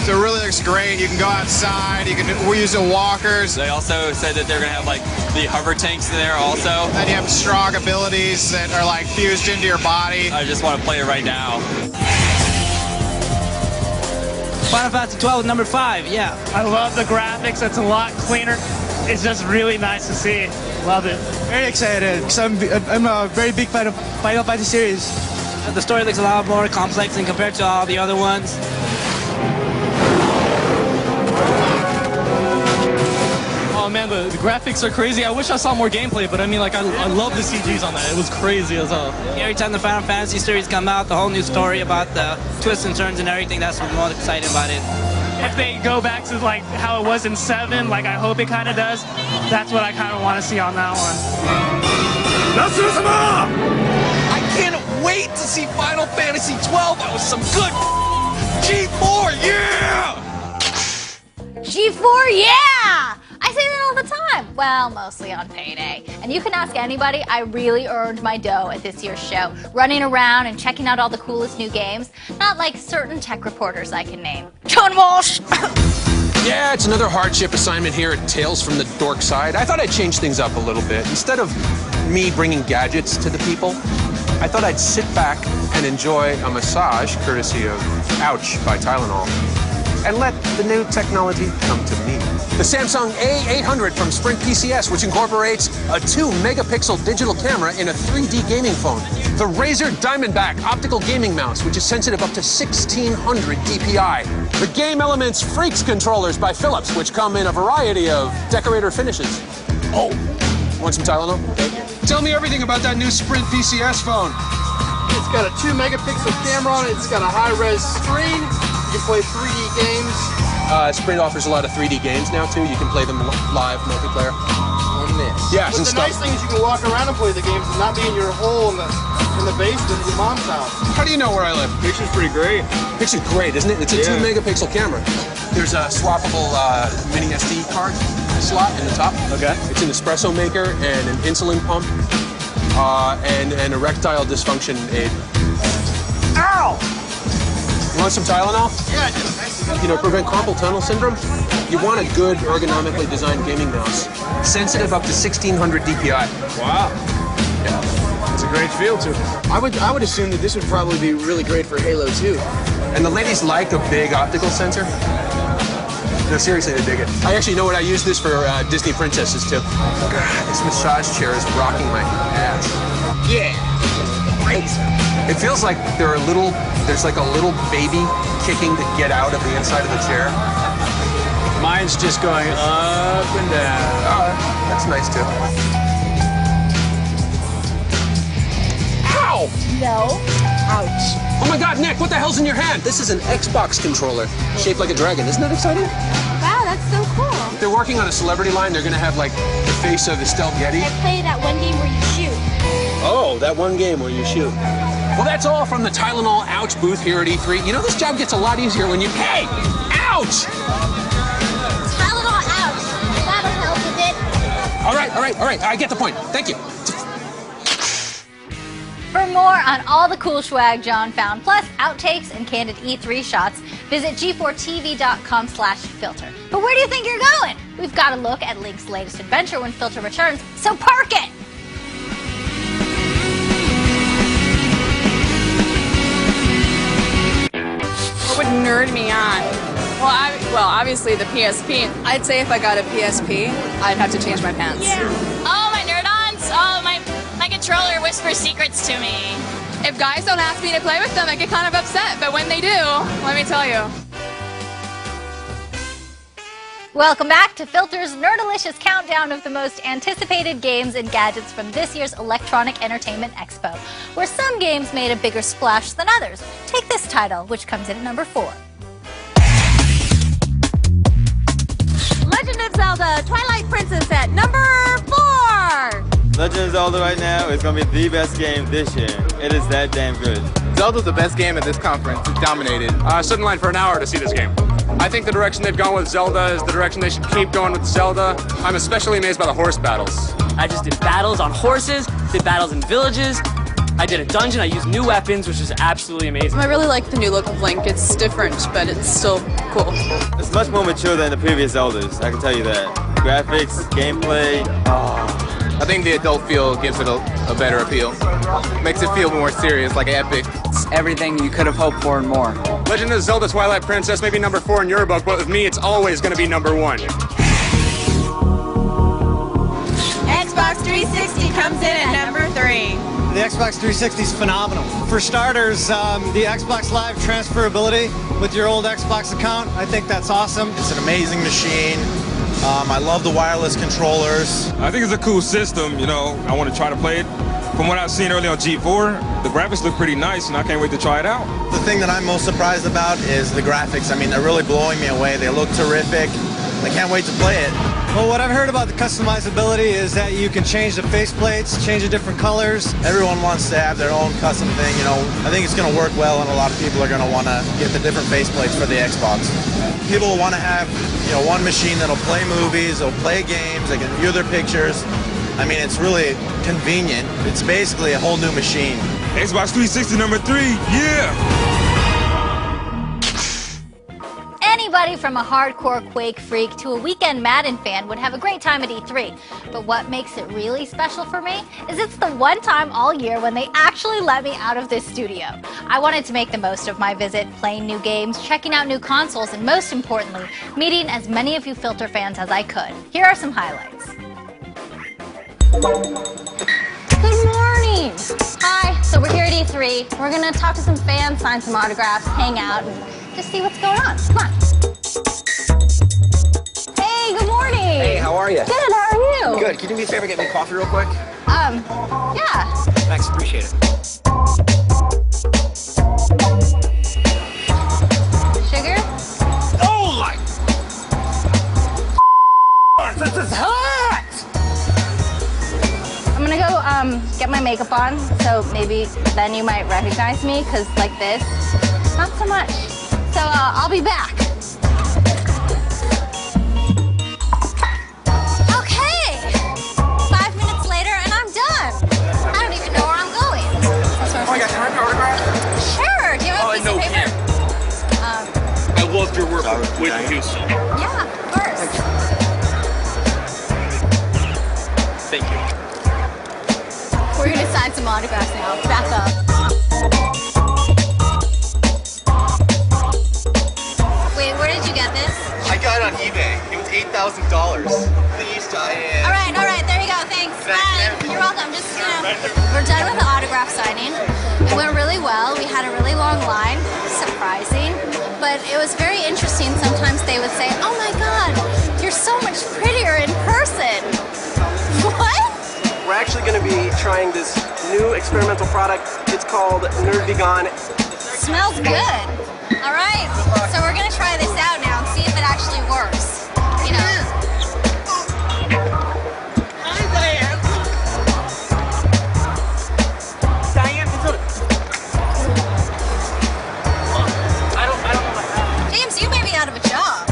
[SPEAKER 27] So it really looks great. You can go outside. We're using walkers.
[SPEAKER 26] They also said that they're going to have like the hover tanks in there also.
[SPEAKER 27] And you have strong abilities that are like fused into your body.
[SPEAKER 26] I just want to play it right now.
[SPEAKER 30] Final Fantasy 12 number 5, yeah.
[SPEAKER 31] I love the graphics. It's a lot cleaner. It's just really nice to see. Love it.
[SPEAKER 32] Very excited because I'm a very big fan of Final Fantasy series.
[SPEAKER 30] The story looks a lot more complex than compared to all the other ones.
[SPEAKER 25] Oh man, the graphics are crazy. I wish I saw more gameplay, but I mean, like, I love the CGs on that. It was crazy as hell.
[SPEAKER 30] Every time the Final Fantasy series come out, the whole new story about the twists and turns and everything, that's what's most exciting about it.
[SPEAKER 31] If they go back to like how it was in 7, like I hope it kind of does, that's what I kind of want to see on that one.
[SPEAKER 1] I can't wait to see Final Fantasy 12. That was some good G4, yeah!
[SPEAKER 2] G4, yeah! I say that all the time. Well, mostly on payday. And you can ask anybody, I really earned my dough at this year's show, running around and checking out all the coolest new games. Not like certain tech reporters I can name. John Walsh!
[SPEAKER 1] Yeah, it's another hardship assignment here at Tales from the Dork Side. I thought I'd change things up a little bit. Instead of me bringing gadgets to the people, I thought I'd sit back and enjoy a massage courtesy of Ouch by Tylenol and let the new technology come to me. The Samsung A800 from Sprint PCS, which incorporates a 2-megapixel digital camera in a 3D gaming phone. The Razer Diamondback optical gaming mouse, which is sensitive up to 1600 DPI. The Game Elements Freaks controllers by Philips, which come in a variety of decorator finishes. Oh, want some Tylenol? Tell me everything about that new Sprint PCS phone.
[SPEAKER 27] It's got a 2-megapixel camera on it. It's got a high-res screen. You can play 3D games.
[SPEAKER 1] Sprint offers a lot of 3D games now, too. You can play them live, multiplayer.
[SPEAKER 27] On this.
[SPEAKER 1] Yeah,
[SPEAKER 27] but the nice thing is you can walk around and play the games and not be in your hole in the basement of your mom's house.
[SPEAKER 1] How do you know where I live?
[SPEAKER 27] Picture's pretty great.
[SPEAKER 1] Picture's great, isn't it? It's a 2-megapixel camera. There's a swappable mini SD card slot in the top. Okay. It's an espresso maker and an insulin pump and an erectile dysfunction aid. Ow! You want some Tylenol?
[SPEAKER 27] Yeah, just
[SPEAKER 1] you know, prevent carpal tunnel syndrome. You want a good, ergonomically designed gaming mouse. Sensitive up to 1600 DPI.
[SPEAKER 27] Wow.
[SPEAKER 1] Yeah.
[SPEAKER 27] It's a great feel to it. I would assume that this would probably be really great for Halo 2.
[SPEAKER 1] And the ladies like a big optical sensor. No, seriously, they dig it. I actually know what I use this for Disney princesses, too. God, this massage chair is rocking my ass.
[SPEAKER 27] Yeah.
[SPEAKER 1] It feels like there's like a little baby kicking to get out of the inside of the chair.
[SPEAKER 27] Mine's just going up and down.
[SPEAKER 1] Oh, that's nice, too. Ow!
[SPEAKER 2] No. Ouch.
[SPEAKER 1] Oh my God, Nick, what the hell's in your hand? This is an Xbox controller shaped like a dragon. Isn't that exciting?
[SPEAKER 2] Wow, that's so cool.
[SPEAKER 1] They're working on a celebrity line. They're gonna have like the face of Estelle Getty.
[SPEAKER 2] I play that one game where you shoot.
[SPEAKER 1] Oh, that one game where you shoot. Well, that's all from the Tylenol Ouch booth here at E3. You know, this job gets a lot easier when you... Hey! Ouch!
[SPEAKER 2] Tylenol Ouch. That'll help a bit.
[SPEAKER 1] All right. I get the point. Thank you.
[SPEAKER 2] For more on all the cool swag John found, plus outtakes and candid E3 shots, visit g4tv.com/filter. But where do you think you're going? We've got a look at Link's latest adventure when Filter returns, so park it!
[SPEAKER 3] What would nerd me on? Well, obviously the PSP. I'd say if I got a PSP, I'd have to change my pants.
[SPEAKER 13] Yeah. Oh, my nerd-ons! Oh, my controller whispers secrets to me.
[SPEAKER 3] If guys don't ask me to play with them, I get kind of upset. But when they do, let me tell you.
[SPEAKER 2] Welcome back to Filter's Nerdalicious countdown of the most anticipated games and gadgets from this year's Electronic Entertainment Expo, where some games made a bigger splash than others. Take this title, which comes in at number 4.
[SPEAKER 18] Legend of Zelda Twilight Princess at number 4.
[SPEAKER 4] Legend of Zelda right now is going to be the best game this year. It is that damn good.
[SPEAKER 27] Zelda's the best game at this conference. It dominated.
[SPEAKER 5] Stood in line for an hour to see this game. I think the direction they've gone with Zelda is the direction they should keep going with Zelda. I'm especially amazed by the horse battles.
[SPEAKER 7] I just did battles on horses, did battles in villages. I did a dungeon, I used new weapons, which was absolutely amazing.
[SPEAKER 3] I really like the new look of Link. It's different, but it's still cool.
[SPEAKER 4] It's much more mature than the previous Zeldas, I can tell you that. Graphics, gameplay,
[SPEAKER 27] I think the adult feel gives it a better appeal. Makes it feel more serious, like epic.
[SPEAKER 7] It's everything you could have hoped for and more.
[SPEAKER 5] Legend of Zelda Twilight Princess may be number 4 in your book, but with me, it's always going to be number 1.
[SPEAKER 18] Xbox 360 comes in at number 3.
[SPEAKER 32] The Xbox 360 is phenomenal. For starters, the Xbox Live transferability with your old Xbox account, I think that's awesome.
[SPEAKER 27] It's an amazing machine. I love the wireless controllers.
[SPEAKER 11] I think it's a cool system, you know. I want to try to play it. From what I've seen early on G4, the graphics look pretty nice, and I can't wait to try it out.
[SPEAKER 27] The thing that I'm most surprised about is the graphics. I mean, they're really blowing me away. They look terrific. I can't wait to play it.
[SPEAKER 32] Well, what I've heard about the customizability is that you can change the faceplates, change the different colors.
[SPEAKER 27] Everyone wants to have their own custom thing, you know. I think it's going to work well, and a lot of people are going to want to get the different faceplates for the Xbox. People will want to have, you know, one machine that'll play movies, it'll play games, they can view their pictures. I mean, it's really convenient. It's basically a whole new machine.
[SPEAKER 11] Xbox 360 number 3, yeah!
[SPEAKER 2] Anybody from a hardcore Quake freak to a weekend Madden fan would have a great time at E3. But what makes it really special for me is it's the one time all year when they actually let me out of this studio. I wanted to make the most of my visit, playing new games, checking out new consoles, and most importantly, meeting as many of you Filter fans as I could. Here are some highlights. Good morning! Hi, so we're here at E3. We're gonna talk to some fans, sign some autographs, hang out, and just see what's going on. Come on. Hey, good morning!
[SPEAKER 8] Hey, how are you?
[SPEAKER 2] Good, how are you?
[SPEAKER 8] Good. Can you do me a favor, get me coffee real quick?
[SPEAKER 2] Yeah.
[SPEAKER 8] Thanks, appreciate it.
[SPEAKER 2] Sugar?
[SPEAKER 8] Oh my! This is hot!
[SPEAKER 2] I'm gonna go get my makeup on, so maybe then you might recognize me, because like this, not so much. So I'll be back. Okay, 5 minutes later and I'm done. I don't even know where I'm going.
[SPEAKER 8] Oh, I got time for autograph?
[SPEAKER 2] Sure, do you have a piece of paper?
[SPEAKER 8] I loved your work with Houston.
[SPEAKER 2] Yeah, of course.
[SPEAKER 8] Thank you.
[SPEAKER 2] We're gonna sign some autographs now. Back up. Wait, where did you get this?
[SPEAKER 8] I got it on eBay. It was $8,000. Please, Diane.
[SPEAKER 2] All right, there you go, thanks. Bye. You're welcome. Just, we're done with the autograph signing. It went really well. We had a really long line, surprising, but it was very interesting. Sometimes they would say, oh my God, you're so much prettier in person. What?
[SPEAKER 8] We're actually going to be trying this new experimental product. It's called Nerd Vegan.
[SPEAKER 2] Smells good. All right, so we're gonna try this out now and see if it actually works. You know.
[SPEAKER 8] Hi, Diane. Diane, I don't know about that.
[SPEAKER 2] James, you may be out of a job.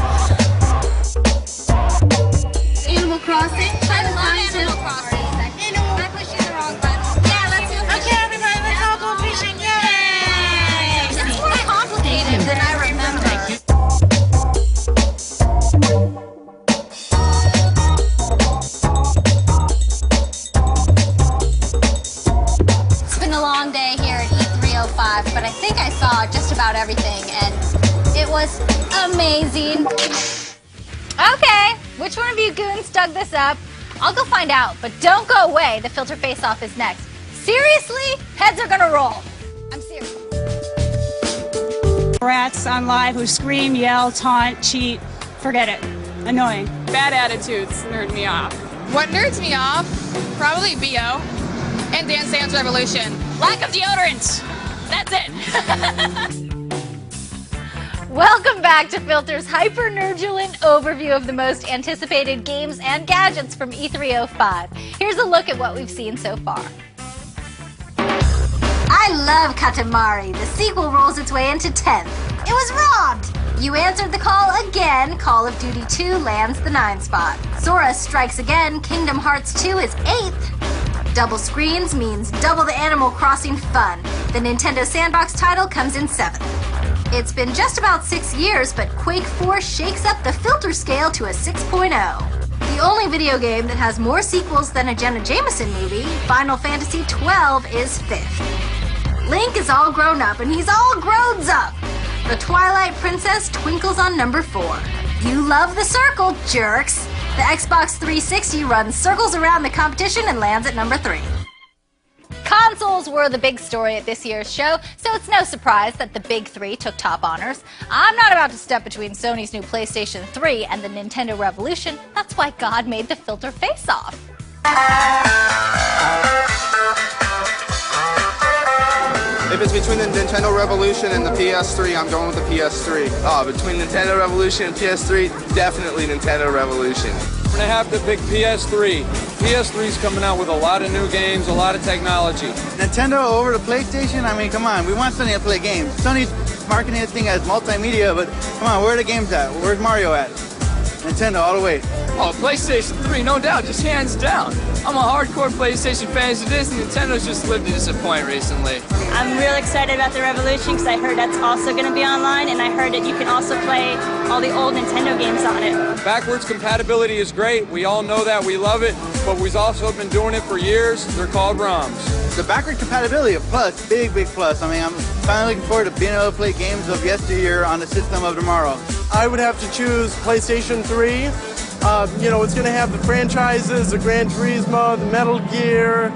[SPEAKER 2] Animal Crossing? I love Animal Crossing. I pushed you the wrong button. Yeah, let's do it. Okay, everybody, let's all go fishing. Yay! It's more complicated than I remember. It's been a long day here at E305, but I think I saw just about everything, and it was amazing. Okay, which one of you goons dug this up? I'll go find out, but don't go away. The Filter Face-Off is next. Seriously? Heads are gonna roll. I'm serious.
[SPEAKER 9] Rats on live who scream, yell, taunt, cheat. Forget it. Annoying.
[SPEAKER 3] Bad attitudes nerd me off. What nerds me off? Probably BO and Dance Dance Revolution. Lack of deodorant. That's it.
[SPEAKER 2] Welcome back to Filter's hyper-nerdulent overview of the most anticipated games and gadgets from E305. Here's a look at what we've seen so far. I love Katamari. The sequel rolls its way into 10th. It was robbed! You answered the call again. Call of Duty 2 lands the 9 spot. Sora strikes again. Kingdom Hearts 2 is 8th. Double screens means double the Animal Crossing fun. The Nintendo Sandbox title comes in 7th. It's been just about 6 years, but Quake 4 shakes up the Filter scale to a 6.0. The only video game that has more sequels than a Jenna Jameson movie, Final Fantasy XII, is 5th. Link is all grown up, and he's all grown up. The Twilight Princess twinkles on number 4. You love the circle, jerks. The Xbox 360 runs circles around the competition and lands at number 3. Consoles were the big story at this year's show, so it's no surprise that the big three took top honors. I'm not about to step between Sony's new PlayStation 3 and the Nintendo Revolution. That's why God made the Filter Face-Off.
[SPEAKER 10] If it's between the Nintendo Revolution and the PS3, I'm going with the PS3. Between Nintendo Revolution and PS3, definitely Nintendo Revolution.
[SPEAKER 12] I'm gonna have to pick PS3. PS3's coming out with a lot of new games, a lot of technology.
[SPEAKER 14] Nintendo over to PlayStation? I mean, come on, we want Sony to play games. Sony's marketing this thing as multimedia, but come on, where are the games at? Where's Mario at? Nintendo all the way.
[SPEAKER 6] Oh, PlayStation 3, no doubt, just hands down. I'm a hardcore PlayStation fan, so Nintendo's just lived to disappoint recently.
[SPEAKER 9] I'm real excited about the Revolution because I heard that's also going to be online, and I heard that you can also play all the old Nintendo games on it.
[SPEAKER 12] Backwards compatibility is great. We all know that. We love it. But we've also been doing it for years. They're called ROMs.
[SPEAKER 14] The backward compatibility, a plus, big plus. I mean, I'm finally looking forward to being able to play games of yesteryear on the system of tomorrow.
[SPEAKER 8] I would have to choose PlayStation 3. You know, it's going to have the franchises, the Gran Turismo, the Metal Gear,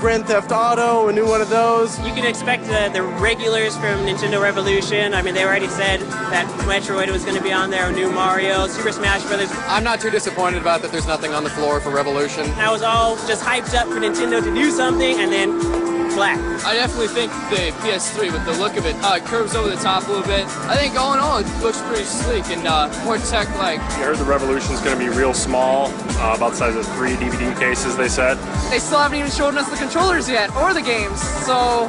[SPEAKER 8] Grand Theft Auto, a new one of those.
[SPEAKER 15] You can expect the regulars from Nintendo Revolution. I mean, they already said that Metroid was going to be on there, a new Mario, Super Smash Brothers.
[SPEAKER 5] I'm not too disappointed about that there's nothing on the floor for Revolution.
[SPEAKER 15] I was all just hyped up for Nintendo to do something, and then flat.
[SPEAKER 6] I definitely think the PS3, with the look of it, curves over the top a little bit. I think all in all, it looks pretty sleek and more tech-like.
[SPEAKER 16] I heard the Revolution's going to be real small, about the size of 3 DVD cases, they said.
[SPEAKER 6] They still haven't even shown us the controllers yet, or the games, so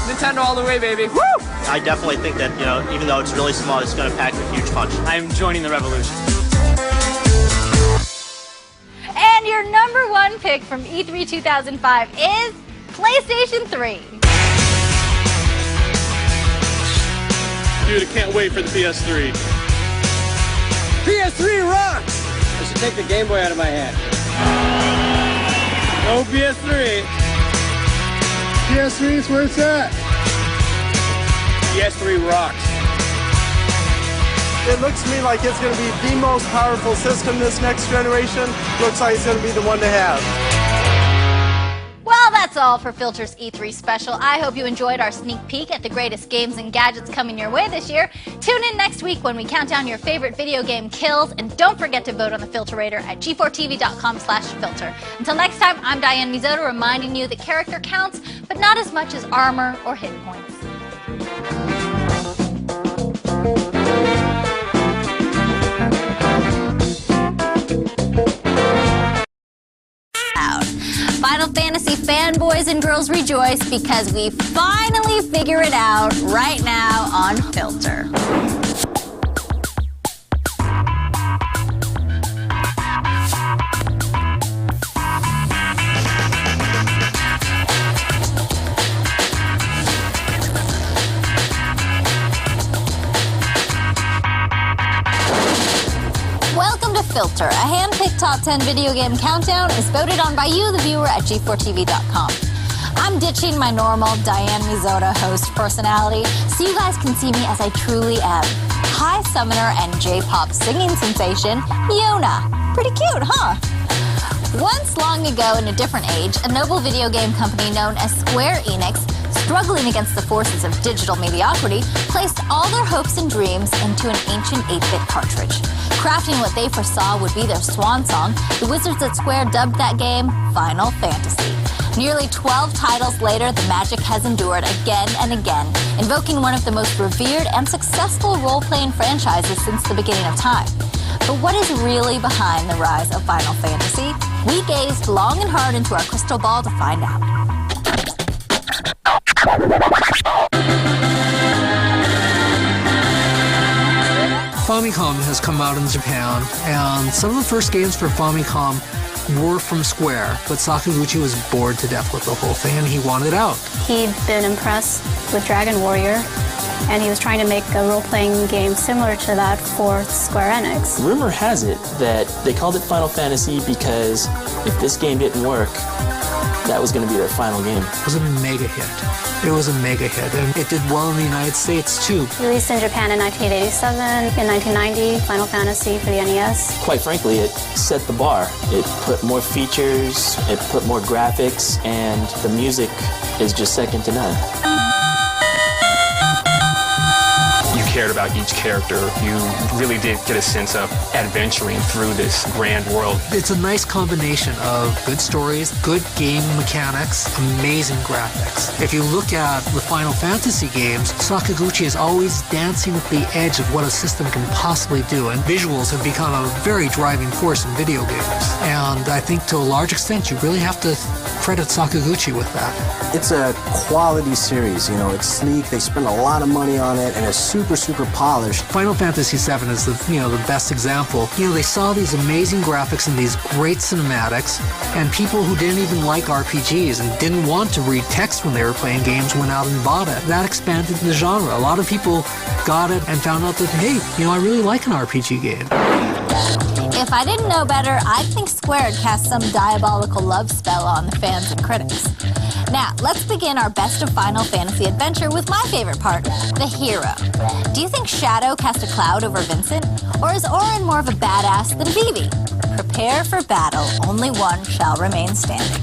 [SPEAKER 6] Nintendo all the way, baby. Woo!
[SPEAKER 17] I definitely think that, you know, even though it's really small, it's going to pack a huge punch.
[SPEAKER 7] I'm joining the Revolution.
[SPEAKER 2] And your #1 pick from E3 2005 is PlayStation 3.
[SPEAKER 19] Dude, I can't wait for the PS3.
[SPEAKER 6] PS3 rocks!
[SPEAKER 19] I should take the Game Boy out of my hand. No PS3.
[SPEAKER 8] PS3 is where it's at.
[SPEAKER 19] PS3 rocks.
[SPEAKER 8] It looks to me like it's going to be the most powerful system this next generation. Looks like it's going to be the one to have.
[SPEAKER 2] Well, that's all for Filter's E3 special. I hope you enjoyed our sneak peek at the greatest games and gadgets coming your way this year. Tune in next week when we count down your favorite video game kills, and don't forget to vote on the Filterator at g4tv.com/filter. Until next time, I'm Diane Mizoto reminding you that character counts, but not as much as armor or hit points. Final Fantasy fanboys and girls rejoice because we finally figure it out right now on Filter. Welcome to Filter, a hand-picked top 10 video game countdown is voted on by you, the viewer, at g4tv.com. I'm ditching my normal Diane Mizoto host personality so you guys can see me as I truly am. High summoner and J-pop singing sensation, Yona. Pretty cute, huh? Once long ago in a different age, a noble video game company known as Square Enix, struggling against the forces of digital mediocrity, placed all their hopes and dreams into an ancient 8-bit cartridge. Crafting what they foresaw would be their swan song, the wizards at Square dubbed that game Final Fantasy. Nearly 12 titles later, the magic has endured again and again, invoking one of the most revered and successful role-playing franchises since the beginning of time. But what is really behind the rise of Final Fantasy? We gazed long and hard into our crystal ball to find out.
[SPEAKER 1] Famicom has come out in Japan, and some of the first games for Famicom were from Square, but Sakaguchi was bored to death with the whole thing, and he wanted out.
[SPEAKER 9] He'd been impressed with Dragon Warrior, and he was trying to make a role-playing game similar to that for Square Enix.
[SPEAKER 20] Rumor has it that they called it Final Fantasy because if this game didn't work, that was going to be their final game.
[SPEAKER 1] It was a mega hit. It was a mega hit, and it did well in the United States, too.
[SPEAKER 9] Released in Japan in 1987, in 1990, Final Fantasy for the NES.
[SPEAKER 20] Quite frankly, it set the bar. It put more features, it put more graphics, and the music is just second to none.
[SPEAKER 16] Cared about each character. You really did get a sense of adventuring through this grand world.
[SPEAKER 1] It's a nice combination of good stories, good game mechanics, amazing graphics. If you look at the Final Fantasy games, Sakaguchi is always dancing at the edge of what a system can possibly do, and visuals have become a very driving force in video games. And I think to a large extent you really have to credit Sakaguchi with that.
[SPEAKER 21] It's a quality series, you know, it's sleek, they spend a lot of money on it, and it's super
[SPEAKER 4] super polished.
[SPEAKER 13] Final Fantasy VII is the best example. They saw these amazing graphics and these great cinematics, and people who didn't even like RPGs and didn't want to read text when they were playing games went out and bought it. That expanded the genre. A lot of people got it and found out that, hey, I really like an RPG game.
[SPEAKER 2] If I didn't know better, I'd think Square had cast some diabolical love spell on the fans and critics. Now, let's begin our best of Final Fantasy adventure with my favorite part, the hero. Do you think Shadow cast a cloud over Vincent? Or is Auron more of a badass than Vivi? Prepare for battle. Only one shall remain standing.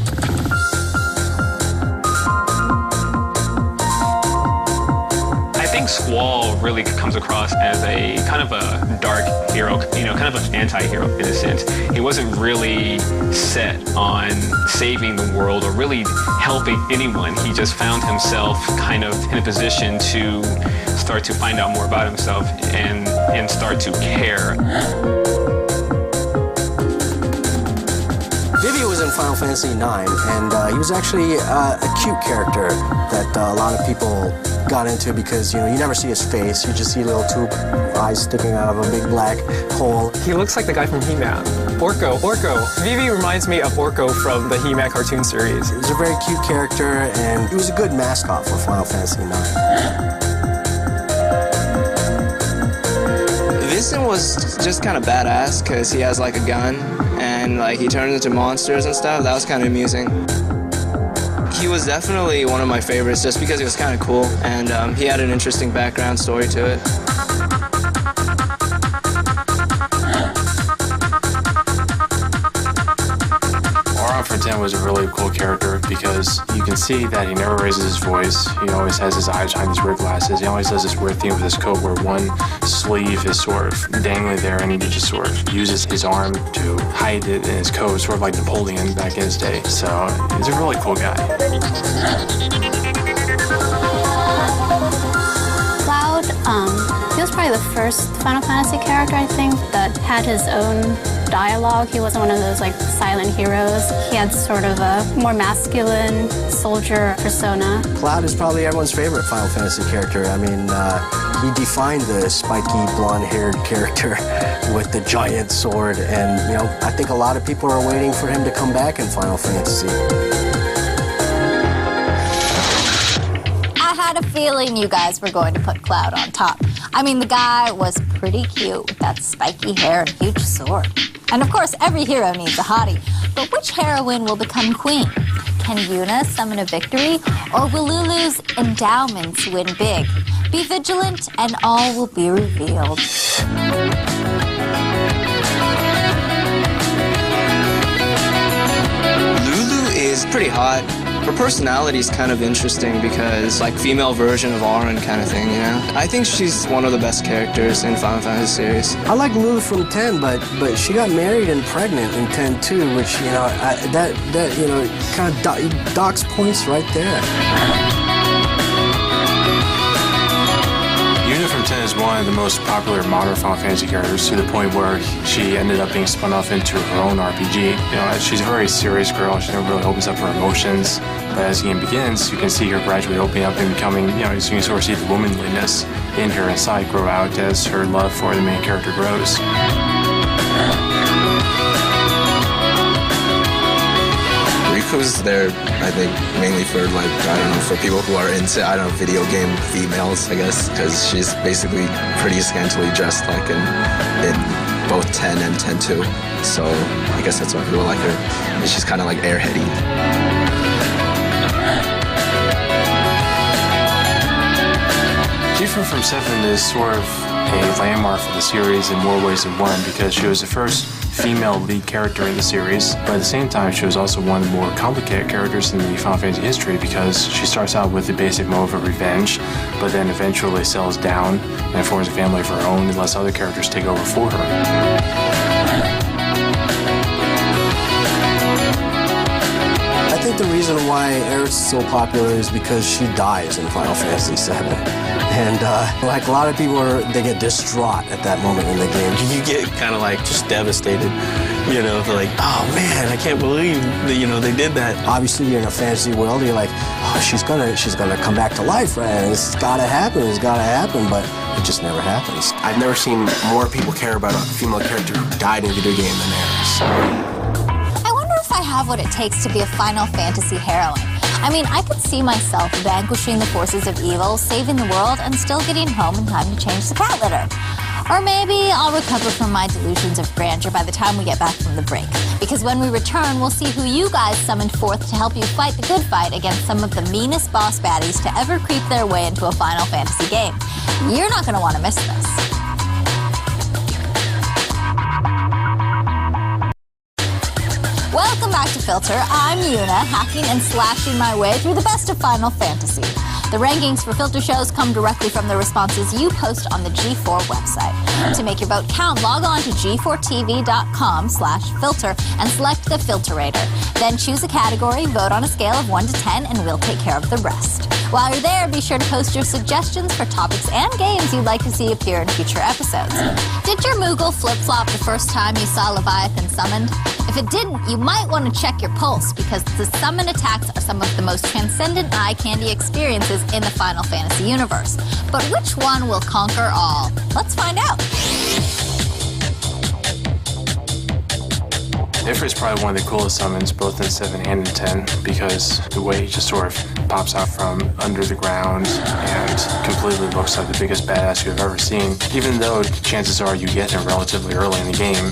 [SPEAKER 16] I think Squall really comes across as a kind of a dark hero, kind of an anti-hero in a sense. He wasn't really set on saving the world or really helping anyone. He just found himself kind of in a position to start to find out more about himself and start to care.
[SPEAKER 4] Vivi was in Final Fantasy IX, and he was actually a cute character that a lot of people got into because, you never see his face. You just see little two eyes sticking out of a big black hole.
[SPEAKER 21] He looks like the guy from He-Man. Orko. Vivi reminds me of Orko from the He-Man cartoon series.
[SPEAKER 4] He was a very cute character, and he was a good mascot for Final Fantasy IX.
[SPEAKER 10] Vincent was just kind of badass because he has like a gun and like he turns into monsters and stuff. That was kind of amusing. He was definitely one of my favorites just because he was kind of cool and he had an interesting background story to it.
[SPEAKER 22] Auron for 10 was a really cool character because you can see that he never raises his voice. He always has his eyes behind his weird glasses. He always does this weird thing with his coat where one sleeve is sort of dangling there and he just sort of uses his arm to hide it in his coat, sort of like Napoleon back in his day. So he's a really cool guy.
[SPEAKER 9] Cloud, he was probably the first Final Fantasy character, I think, that had his own dialogue. He wasn't one of those like silent heroes. He had sort of a more masculine soldier persona.
[SPEAKER 4] Cloud is probably everyone's favorite Final Fantasy character. I mean, he defined the spiky blonde-haired character with the giant sword, and I think a lot of people are waiting for him to come back in Final Fantasy.
[SPEAKER 2] I had a feeling you guys were going to put Cloud on top. I mean, the guy was pretty cute with that spiky hair and huge sword. And of course, every hero needs a hottie. But which heroine will become queen? Can Yuna summon a victory? Or will Lulu's endowments win big? Be vigilant and all will be revealed.
[SPEAKER 10] Lulu is pretty hot. Her personality is kind of interesting because, like, female version of Auron kind of thing, I think she's one of the best characters in Final Fantasy series.
[SPEAKER 4] I like Lulu from 10, but she got married and pregnant in 10 too, which kind of docks points right there.
[SPEAKER 22] Yuna from 10 is one of the most popular modern Final Fantasy characters to the point where she ended up being spun off into her own RPG. She's a very serious girl. She never really opens up her emotions. But as the game begins, you can see her gradually opening up and becoming, you can sort of see the womanliness in her inside grow out as her love for the main character grows.
[SPEAKER 10] Riku's there, I think, mainly for, for people who are into, video game females, I guess, because she's basically pretty scantily dressed, like in both 10 and 10-2. So I guess that's why people like her. And she's kind of like airheady.
[SPEAKER 22] Tifa from 7 is sort of a landmark for the series in more ways than one because she was the first female lead character in the series, but at the same time she was also one of the more complicated characters in the Final Fantasy history because she starts out with the basic motive of revenge, but then eventually settles down and forms a family of her own and lets other characters take over for her.
[SPEAKER 4] I think the reason why Aerith is so popular is because she dies in Final Fantasy VII. And a lot of people they get distraught at that moment in the game.
[SPEAKER 23] You get kind of just devastated, like, oh man, I can't believe that, they did that.
[SPEAKER 4] Obviously, you're in a fantasy world. You're like, oh, she's gonna come back to life, right? And it's gotta happen, but it just never happens.
[SPEAKER 3] I've never seen more people care about a female character who died in a video game than Aeris.
[SPEAKER 2] I wonder if I have what it takes to be a Final Fantasy heroine. I mean, I could see myself vanquishing the forces of evil, saving the world, and still getting home in time to change the cat litter. Or maybe I'll recover from my delusions of grandeur by the time we get back from the break. Because when we return, we'll see who you guys summoned forth to help you fight the good fight against some of the meanest boss baddies to ever creep their way into a Final Fantasy game. You're not going to want to miss this. Welcome back to Filter. I'm Yuna, hacking and slashing my way through the best of Final Fantasy. The rankings for Filter shows come directly from the responses you post on the G4 website. To make your vote count, log on to g4tv.com/filter and select the Filterator. Then choose a category, vote on a scale of 1 to 10, and we'll take care of the rest. While you're there, be sure to post your suggestions for topics and games you'd like to see appear in future episodes. Did your Moogle flip-flop the first time you saw Leviathan summoned? If it didn't, you might want to check your pulse, because the summon attacks are some of the most transcendent eye candy experiences in the Final Fantasy universe. But which one will conquer all? Let's find out.
[SPEAKER 22] Ifrit is probably one of the coolest summons, both in 7 and in 10, because the way he just sort of pops out from under the ground and completely looks like the biggest badass you've ever seen, even though chances are you get him relatively early in the game.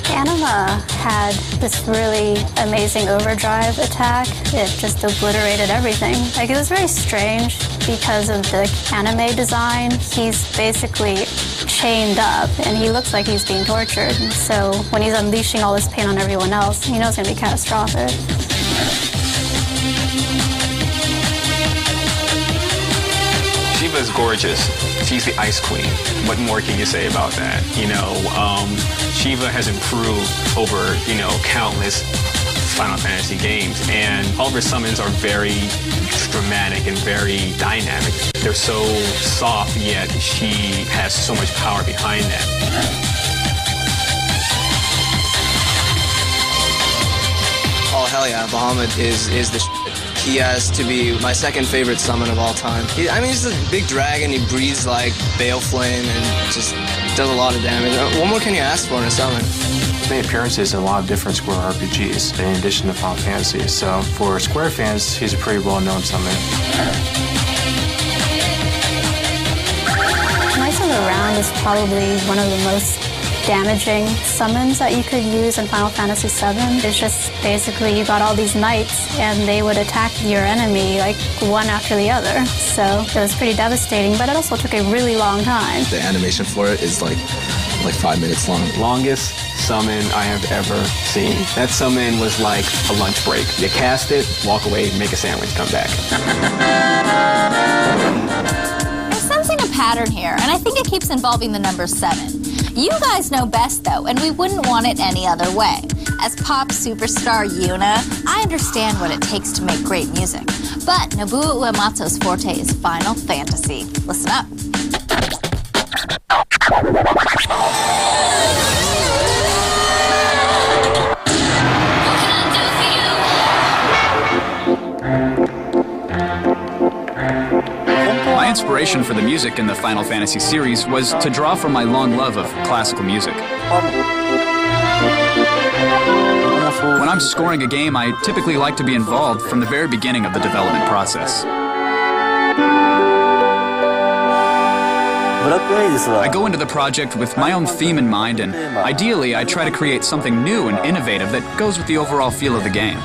[SPEAKER 9] Anima had this really amazing overdrive attack. It just obliterated everything. Like, it was very strange because of the anime design. He's basically chained up and he looks like he's being tortured. So when he's unleashing all this pain on everyone else, you know it's going to be catastrophic.
[SPEAKER 16] Shiva's gorgeous. She's the Ice Queen. What more can you say about that? You know, Shiva has improved over, countless Final Fantasy games, and all of her summons are very dramatic and very dynamic. They're so soft, yet she has so much power behind them.
[SPEAKER 10] Oh, hell yeah, Bahamut is the shit. He has to be my second favorite summon of all time. He's a big dragon, he breathes like Baleflame and just does a lot of damage. What more can you ask for in a summon?
[SPEAKER 22] He's made appearances in a lot of different Square RPGs, in addition to Final Fantasy. So for Square fans, he's a pretty well-known summon.
[SPEAKER 9] Knights of the Round is probably one of the most damaging summons that you could use in Final Fantasy VII. It's just basically you got all these knights and they would attack your enemy like one after the other. So it was pretty devastating, but it also took a really long time.
[SPEAKER 10] The animation for it is like 5 minutes long.
[SPEAKER 16] Longest summon I have ever seen. That summon was like a lunch break. You cast it, walk away, make a sandwich, come back.
[SPEAKER 2] I'm sensing a pattern here, and I think it keeps involving the number 7. You guys know best, though, and we wouldn't want it any other way. As pop superstar Yuna, I understand what it takes to make great music. But Nobuo Uematsu's forte is Final Fantasy. Listen up.
[SPEAKER 11] My inspiration for the music in the Final Fantasy series was to draw from my long love of classical music. When I'm scoring a game, I typically like to be involved from the very beginning of the development process. I go into the project with my own theme in mind, and ideally I try to create something new and innovative that goes with the overall feel of the game.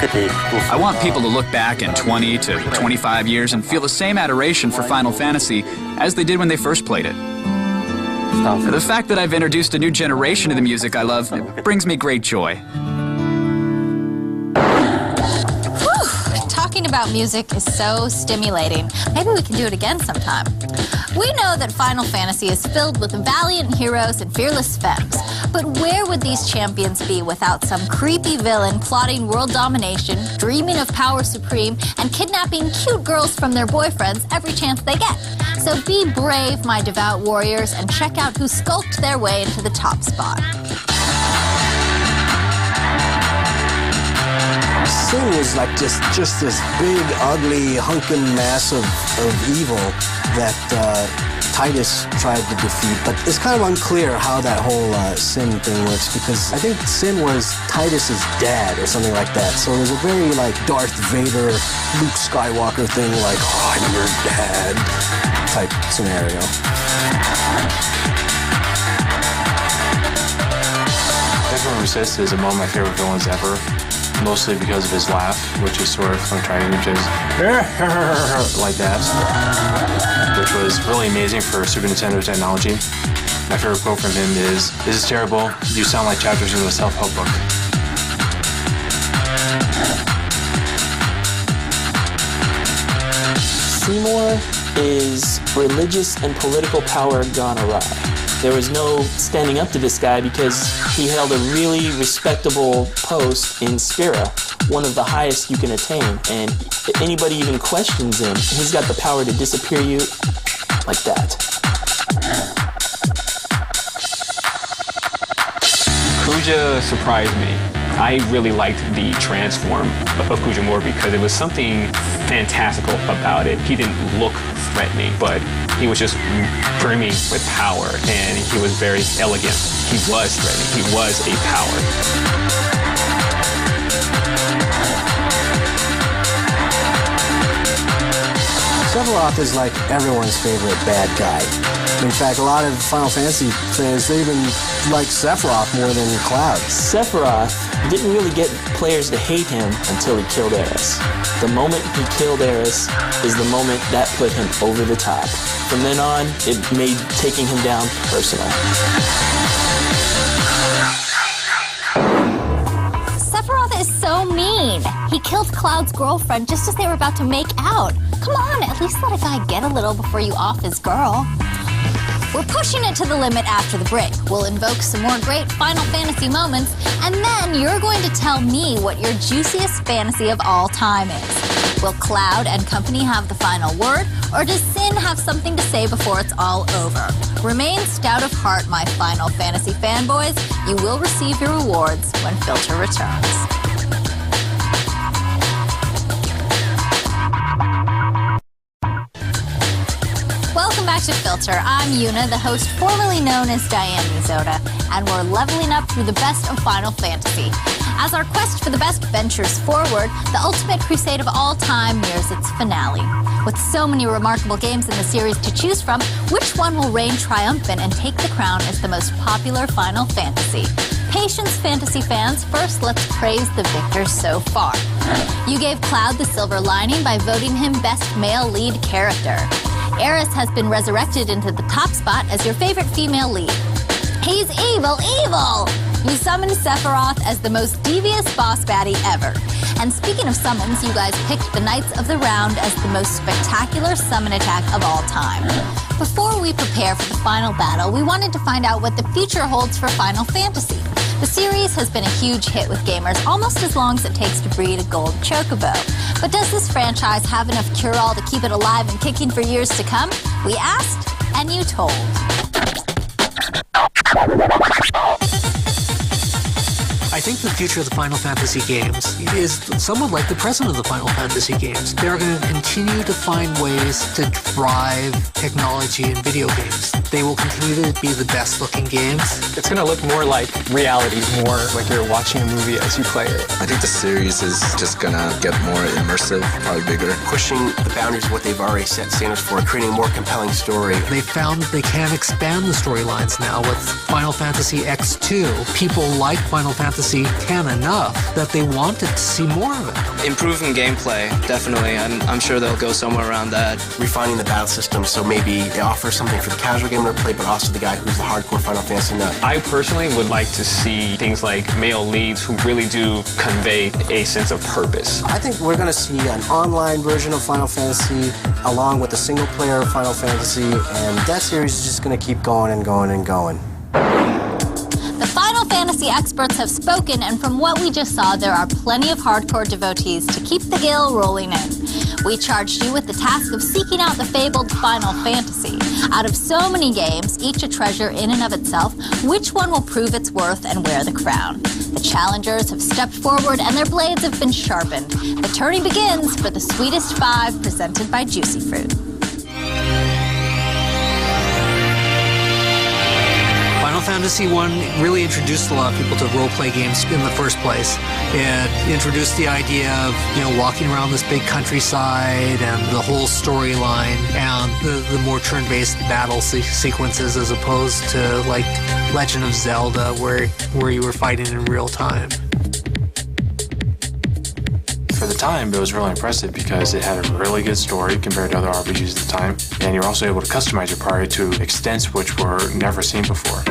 [SPEAKER 11] I want people to look back in 20 to 25 years and feel the same adoration for Final Fantasy as they did when they first played it. The fact that I've introduced a new generation to the music I love brings me great joy.
[SPEAKER 2] Talking about music is so stimulating. Maybe we can do it again sometime. We know that Final Fantasy is filled with valiant heroes and fearless femmes, But where would these champions be without some creepy villain plotting world domination, dreaming of power supreme, and kidnapping cute girls from their boyfriends every chance they get? So be brave, my devout warriors, and check out who skulked their way into the top spot.
[SPEAKER 4] Sin was like just this big, ugly, hunking mass of evil that Tidus tried to defeat. But it's kind of unclear how that whole Sin thing works, because I think Sin was Tidus's dad or something like that. So there's a very like Darth Vader, Luke Skywalker thing, like, oh, I'm your dad type scenario.
[SPEAKER 22] Edwin Resist is among my favorite villains ever. Mostly because of his laugh, which is sort of contracting, which is like that, which was really amazing for Super Nintendo technology. My favorite quote from him is, "This is terrible. You sound like chapters in a self-help book."
[SPEAKER 20] Seymour is religious and political power gone awry. There was no standing up to this guy because he held a really respectable post in Spira, one of the highest you can attain. And if anybody even questions him, he's got the power to disappear you like that.
[SPEAKER 16] Kuja surprised me. I really liked the transform of Kujamura because it was something fantastical about it. He didn't look threatening, but he was just brimming with power, and he was very elegant. He was threatening. He was a power.
[SPEAKER 4] Sephiroth is like everyone's favorite bad guy. In fact, a lot of Final Fantasy fans, they even like Sephiroth more than Cloud.
[SPEAKER 20] Sephiroth didn't really get players to hate him until he killed Aeris. The moment he killed Aeris is the moment that put him over the top. From then on, it made taking him down personal.
[SPEAKER 2] Sephiroth is so mean. He killed Cloud's girlfriend just as they were about to make out. Come on, at least let a guy get a little before you off his girl. We're pushing it to the limit after the break. We'll invoke some more great Final Fantasy moments, and then you're going to tell me what your juiciest fantasy of all time is. Will Cloud and company have the final word, or does Sin have something to say before it's all over? Remain stout of heart, my Final Fantasy fanboys. You will receive your rewards when Filter returns. Welcome back to Filter. I'm Yuna, the host formerly known as Diane Mizoda, and we're leveling up through the best of Final Fantasy. As our quest for the best ventures forward, the ultimate crusade of all time nears its finale. With so many remarkable games in the series to choose from, which one will reign triumphant and take the crown as the most popular Final Fantasy? Patience, fantasy fans. First, let's praise the victors so far. You gave Cloud the silver lining by voting him best male lead character. Aeris has been resurrected into the top spot as your favorite female lead. He's evil, evil! You summoned Sephiroth as the most devious boss baddie ever. And speaking of summons, you guys picked the Knights of the Round as the most spectacular summon attack of all time. Before we prepare for the final battle, we wanted to find out what the future holds for Final Fantasy. The series has been a huge hit with gamers, almost as long as it takes to breed a gold chocobo. But does this franchise have enough cure-all to keep it alive and kicking for years to come? We asked, and you told.
[SPEAKER 13] I think the future of the Final Fantasy games is somewhat like the present of the Final Fantasy games. They're going to continue to find ways to drive technology in video games. They will continue to be the best looking games.
[SPEAKER 21] It's going to look more like reality, more like you're watching a movie as you play it.
[SPEAKER 10] I think the series is just going to get more immersive, probably bigger.
[SPEAKER 3] Pushing the boundaries of what they've already set standards for, creating a more compelling story.
[SPEAKER 13] They found they can expand the storylines now with Final Fantasy X2. People like Final Fantasy X enough that they wanted to see more of it.
[SPEAKER 12] Improving gameplay, definitely. I'm sure they'll go somewhere around that.
[SPEAKER 3] Refining the battle system so maybe it offers something for the casual gamer to play, but also the guy who's the hardcore Final Fantasy nut.
[SPEAKER 16] I personally would like to see things like male leads who really do convey a sense of purpose.
[SPEAKER 4] I think we're going to see an online version of Final Fantasy along with a single player Final Fantasy, and that series is just going to keep going and going and going.
[SPEAKER 2] The final Fantasy experts have spoken, and from what we just saw, there are plenty of hardcore devotees to keep the gale rolling in. We charged you with the task of seeking out the fabled Final Fantasy. Out of so many games, each a treasure in and of itself, which one will prove its worth and wear the crown? The challengers have stepped forward and their blades have been sharpened. The tourney begins for the Sweetest Five, presented by Juicy Fruit.
[SPEAKER 13] Final Fantasy I really introduced a lot of people to role-play games in the first place. It introduced the idea of, walking around this big countryside and the whole storyline and the more turn-based battle sequences as opposed to, like, Legend of Zelda where you were fighting in real time.
[SPEAKER 22] For the time, it was really impressive because it had a really good story compared to other RPGs at the time, and you were also able to customize your party to extents which were never seen before.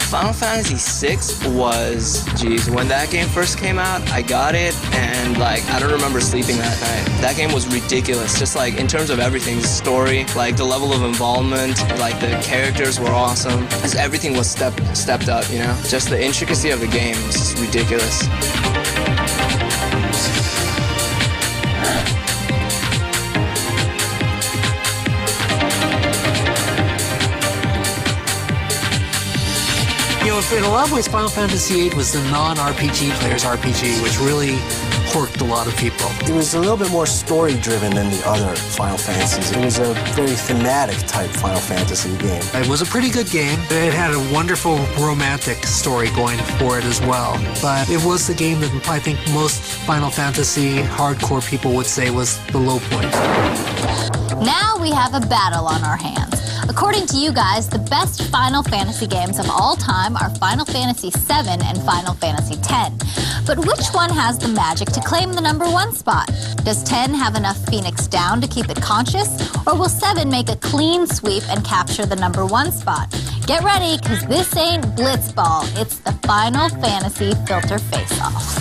[SPEAKER 12] Final Fantasy VI was, when that game first came out, I got it, and I don't remember sleeping that night. That game was ridiculous, just in terms of everything, the story, the level of involvement, the characters were awesome. Just everything was stepped up, Just the intricacy of the game was just ridiculous.
[SPEAKER 13] In a lot of ways, Final Fantasy VIII was the non-RPG player's RPG, which really horked a lot of people.
[SPEAKER 4] It was a little bit more story-driven than the other Final Fantasies. It was a very thematic type Final Fantasy game.
[SPEAKER 13] It was a pretty good game. It had a wonderful romantic story going for it as well. But it was the game that I think most Final Fantasy hardcore people would say was the low point.
[SPEAKER 2] Now we have a battle on our hands. According to you guys, the best Final Fantasy games of all time are Final Fantasy VII and Final Fantasy X. But which one has the magic to claim the #1 spot? Does 10 have enough Phoenix Down to keep it conscious? Or will 7 make a clean sweep and capture the #1 spot? Get ready, because this ain't Blitzball. It's the Final Fantasy Filter Face-Off.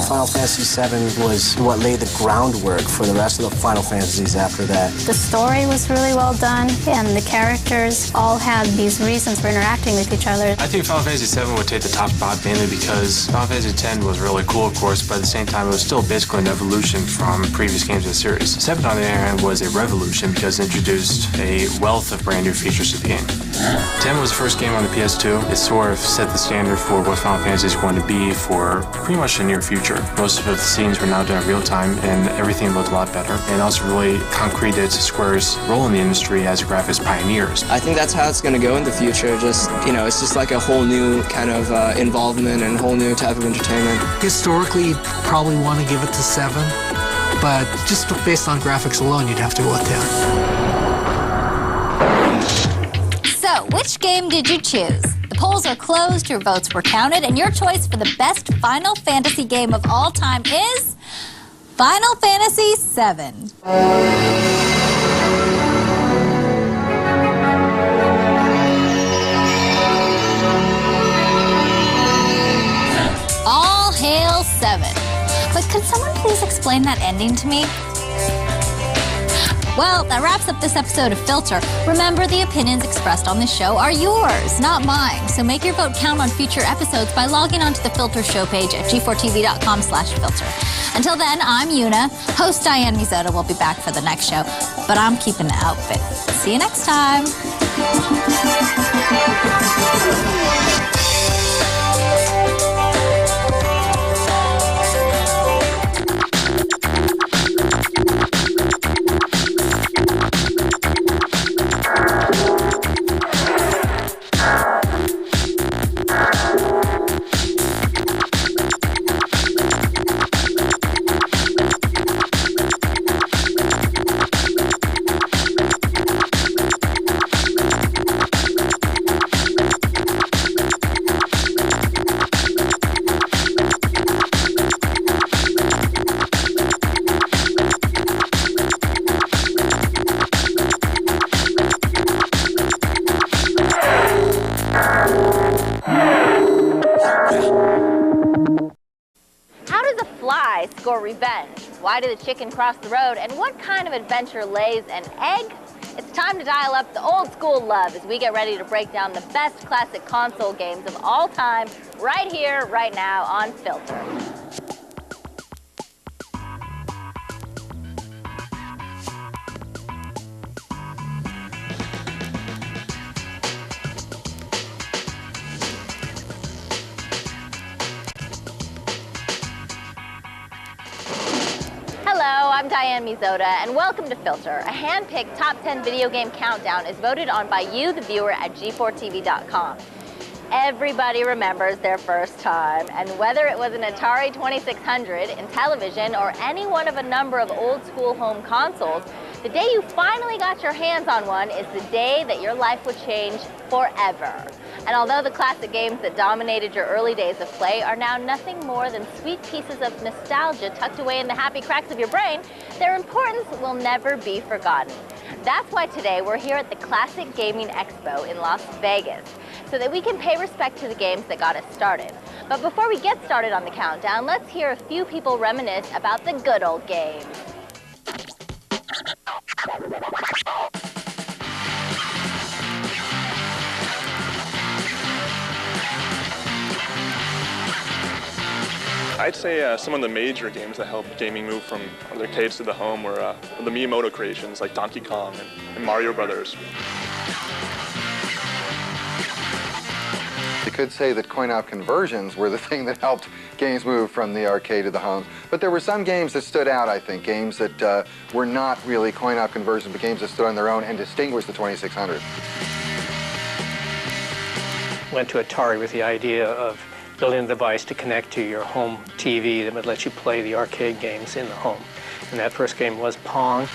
[SPEAKER 4] Final Fantasy VII was what laid the groundwork for the rest of the Final Fantasies after that.
[SPEAKER 9] The story was really well done, and the characters all had these reasons for interacting with each other.
[SPEAKER 22] I think Final Fantasy VII would take the top spot mainly because Final Fantasy X was really cool, of course, but at the same time, it was still basically an evolution from previous games in the series. 7, on the other hand, was a revolution because it introduced a wealth of brand new features to the game. 10 was the first game on the PS2. It sort of set the standard for what Final Fantasy is going to be for pretty much the near future. Most of the scenes were now done in real time, and everything looked a lot better. And also really concreted Square's role in the industry as graphics pioneers.
[SPEAKER 12] I think that's how it's going to go in the future. Just, it's just like a whole new kind of involvement and a whole new type of entertainment.
[SPEAKER 13] Historically, you'd probably want to give it to 7, but just based on graphics alone, you'd have to go with 10.
[SPEAKER 2] So, which game did you choose? The polls are closed, your votes were counted, and your choice for the best Final Fantasy game of all time is Final Fantasy VII. All hail 7. But could someone please explain that ending to me? Well, that wraps up this episode of Filter. Remember, the opinions expressed on this show are yours, not mine. So make your vote count on future episodes by logging onto the Filter show page at g4tv.com/filter. Until then, I'm Yuna. Host Diane Mizzota will be back for the next show, but I'm keeping the outfit. See you next time. Why did the chicken cross the road? And what kind of adventure lays an egg? It's time to dial up the old school love as we get ready to break down the best classic console games of all time right here, right now on Filter. Hello, I'm Diane Mizota, and welcome to Filter. A hand-picked top 10 video game countdown is voted on by you, the viewer, at G4TV.com. Everybody remembers their first time, and whether it was an Atari 2600, Intellivision, or any one of a number of old-school home consoles, the day you finally got your hands on one is the day that your life would change forever. And although the classic games that dominated your early days of play are now nothing more than sweet pieces of nostalgia tucked away in the happy cracks of your brain, their importance will never be forgotten. That's why today we're here at the Classic Gaming Expo in Las Vegas, so that we can pay respect to the games that got us started. But before we get started on the countdown, let's hear a few people reminisce about the good old games.
[SPEAKER 5] I'd say some of the major games that helped gaming move from the arcades to the home were the Miyamoto creations like Donkey Kong and Mario Brothers.
[SPEAKER 14] You could say that coin-op conversions were the thing that helped games move from the arcade to the home. But there were some games that stood out, I think, games that were not really coin-op conversions, but games that stood on their own and distinguished the 2600.
[SPEAKER 18] Went to Atari with the idea of building a device to connect to your home TV that would let you play the arcade games in the home. And that first game was Pong.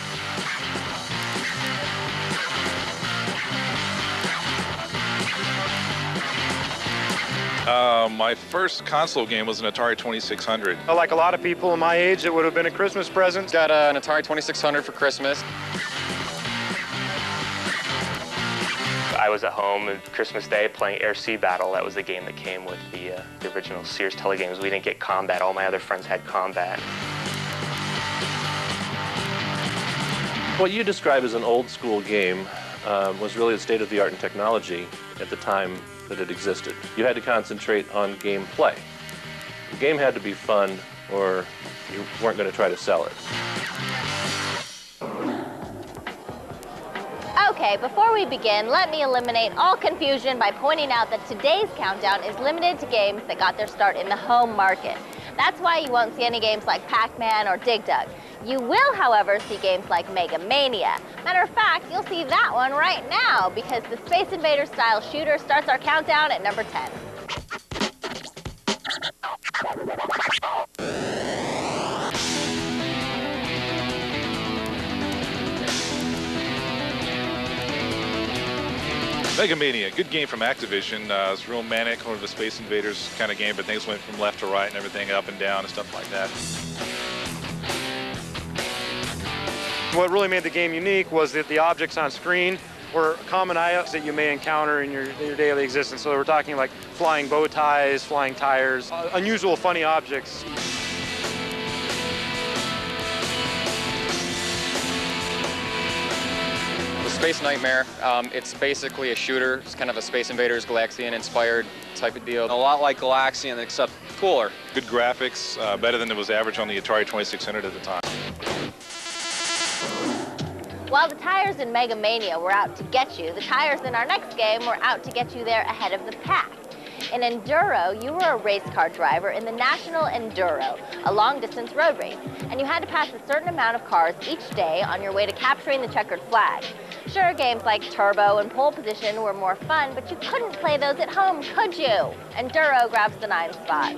[SPEAKER 24] My first console game was an Atari 2600.
[SPEAKER 25] Like a lot of people my age, it would have been a Christmas present.
[SPEAKER 26] Got an Atari 2600 for Christmas. I was at home on Christmas Day playing Air Sea Battle. That was the game that came with the original Sears telegames. We didn't get Combat. All my other friends had Combat.
[SPEAKER 27] What you describe as an old school game was really the state of the art and technology at the time that it existed. You had to concentrate on gameplay. The game had to be fun or you weren't going to try to sell it.
[SPEAKER 2] Okay, before we begin, let me eliminate all confusion by pointing out that today's countdown is limited to games that got their start in the home market. That's why you won't see any games like Pac-Man or Dig Dug. You will, however, see games like Mega Mania. Matter of fact, you'll see that one right now because the Space Invaders style shooter starts our countdown at number 10.
[SPEAKER 24] Mega Mania, good game from Activision. It was real manic, one of the Space Invaders kind of game, but things went from left to right and everything, up and down and stuff like that.
[SPEAKER 25] What really made the game unique was that the objects on screen were common items that you may encounter in your daily existence. So we're talking like flying bow ties, flying tires, unusual funny objects.
[SPEAKER 26] Space Nightmare, it's basically a shooter. It's kind of a Space Invaders Galaxian-inspired type of deal.
[SPEAKER 24] A lot like Galaxian, except cooler. Good graphics, better than it was average on the Atari 2600 at the time.
[SPEAKER 2] While the tires in Mega Mania were out to get you, the tires in our next game were out to get you there ahead of the pack. In Enduro, you were a race car driver in the National Enduro, a long-distance road race, and you had to pass a certain amount of cars each day on your way to capturing the checkered flag. Sure, games like Turbo and Pole Position were more fun, but you couldn't play those at home, could you? Enduro grabs the 9th spot.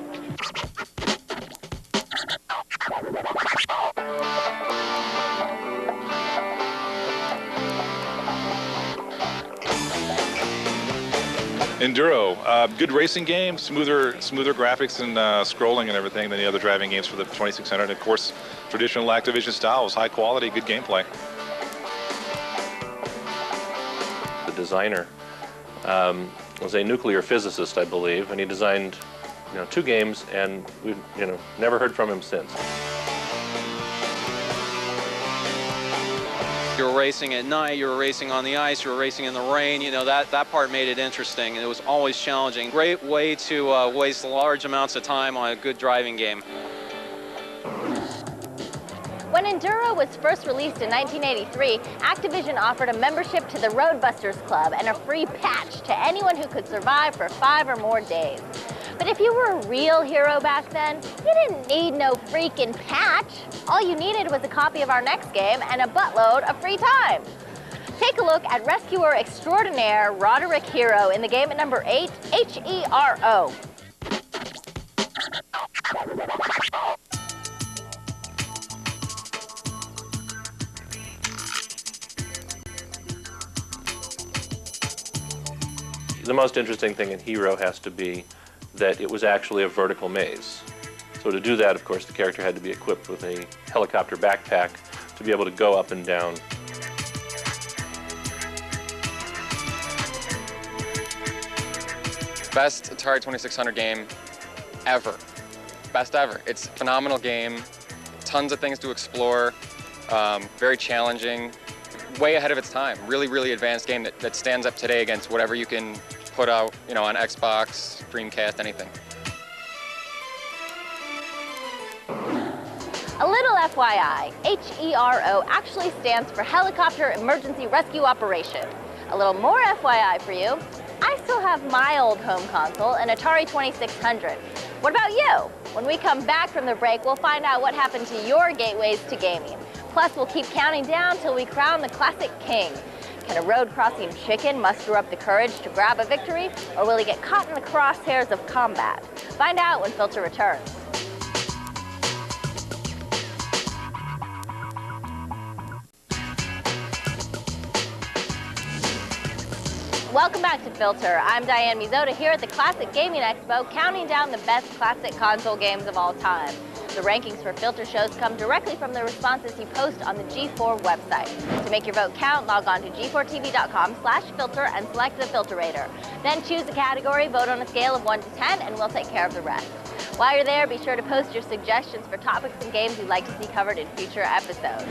[SPEAKER 24] Enduro, good racing game, smoother graphics and scrolling and everything than the other driving games for the 2600. And of course, traditional Activision style was high quality, good gameplay.
[SPEAKER 27] The designer was a nuclear physicist, I believe, and he designed, 2 games, and we've, never heard from him since.
[SPEAKER 1] You were racing at night, you were racing on the ice, you were racing in the rain. You know, that part made it interesting. It was always challenging. Great way to waste large amounts of time on a good driving game.
[SPEAKER 2] When Enduro was first released in 1983, Activision offered a membership to the Roadbusters Club and a free patch to anyone who could survive for 5 or more days. But if you were a real hero back then, you didn't need no freaking patch. All you needed was a copy of our next game and a buttload of free time. Take a look at Rescuer Extraordinaire Roderick Hero in the game at number 8, H-E-R-O.
[SPEAKER 27] The most interesting thing in Hero has to be that it was actually a vertical maze. So to do that, of course, the character had to be equipped with a helicopter backpack to be able to go up and down.
[SPEAKER 6] Best Atari 2600 game ever. Best ever. It's a phenomenal game. Tons of things to explore. Very challenging. Way ahead of its time. Really, really advanced game that stands up today against whatever you can put out, you know, on Xbox, Dreamcast, anything.
[SPEAKER 2] A little FYI, HERO actually stands for Helicopter Emergency Rescue Operation. A little more FYI for you, I still have my old home console, an Atari 2600. What about you? When we come back from the break, we'll find out what happened to your gateways to gaming. Plus, we'll keep counting down till we crown the classic king. Can a road-crossing chicken muster up the courage to grab a victory, or will he get caught in the crosshairs of combat? Find out when Filter returns. Welcome back to Filter. I'm Diane Mizota here at the Classic Gaming Expo, counting down the best classic console games of all time. The rankings for Filter shows come directly from the responses you post on the G4 website. To make your vote count, log on to g4tv.com/filter and select the filterator. Then choose a category, vote on a scale of 1 to 10, and we'll take care of the rest. While you're there, be sure to post your suggestions for topics and games you'd like to see covered in future episodes.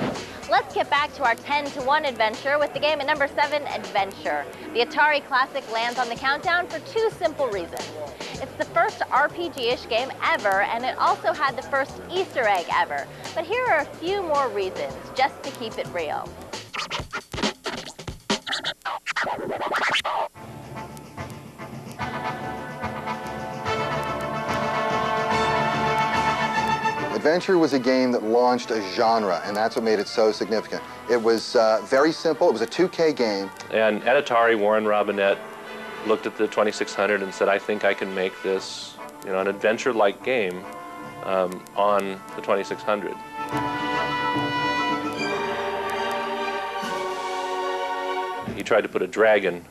[SPEAKER 2] Let's get back to our 10-to-1 adventure with the game at number 7, Adventure. The Atari Classic lands on the countdown for 2 simple reasons. It's the first RPG-ish game ever, and it also had the first Easter egg ever. But here are a few more reasons, just to keep it real.
[SPEAKER 14] Adventure was a game that launched a genre, and that's what made it so significant. It was very simple. It was a 2K game.
[SPEAKER 27] And at Atari, Warren Robinette looked at the 2600 and said, I think I can make this, you know, an adventure-like game on the 2600. He tried to put a dragon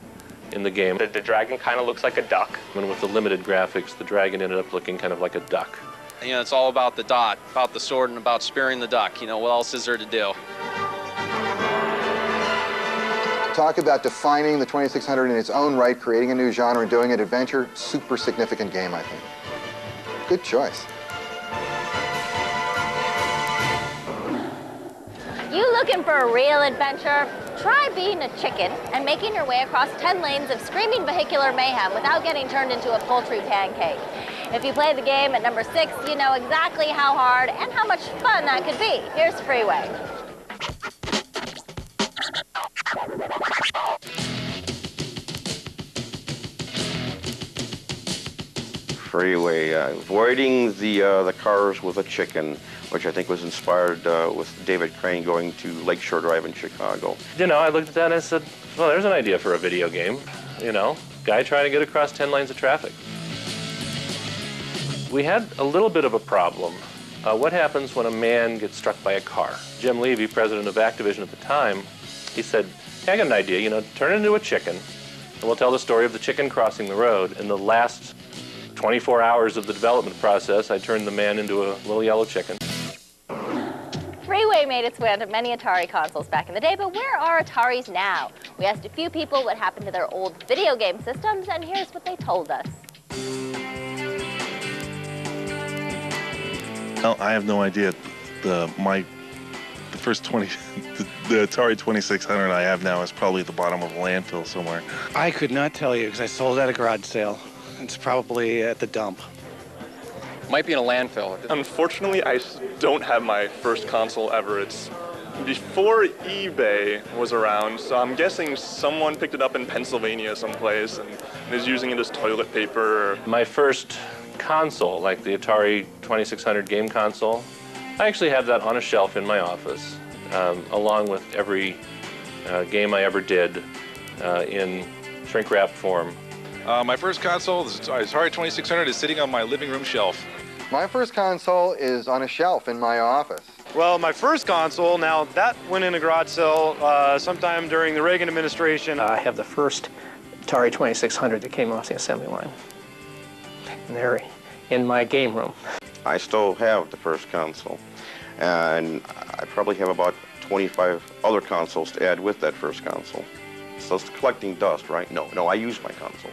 [SPEAKER 27] in the game.
[SPEAKER 26] The dragon kind of looks like a duck.
[SPEAKER 27] And with the limited graphics, the dragon ended up looking kind of like a duck.
[SPEAKER 1] You know, it's all about the dot, about the sword, and about spearing the duck. You know, what else is there to do?
[SPEAKER 14] Talk about defining the 2600 in its own right, creating a new genre and doing it. Adventure, super significant game, I think. Good choice.
[SPEAKER 2] You looking for a real adventure? Try being a chicken and making your way across 10 lanes of screaming vehicular mayhem without getting turned into a poultry pancake. If you play the game at number 6, you know exactly how hard and how much fun that could be. Here's Freeway.
[SPEAKER 7] Freeway, avoiding the cars with a chicken, which I think was inspired with David Crane going to Lakeshore Drive in Chicago.
[SPEAKER 27] You know, I looked at that and I said, well, there's an idea for a video game. You know, guy trying to get across 10 lanes of traffic. We had a little bit of a problem. What happens when a man gets struck by a car? Jim Levy, president of Activision at the time, he said, hey, I got an idea, you know, turn it into a chicken, and we'll tell the story of the chicken crossing the road. In the last 24 hours of the development process, I turned the man into a little yellow chicken.
[SPEAKER 2] Freeway made its way onto many Atari consoles back in the day, but where are Ataris now? We asked a few people what happened to their old video game systems, and here's what they told us.
[SPEAKER 8] No, I have no idea. My
[SPEAKER 24] the first the Atari 2600 I have now is probably at the bottom of a landfill somewhere.
[SPEAKER 8] I could not tell you because I sold it at a garage sale. It's probably at the dump.
[SPEAKER 6] Might be in a landfill.
[SPEAKER 5] Unfortunately, I don't have my first console ever. It's before eBay was around, so I'm guessing someone picked it up in Pennsylvania someplace and is using it as toilet paper.
[SPEAKER 27] My first console, like the Atari 2600 game console, I actually have that on a shelf in my office, along with every game I ever did in shrink-wrap form.
[SPEAKER 24] My first console, the Atari 2600, is sitting on my living room shelf.
[SPEAKER 14] My first console is on a shelf in my office.
[SPEAKER 25] Well, my first console, now that went in a garage sale sometime during the Reagan administration.
[SPEAKER 18] I have the first Atari 2600 that came off the assembly line. And they're in my game room.
[SPEAKER 7] I still have the first console, and I probably have about 25 other consoles to add with that first console. So it's collecting dust, right? No, I use my console.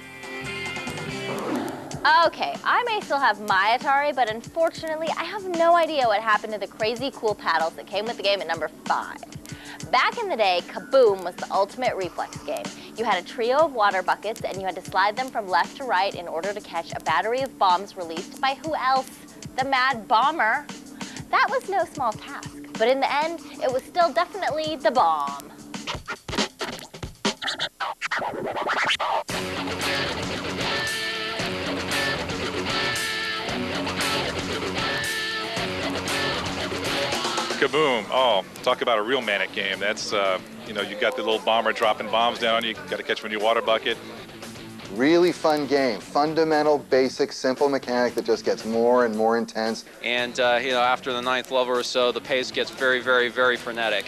[SPEAKER 2] Okay, I may still have my Atari, but unfortunately, I have no idea what happened to the crazy cool paddles that came with the game at number 5. Back in the day, Kaboom was the ultimate reflex game. You had a trio of water buckets, and you had to slide them from left to right in order to catch a battery of bombs released by who else? The Mad Bomber. That was no small task, but in the end, it was still definitely the bomb.
[SPEAKER 24] Kaboom! Oh, talk about a real manic game. That's you know, you got the little bomber dropping bombs down. You got to catch them in your water bucket.
[SPEAKER 14] Really fun game. Fundamental, basic, simple mechanic that just gets more and more intense.
[SPEAKER 1] And you know, after the 9th level or so, the pace gets very, very, very frenetic.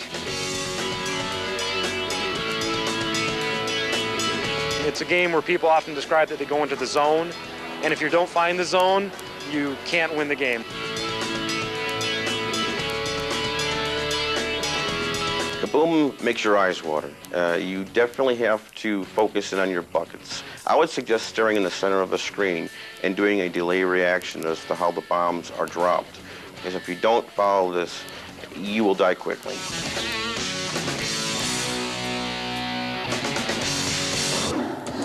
[SPEAKER 25] It's a game where people often describe that they go into the zone, and if you don't find the zone, you can't win the game.
[SPEAKER 7] Kaboom makes your eyes water. You definitely have to focus in on your buckets. I would suggest staring in the center of the screen and doing a delay reaction as to how the bombs are dropped. Because if you don't follow this, you will die quickly.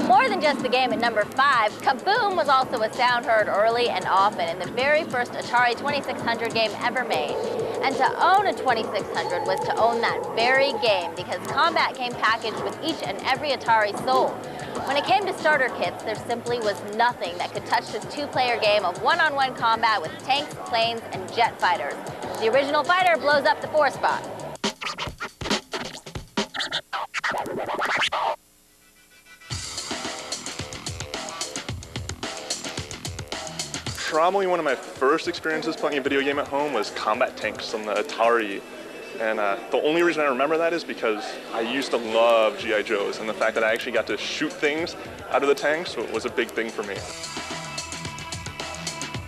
[SPEAKER 2] More than just the game at number 5, Kaboom was also a sound heard early and often in the very first Atari 2600 game ever made. And to own a 2600 was to own that very game because combat came packaged with each and every Atari sold. When it came to starter kits, there simply was nothing that could touch this 2-player game of one-on-one combat with tanks, planes, and jet fighters. The original fighter blows up the 4-spot.
[SPEAKER 5] Probably one of my first experiences playing a video game at home was Combat Tanks on the Atari. And the only reason I remember that is because I used to love G.I. Joes, and the fact that I actually got to shoot things out of the tanks was a big thing for me.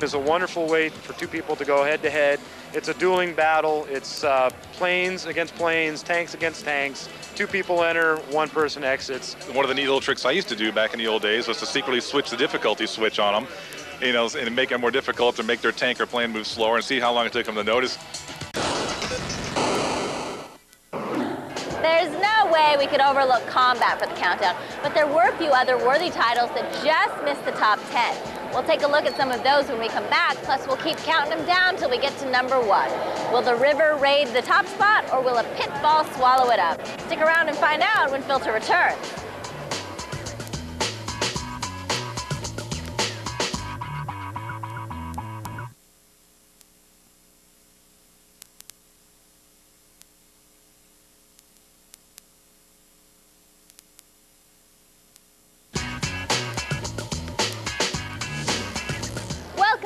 [SPEAKER 25] It's a wonderful way for 2 people to go head-to-head. It's a dueling battle. It's planes against planes, tanks against tanks. 2 people enter, 1 person exits.
[SPEAKER 24] One of the neat little tricks I used to do back in the old days was to secretly switch the difficulty switch on them, you know, and make it more difficult to make their tank or plane move slower and see how long it took them to notice.
[SPEAKER 2] There's no way we could overlook combat for the countdown, but there were a few other worthy titles that just missed the top 10. We'll take a look at some of those when we come back, plus we'll keep counting them down till we get to number 1. Will the river raid the top spot, or will a pitfall swallow it up? Stick around and find out when Filter returns.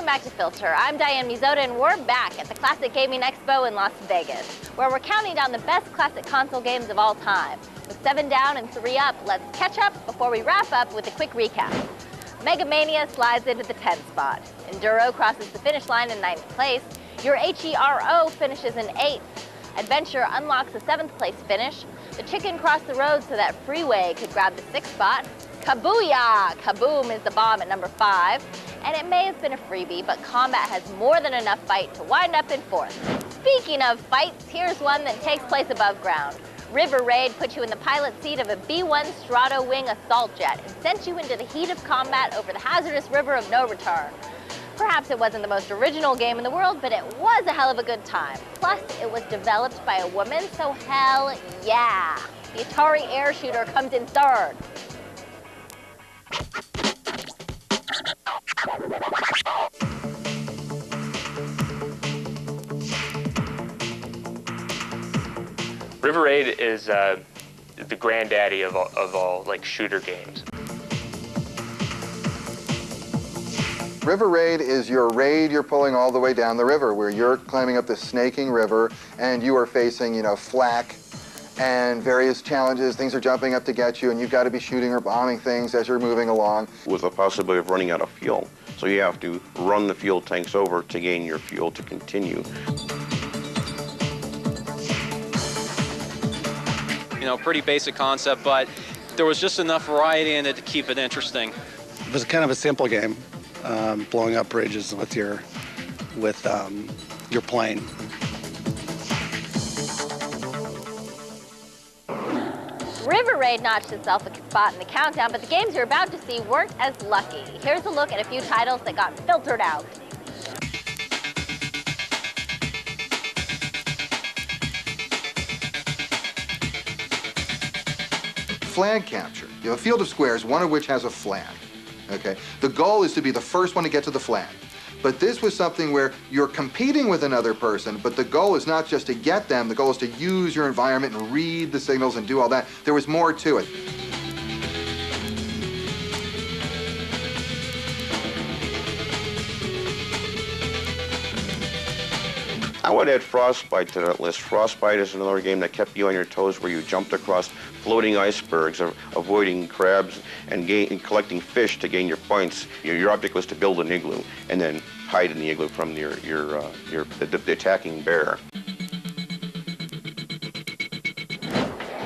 [SPEAKER 2] Back to Filter. I'm Diane Mizoda, and we're back at the Classic Gaming Expo in Las Vegas, where we're counting down the best classic console games of all time. With 7 down and 3 up, let's catch up before we wrap up with a quick recap. Mega Mania slides into the 10th spot. Enduro crosses the finish line in 9th place. Your HERO finishes in 8th. Adventure unlocks a 7th place finish. The Chicken crossed the road so that Freeway could grab the 6th spot. Kabooyah! Kaboom is the bomb at number 5. And it may have been a freebie, but combat has more than enough fight to wind up in 4th. Speaking of fights, here's one that takes place above ground. River Raid put you in the pilot seat of a B-1 Strato-Wing assault jet and sent you into the heat of combat over the hazardous river of no return. Perhaps it wasn't the most original game in the world, but it was a hell of a good time. Plus, it was developed by a woman, so hell yeah. The Atari Air Shooter comes in third.
[SPEAKER 26] River Raid is the granddaddy of all like shooter games.
[SPEAKER 14] River Raid is your raid you're pulling all the way down the river, where you're climbing up the snaking river and you are facing, flak and various challenges. Things are jumping up to get you, and you've got to be shooting or bombing things as you're moving along.
[SPEAKER 7] With the possibility of running out of fuel. So you have to run the fuel tanks over to gain your fuel to continue.
[SPEAKER 1] Pretty basic concept, but there was just enough variety in it to keep it interesting.
[SPEAKER 8] It was kind of a simple game, blowing up bridges with your plane.
[SPEAKER 2] River Raid notched itself a spot in the countdown, but the games you're about to see weren't as lucky. Here's a look at a few titles that got filtered out.
[SPEAKER 14] Flag capture. You have a field of squares, one of which has a flag. Okay? The goal is to be the first one to get to the flag. But this was something where you're competing with another person, but the goal is not just to get them, the goal is to use your environment and read the signals and do all that. There was more to it.
[SPEAKER 7] I would add Frostbite to that list. Frostbite is another game that kept you on your toes, where you jumped across floating icebergs, avoiding crabs, and collecting fish to gain your points. Your object was to build an igloo and then hide in the igloo from the attacking bear.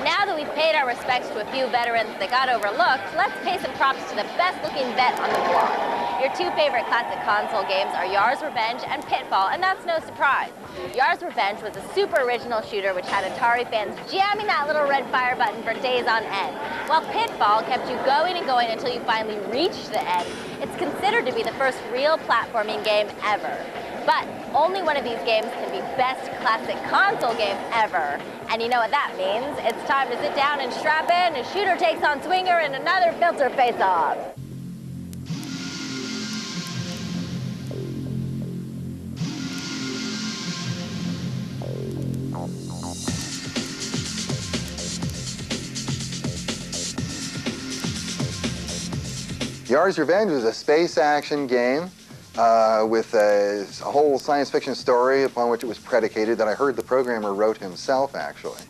[SPEAKER 2] Now that we've paid our respects to a few veterans that got overlooked, let's pay some props to the best-looking vet on the block. Your two favorite classic console games are Yars' Revenge and Pitfall, and that's no surprise. Yars' Revenge was a super original shooter which had Atari fans jamming that little red fire button for days on end, while Pitfall kept you going and going until you finally reached the end. It's considered to be the first real platforming game ever. But only one of these games can be best classic console game ever. And you know what that means. It's time to sit down and strap in as Shooter takes on Swinger in another Filter Face-Off.
[SPEAKER 14] Yars' Revenge was a space action game with a whole science fiction story upon which it was predicated that I heard the programmer wrote himself, actually.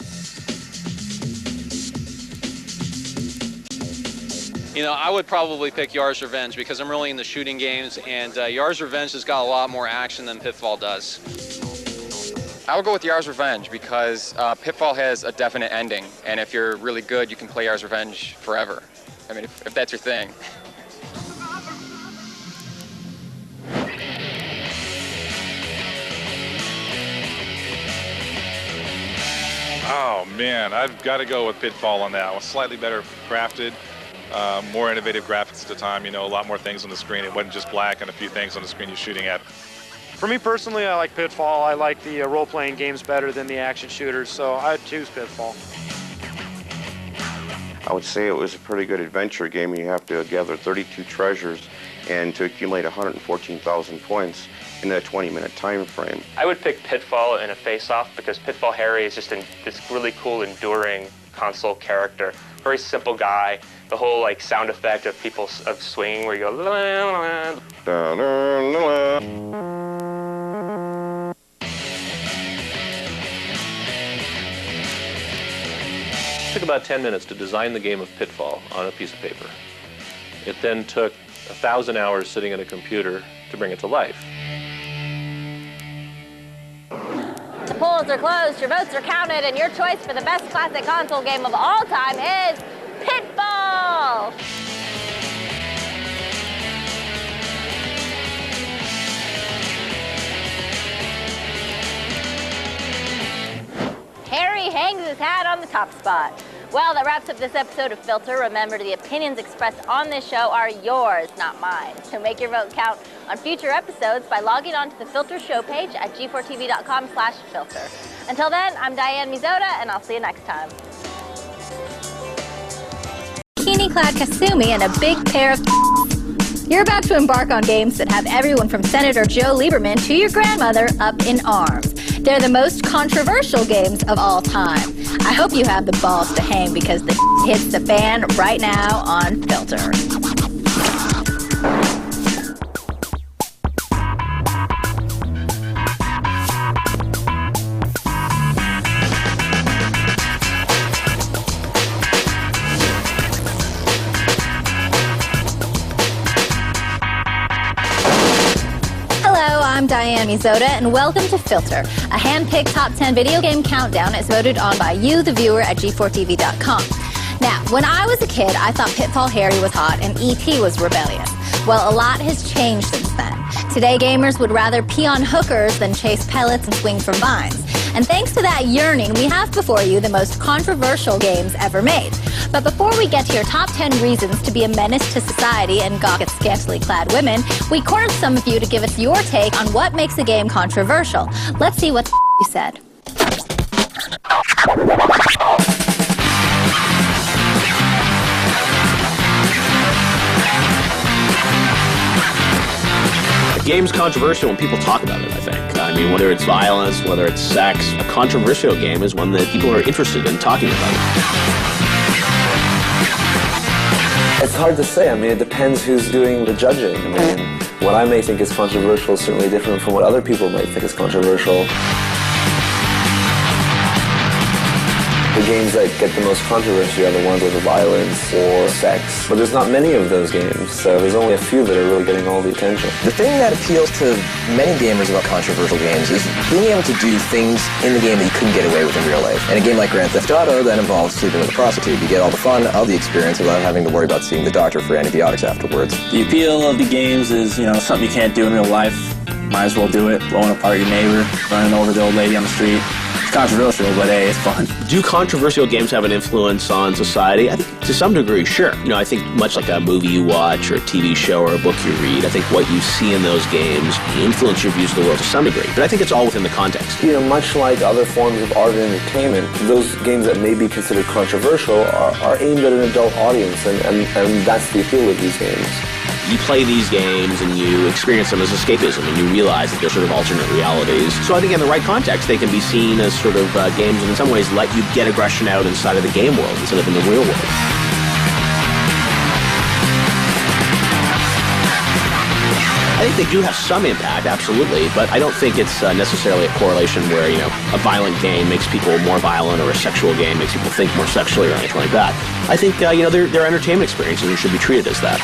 [SPEAKER 1] I would probably pick Yars' Revenge because I'm really into shooting games, and Yars' Revenge has got a lot more action than Pitfall does.
[SPEAKER 6] I would go with Yars' Revenge because Pitfall has a definite ending, and if you're really good, you can play Yars' Revenge forever. I mean, if that's your thing.
[SPEAKER 24] Oh man, I've got to go with Pitfall on that. It was slightly better crafted, more innovative graphics at the time, a lot more things on the screen. It wasn't just black and a few things on the screen you're shooting at.
[SPEAKER 25] For me personally, I like Pitfall. I like the role-playing games better than the action shooters, so I'd choose Pitfall.
[SPEAKER 7] I would say it was a pretty good adventure game. You have to gather 32 treasures and to accumulate 114,000 points in a 20-minute time frame.
[SPEAKER 26] I would pick Pitfall in a face-off because Pitfall Harry is just this really cool, enduring console character. Very simple guy. The whole sound effect of people swinging, where you go la, la, la. La, la, la.
[SPEAKER 27] It took about 10 minutes to design the game of Pitfall on a piece of paper. It then took 1,000 hours sitting at a computer to bring it to life.
[SPEAKER 2] The polls are closed, your votes are counted, and your choice for the best classic console game of all time is Pitfall! Harry hangs his hat on the top spot. Well, that wraps up this episode of Filter. Remember, the opinions expressed on this show are yours, not mine. So make your vote count on future episodes by logging on to the Filter show page at g4tv.com/filter. Until then, I'm Diane Mizota, and I'll see you next time. Bikini-clad Kasumi and a big pair of You're about to embark on games that have everyone from Senator Joe Lieberman to your grandmother up in arms. They're the most controversial games of all time. I hope you have the balls to hang because the hits the fan right now on Filter. I'm Diane Mizota, and welcome to Filter, a hand-picked top 10 video game countdown as voted on by you, the viewer, at g4tv.com. Now, when I was a kid, I thought Pitfall Harry was hot and E.T. was rebellious. Well, a lot has changed since then. Today, gamers would rather pee on hookers than chase pellets and swing from vines. And thanks to that yearning, we have before you the most controversial games ever made. But before we get to your top 10 reasons to be a menace to society and gawk at scantily clad women, we cornered some of you to give us your take on what makes a game controversial. Let's see what you said.
[SPEAKER 11] A game's controversial when people talk about it, I think. I mean, whether it's violence, whether it's sex, a controversial game is one that people are interested in talking about it.
[SPEAKER 15] It's hard to say. I mean, it depends who's doing the judging. I mean, what I may think is controversial is certainly different from what other people might think is controversial. The games that get the most controversy are the ones with violence or sex. But there's not many of those games, so there's only a few that are really getting all the attention.
[SPEAKER 17] The thing that appeals to many gamers about controversial games is being able to do things in the game that you couldn't get away with in real life. And a game like Grand Theft Auto that involves sleeping with a prostitute, you get all the fun of the experience without having to worry about seeing the doctor for antibiotics afterwards.
[SPEAKER 19] The appeal of the games is, something you can't do in real life. Might as well do it. Blowing apart your neighbor, running over the old lady on the street. It's controversial, but hey, it's fun.
[SPEAKER 11] Do controversial games have an influence on society? I think to some degree, sure. I think much like a movie you watch or a TV show or a book you read, I think what you see in those games influence your views of the world to some degree. But I think it's all within the context.
[SPEAKER 15] Much like other forms of art and entertainment, those games that may be considered controversial are aimed at an adult audience, and that's the appeal of these games.
[SPEAKER 11] You play these games and you experience them as escapism, and you realize that they're sort of alternate realities. So I think in the right context, they can be seen as sort of games that in some ways let you get aggression out inside of the game world instead of in the real world. I think they do have some impact, absolutely, but I don't think it's necessarily a correlation where, a violent game makes people more violent or a sexual game makes people think more sexually or anything like that. I think, they're entertainment experiences and should be treated as that.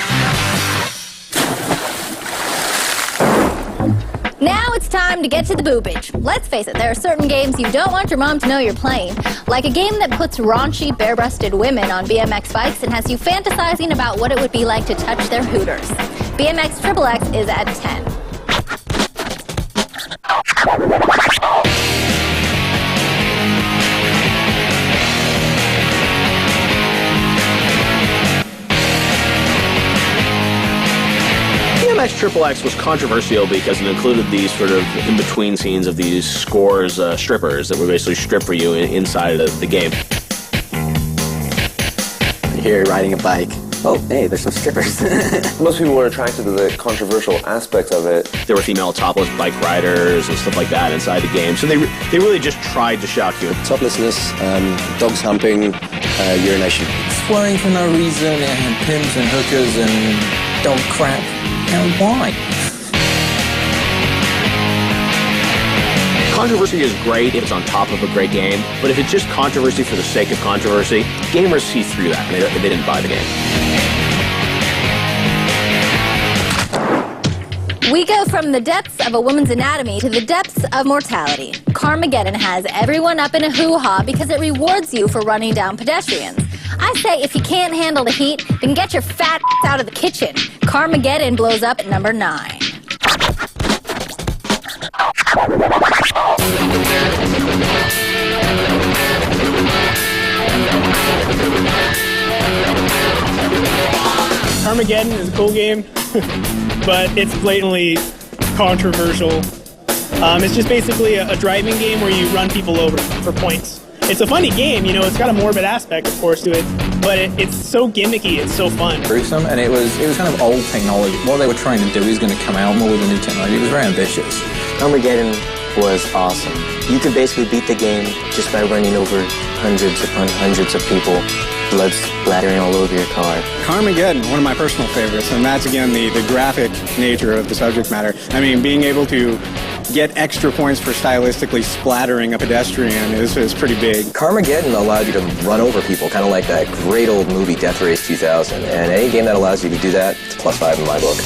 [SPEAKER 2] Now it's time to get to the boobage. Let's face it, there are certain games you don't want your mom to know you're playing. Like a game that puts raunchy, bare-breasted women on BMX bikes and has you fantasizing about what it would be like to touch their hooters. BMX XXX is at 10.
[SPEAKER 11] BMX XXX was controversial because it included these sort of in-between scenes of these scores strippers that would basically strip for you inside of the game.
[SPEAKER 17] Here, riding a bike. Oh, hey, there's some strippers.
[SPEAKER 15] Most people were attracted to the controversial aspects of it.
[SPEAKER 11] There were female topless bike riders and stuff like that inside the game. So they really just tried to shock you.
[SPEAKER 17] Toplessness, dogs humping, urination.
[SPEAKER 19] Swearing for no reason, and pimps and hookers and dog crap. And why?
[SPEAKER 11] Controversy is great if it's on top of a great game, but if it's just controversy for the sake of controversy, gamers see through that and they didn't buy the game.
[SPEAKER 2] We go from the depths of a woman's anatomy to the depths of mortality. Carmageddon has everyone up in a hoo-ha because it rewards you for running down pedestrians. I say if you can't handle the heat, then get your fat out of the kitchen. Carmageddon blows up at number 9.
[SPEAKER 3] Carmageddon is a cool game, but it's blatantly controversial. It's just basically a driving game where you run people over for points. It's a funny game, you know, it's got a morbid aspect, of course, to it, but it's so gimmicky, it's so fun.
[SPEAKER 4] Gruesome, and it was kind of old technology. What they were trying to do is going to come out more with a new technology. It was very ambitious.
[SPEAKER 10] Carmageddon was awesome. You could basically beat the game just by running over hundreds upon hundreds of people, blood splattering all over your car.
[SPEAKER 16] Carmageddon, one of my personal favorites, and that's again the graphic nature of the subject matter. I mean, being able to get extra points for stylistically splattering a pedestrian is pretty big.
[SPEAKER 17] Carmageddon allowed you to run over people, kind of like that great old movie Death Race 2000, and any game that allows you to do that, it's +5 in my book.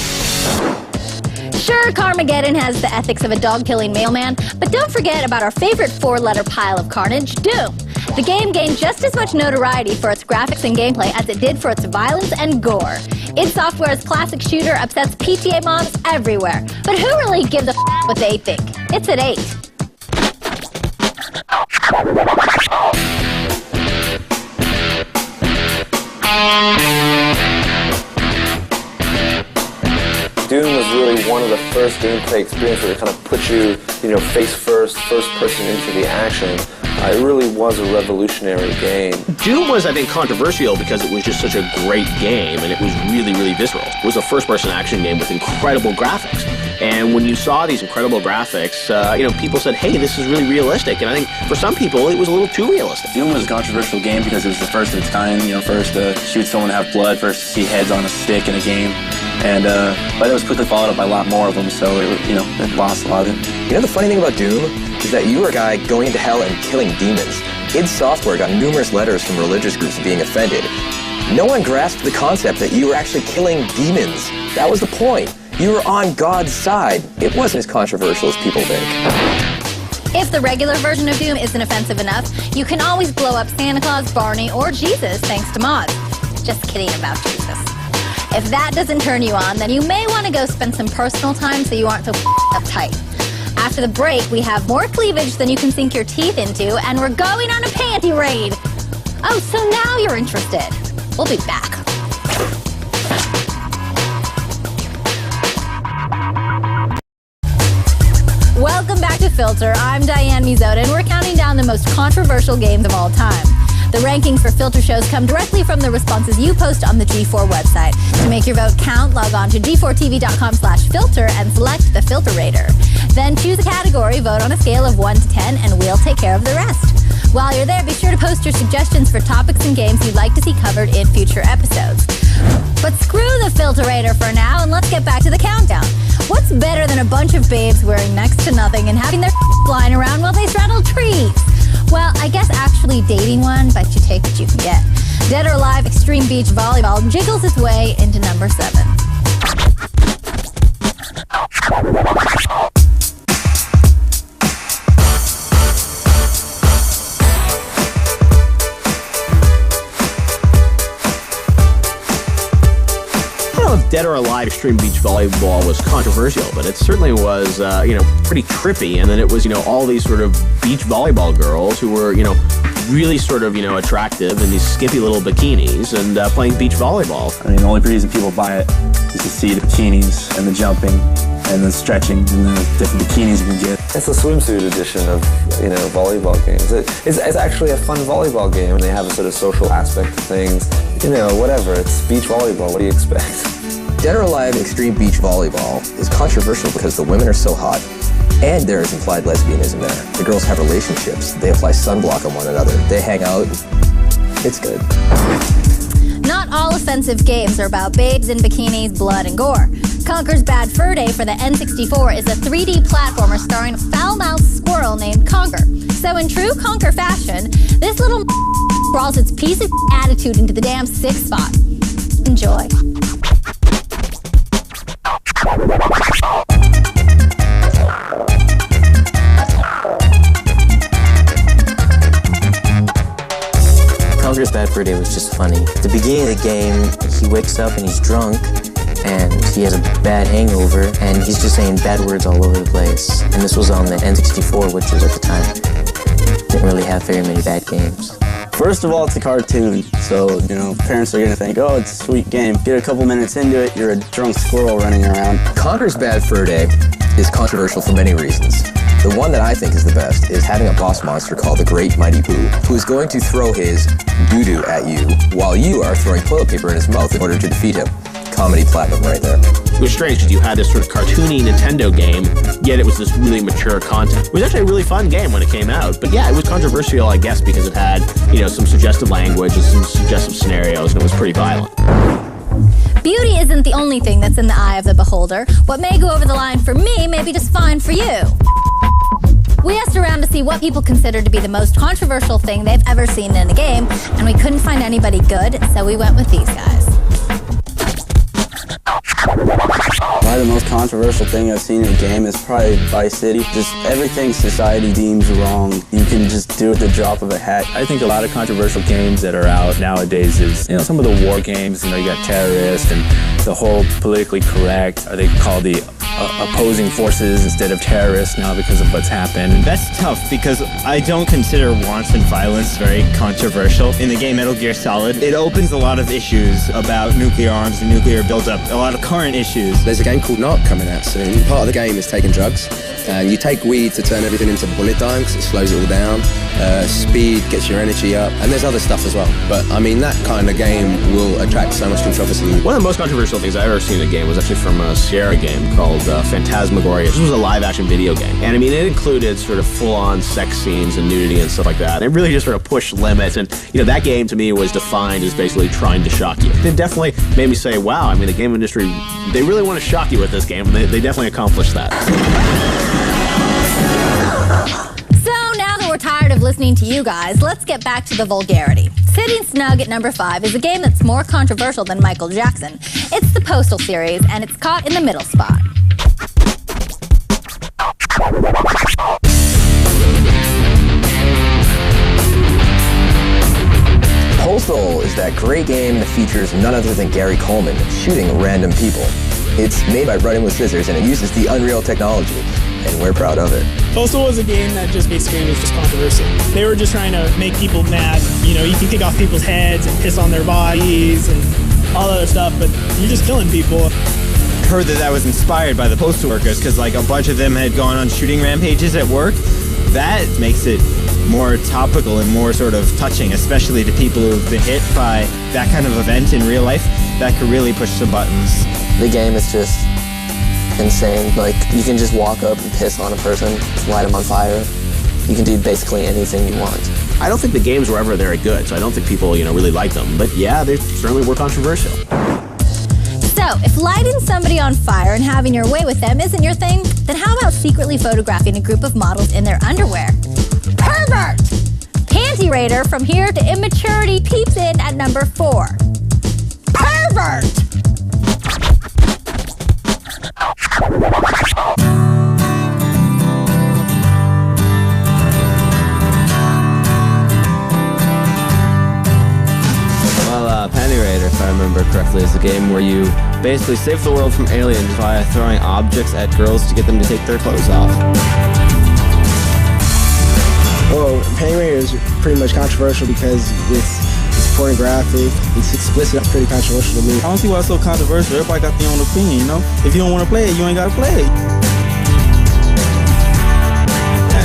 [SPEAKER 2] Sure, Carmageddon has the ethics of a dog-killing mailman, but don't forget about our favorite four-letter pile of carnage, Doom. The game gained just as much notoriety for its graphics and gameplay as it did for its violence and gore. id Software's classic shooter upsets PTA moms everywhere, but who really gives a what they think? It's at 8.
[SPEAKER 15] Doom was really one of the first gameplay experiences that kind of put you, face first person into the action. It really was a revolutionary game.
[SPEAKER 11] Doom was, I think, controversial because it was just such a great game, and it was really, really visceral. It was a first-person action game with incredible graphics. And when you saw these incredible graphics, people said, hey, this is really realistic. And I think for some people, it was a little too realistic.
[SPEAKER 19] Doom was a controversial game because it was the first of its kind, first to shoot someone and have blood, first to see heads on a stick in a game. And but it was quickly followed up by a lot more of them, so it lost a lot of it.
[SPEAKER 17] The funny thing about Doom is that you were a guy going to hell and killing demons. id Software got numerous letters from religious groups being offended. No one grasped the concept that you were actually killing demons. That was the point. You were on God's side. It wasn't as controversial as people think.
[SPEAKER 2] If the regular version of Doom isn't offensive enough, you can always blow up Santa Claus, Barney, or Jesus thanks to mods. Just kidding about Jesus. If that doesn't turn you on, then you may want to go spend some personal time so you aren't so uptight. After the break, we have more cleavage than you can sink your teeth into, and we're going on a panty raid. Oh, so now you're interested. We'll be back. Welcome back to Filter. I'm Diane Mizoda, and we're counting down the most controversial games of all time. The rankings for Filter shows come directly from the responses you post on the G4 website. To make your vote count, log on to g4tv.com/filter and select the Filter Rater. Then choose a category, vote on a scale of 1 to 10, and we'll take care of the rest. While you're there, be sure to post your suggestions for topics and games you'd like to see covered in future episodes. But screw the Filter Rater for now, and let's get back to the countdown. What's better than a bunch of babes wearing next to nothing and having their flying around while they straddle trees? Well, I guess actually dating one, but you take what you can get. Dead or Alive Extreme Beach Volleyball jiggles its way into number 7.
[SPEAKER 11] Dead or Alive Extreme Beach Volleyball was controversial, but it certainly was, pretty trippy. And then it was, all these sort of beach volleyball girls who were, really sort of, attractive in these skimpy little bikinis and playing beach volleyball.
[SPEAKER 19] I mean, the only reason people buy it is to see the bikinis and the jumping and the stretching and the different bikinis you can get.
[SPEAKER 15] It's a swimsuit edition of, volleyball games. It's actually a fun volleyball game, and they have a sort of social aspect to things. Whatever, it's beach volleyball, what do you expect?
[SPEAKER 17] Dead or Alive Extreme Beach Volleyball is controversial because the women are so hot, and there is implied lesbianism there. The girls have relationships, they apply sunblock on one another, they hang out. It's good.
[SPEAKER 2] Not all offensive games are about babes in bikinis, blood, and gore. Conker's Bad Fur Day for the N64 is a 3D platformer starring a foul-mouthed squirrel named Conker. So in true Conker fashion, this little crawls its piece of attitude into the damn 6 spot. Enjoy.
[SPEAKER 10] Conker's Bad Fur Day was just funny. At the beginning of the game, he wakes up and he's drunk, and he has a bad hangover, and he's just saying bad words all over the place. And this was on the N64, which was at the time didn't really have very many bad games.
[SPEAKER 9] First of all, it's a cartoon, so, parents are gonna think, oh, it's a sweet game. Get a couple minutes into it, you're a drunk squirrel running around.
[SPEAKER 17] Conker's Bad Fur Day is controversial for many reasons. The one that I think is the best is having a boss monster called the Great Mighty Pooh, who is going to throw his doo-doo at you while you are throwing toilet paper in his mouth in order to defeat him. Comedy platinum right there.
[SPEAKER 11] It was strange because you had this sort of cartoony Nintendo game, yet it was this really mature content. It was actually a really fun game when it came out, but yeah, it was controversial, I guess, because it had, some suggestive language and some suggestive scenarios, and it was pretty violent.
[SPEAKER 2] Beauty isn't the only thing that's in the eye of the beholder. What may go over the line for me may be just fine for you. We asked around to see what people consider to be the most controversial thing they've ever seen in a game, and we couldn't find anybody good, so we went with these guys.
[SPEAKER 9] Probably the most controversial thing I've seen in a game is probably Vice City. Just everything society deems wrong, you can just do at the drop of a hat.
[SPEAKER 12] I think a lot of controversial games that are out nowadays is, some of the war games, you got terrorists and the whole politically correct, or they call the opposing forces instead of terrorists now because of what's happened.
[SPEAKER 13] That's tough because I don't consider wanton violence very controversial. In the game Metal Gear Solid, it opens a lot of issues about nuclear arms and nuclear buildup, a lot of current issues.
[SPEAKER 20] There's a game called Narc coming out soon. Part of the game is taking drugs, and you take weed to turn everything into bullet time because it slows it all down. Speed gets your energy up, and there's other stuff as well. But that kind of game will attract so much controversy.
[SPEAKER 11] One of the most controversial things I've ever seen in a game was actually from a Sierra game called Phantasmagoria. This was a live-action video game, and it included sort of full-on sex scenes and nudity and stuff like that. It really just sort of pushed limits, and that game to me was defined as basically trying to shock you. It definitely made me say, wow, the game industry, they really want to shock you with this game, and they definitely accomplished that.
[SPEAKER 2] We're tired of listening to you guys, let's get back to the vulgarity. Sitting snug at number 5 is a game that's more controversial than Michael Jackson. It's the Postal series, and it's caught in the middle spot.
[SPEAKER 17] Postal is that great game that features none other than Gary Coleman shooting random people. It's made by Running with Scissors, and it uses the Unreal technology, and we're proud of it.
[SPEAKER 3] Postal was a game that just basically was just controversial. They were just trying to make people mad. You can take off people's heads and piss on their bodies and all that other stuff, but you're just killing people.
[SPEAKER 13] Heard that was inspired by the postal workers because a bunch of them had gone on shooting rampages at work. That makes it more topical and more sort of touching, especially to people who've been hit by that kind of event in real life. That could really push some buttons.
[SPEAKER 10] The game is just insane. You can just walk up and piss on a person, light them on fire. You can do basically anything you want.
[SPEAKER 11] I don't think the games were ever very good, so I don't think people, really liked them. But yeah, they certainly were controversial.
[SPEAKER 2] So, if lighting somebody on fire and having your way with them isn't your thing, then how about secretly photographing a group of models in their underwear? Pervert! Panty Raider from here to immaturity peeps in at number 4. Pervert!
[SPEAKER 21] Panty Raider, if I remember correctly, is a game where you basically save the world from aliens via throwing objects at girls to get them to take their clothes off.
[SPEAKER 9] Well, Panty Raider is pretty much controversial because it's pornographic, it's explicit, it's pretty controversial to me.
[SPEAKER 13] I don't see why it's so controversial. Everybody got their own opinion, If you don't want to play it, you ain't got to play it.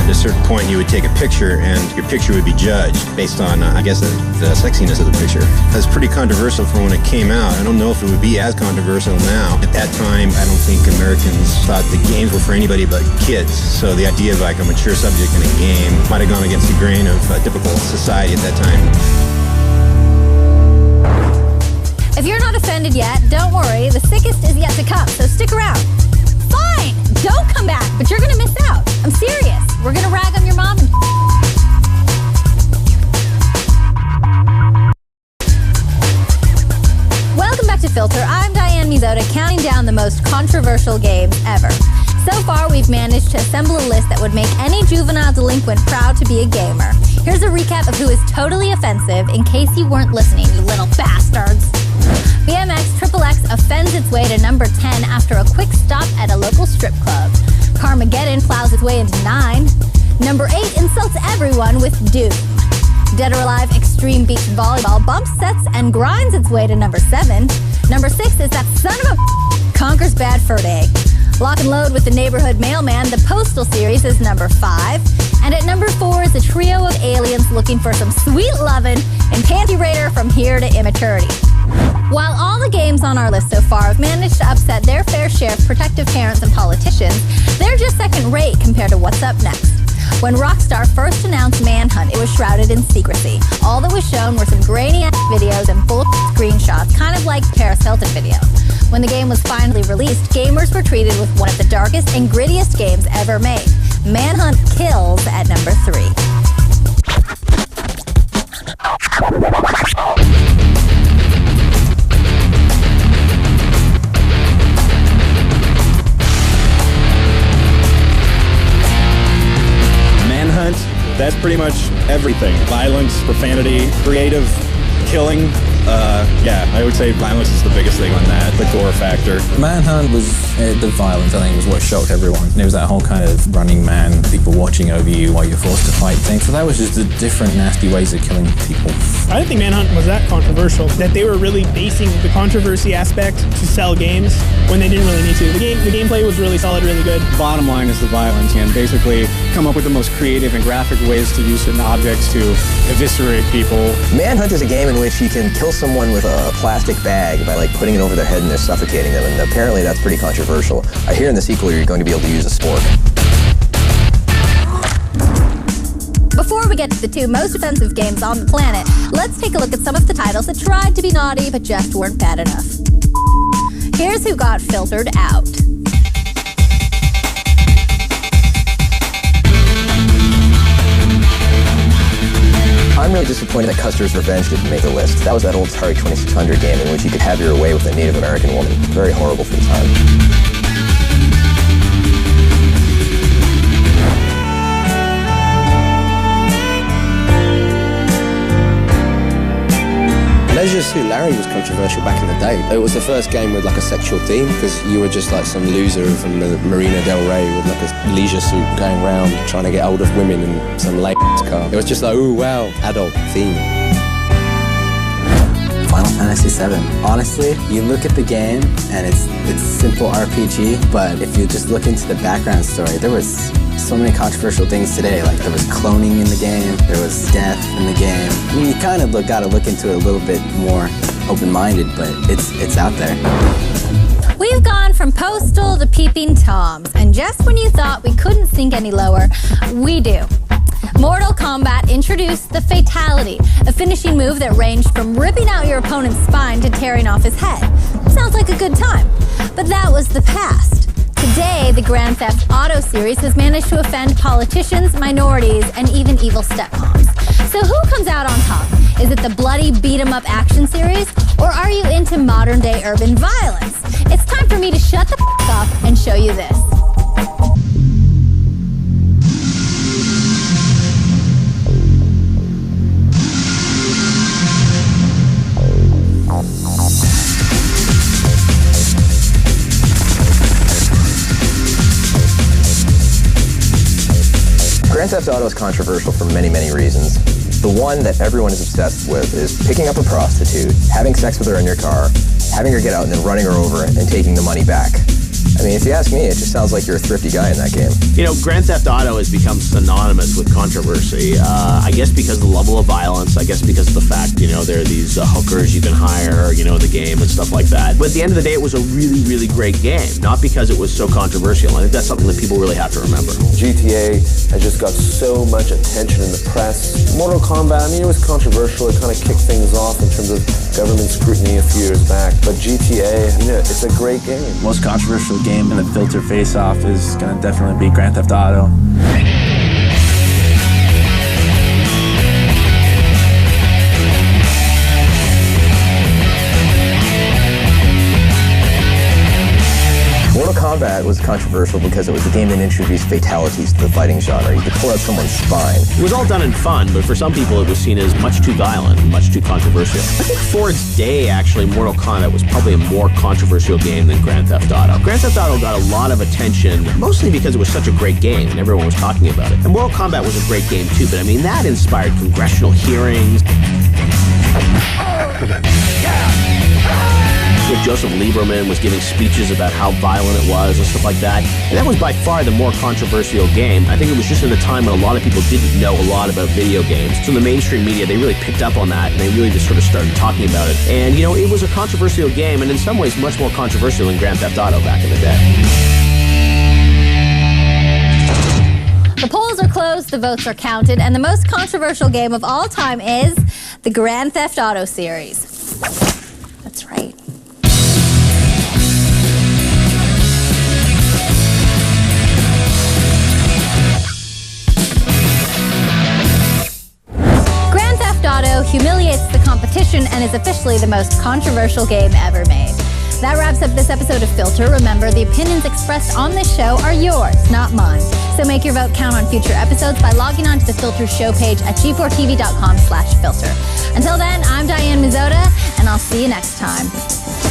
[SPEAKER 22] At a certain point, you would take a picture, and your picture would be judged based on, the sexiness of the picture. That's pretty controversial for when it came out. I don't know if it would be as controversial now. At that time, I don't think Americans thought the games were for anybody but kids. So the idea of a mature subject in a game might have gone against the grain of typical society at that time.
[SPEAKER 2] If you're not offended yet, don't worry. The sickest is yet to come, so stick around. Fine, don't come back, but you're gonna miss out. I'm serious. We're gonna rag on your mom and Welcome back to Filter. I'm Diane Mizoda, counting down the most controversial games ever. So far, we've managed to assemble a list that would make any juvenile delinquent proud to be a gamer. Here's a recap of who is totally offensive in case you weren't listening, you little bastards. BMX XXX offends its way to number 10 after a quick stop at a local strip club. Carmageddon plows its way into 9. Number 8 insults everyone with Doom. Dead or Alive Extreme Beach Volleyball bumps, sets, and grinds its way to number 7. Number 6 is that son of a Conker's Bad Fur Day. Lock and Load with the Neighborhood Mailman, the Postal series, is number 5. And at number 4 is a trio of aliens looking for some sweet lovin' in Panty Raider From Here to Immaturity. While all the games on our list so far have managed to upset their fair share of protective parents and politicians, they're just second-rate compared to what's up next. When Rockstar first announced Manhunt, it was shrouded in secrecy. All that was shown were some grainy-ass videos and bull screenshots, kind of like the Paris Hilton video. When the game was finally released, gamers were treated with one of the darkest and grittiest games ever made. Manhunt kills at number 3.
[SPEAKER 1] Manhunt, that's pretty much everything. Violence, profanity, creative, killing. Yeah, I would say violence is the biggest thing on that, the gore factor.
[SPEAKER 4] Manhunt was, the violence I think was what shocked everyone. There was that whole kind of running man, people watching over you while you're forced to fight thing. So that was just the different nasty ways of killing people.
[SPEAKER 3] I didn't think Manhunt was that controversial, that they were really basing the controversy aspect to sell games when they didn't really need to. The gameplay was really solid, really good.
[SPEAKER 16] Bottom line is the violence, and basically come up with the most creative and graphic ways to use certain objects to eviscerate people.
[SPEAKER 17] Manhunt is a game in which you can kill someone with a plastic bag by like putting it over their head and they're suffocating them, and apparently that's pretty controversial. I hear in the sequel you're going to be able to use a spork.
[SPEAKER 2] Before we get to the 2 most offensive games on the planet, let's take a look at some of the titles that tried to be naughty but just weren't bad enough. Here's who got filtered out.
[SPEAKER 17] I'm really disappointed that Custer's Revenge didn't make the list. That was that old Atari 2600 game in which you could have your way with a Native American woman. Very horrible for the time.
[SPEAKER 20] Leisure Suit Larry was controversial back in the day. It was the first game with like a sexual theme because you were just like some loser from the Marina Del Rey with like a leisure suit going around trying to get hold of women in some lame car. It was just like, ooh, wow, adult theme.
[SPEAKER 9] Final Fantasy VII. Honestly, you look at the game and it's simple RPG, but if you just look into the background story, there was so many controversial things today. Like there was cloning in the game, there was death in the game. I mean, you kind of gotta look into it a little bit more open-minded, but it's out there.
[SPEAKER 2] We've gone from Postal to Peeping Toms, and just when you thought we couldn't sink any lower, we do. Mortal Kombat introduced the Fatality, a finishing move that ranged from ripping out your opponent's spine to tearing off his head. Sounds like a good time, but that was the past. Today, the Grand Theft Auto series has managed to offend politicians, minorities, and even evil stepmoms. So who comes out on top? Is it the bloody beat-em-up action series, or are you into modern-day urban violence? It's time for me to shut the f*** off and show you this.
[SPEAKER 17] Grand Theft Auto is controversial for many, many reasons. The one that everyone is obsessed with is picking up a prostitute, having sex with her in your car, having her get out and then running her over and taking the money back. I mean, if you ask me, it just sounds like you're a thrifty guy in that game.
[SPEAKER 11] You know, Grand Theft Auto has become synonymous with controversy. I guess because of the level of violence. I guess because of the fact, you know, there are these hookers you can hire, you know, in the game and stuff like that. But at the end of the day, it was a really, really great game. Not because it was so controversial. I think that's something that people really have to remember.
[SPEAKER 15] GTA has just got so much attention in the press. Mortal Kombat, I mean, it was controversial. It kind of kicked things off in terms of government scrutiny a few years back. But GTA, you know, it's a great game.
[SPEAKER 12] Most controversial game in the filter face-off is going to definitely be Grand Theft Auto.
[SPEAKER 17] Mortal Kombat was controversial because it was the game that introduced fatalities to the fighting genre. You could pull out someone's spine.
[SPEAKER 11] It was all done in fun, but for some people it was seen as much too violent and much too controversial. I think for its day, actually, Mortal Kombat was probably a more controversial game than Grand Theft Auto. Grand Theft Auto got a lot of attention, mostly because it was such a great game and everyone was talking about it. And Mortal Kombat was a great game too, but I mean, that inspired congressional hearings. Joseph Lieberman was giving speeches about how violent it was and stuff like that. And that was by far the more controversial game. I think it was just in a time when a lot of people didn't know a lot about video games. So in the mainstream media, they really picked up on that and they really just sort of started talking about it. And, you know, it was a controversial game and in some ways much more controversial than Grand Theft Auto back in the day.
[SPEAKER 2] The polls are closed, the votes are counted, and the most controversial game of all time is the Grand Theft Auto series. That's right. Grand Theft Auto humiliates the competition and is officially the most controversial game ever made. That wraps up this episode of Filter. Remember, the opinions expressed on this show are yours, not mine. So make your vote count on future episodes by logging on to the Filter show page at g4tv.com/filter. Until then, I'm Diane Mazzota, and I'll see you next time.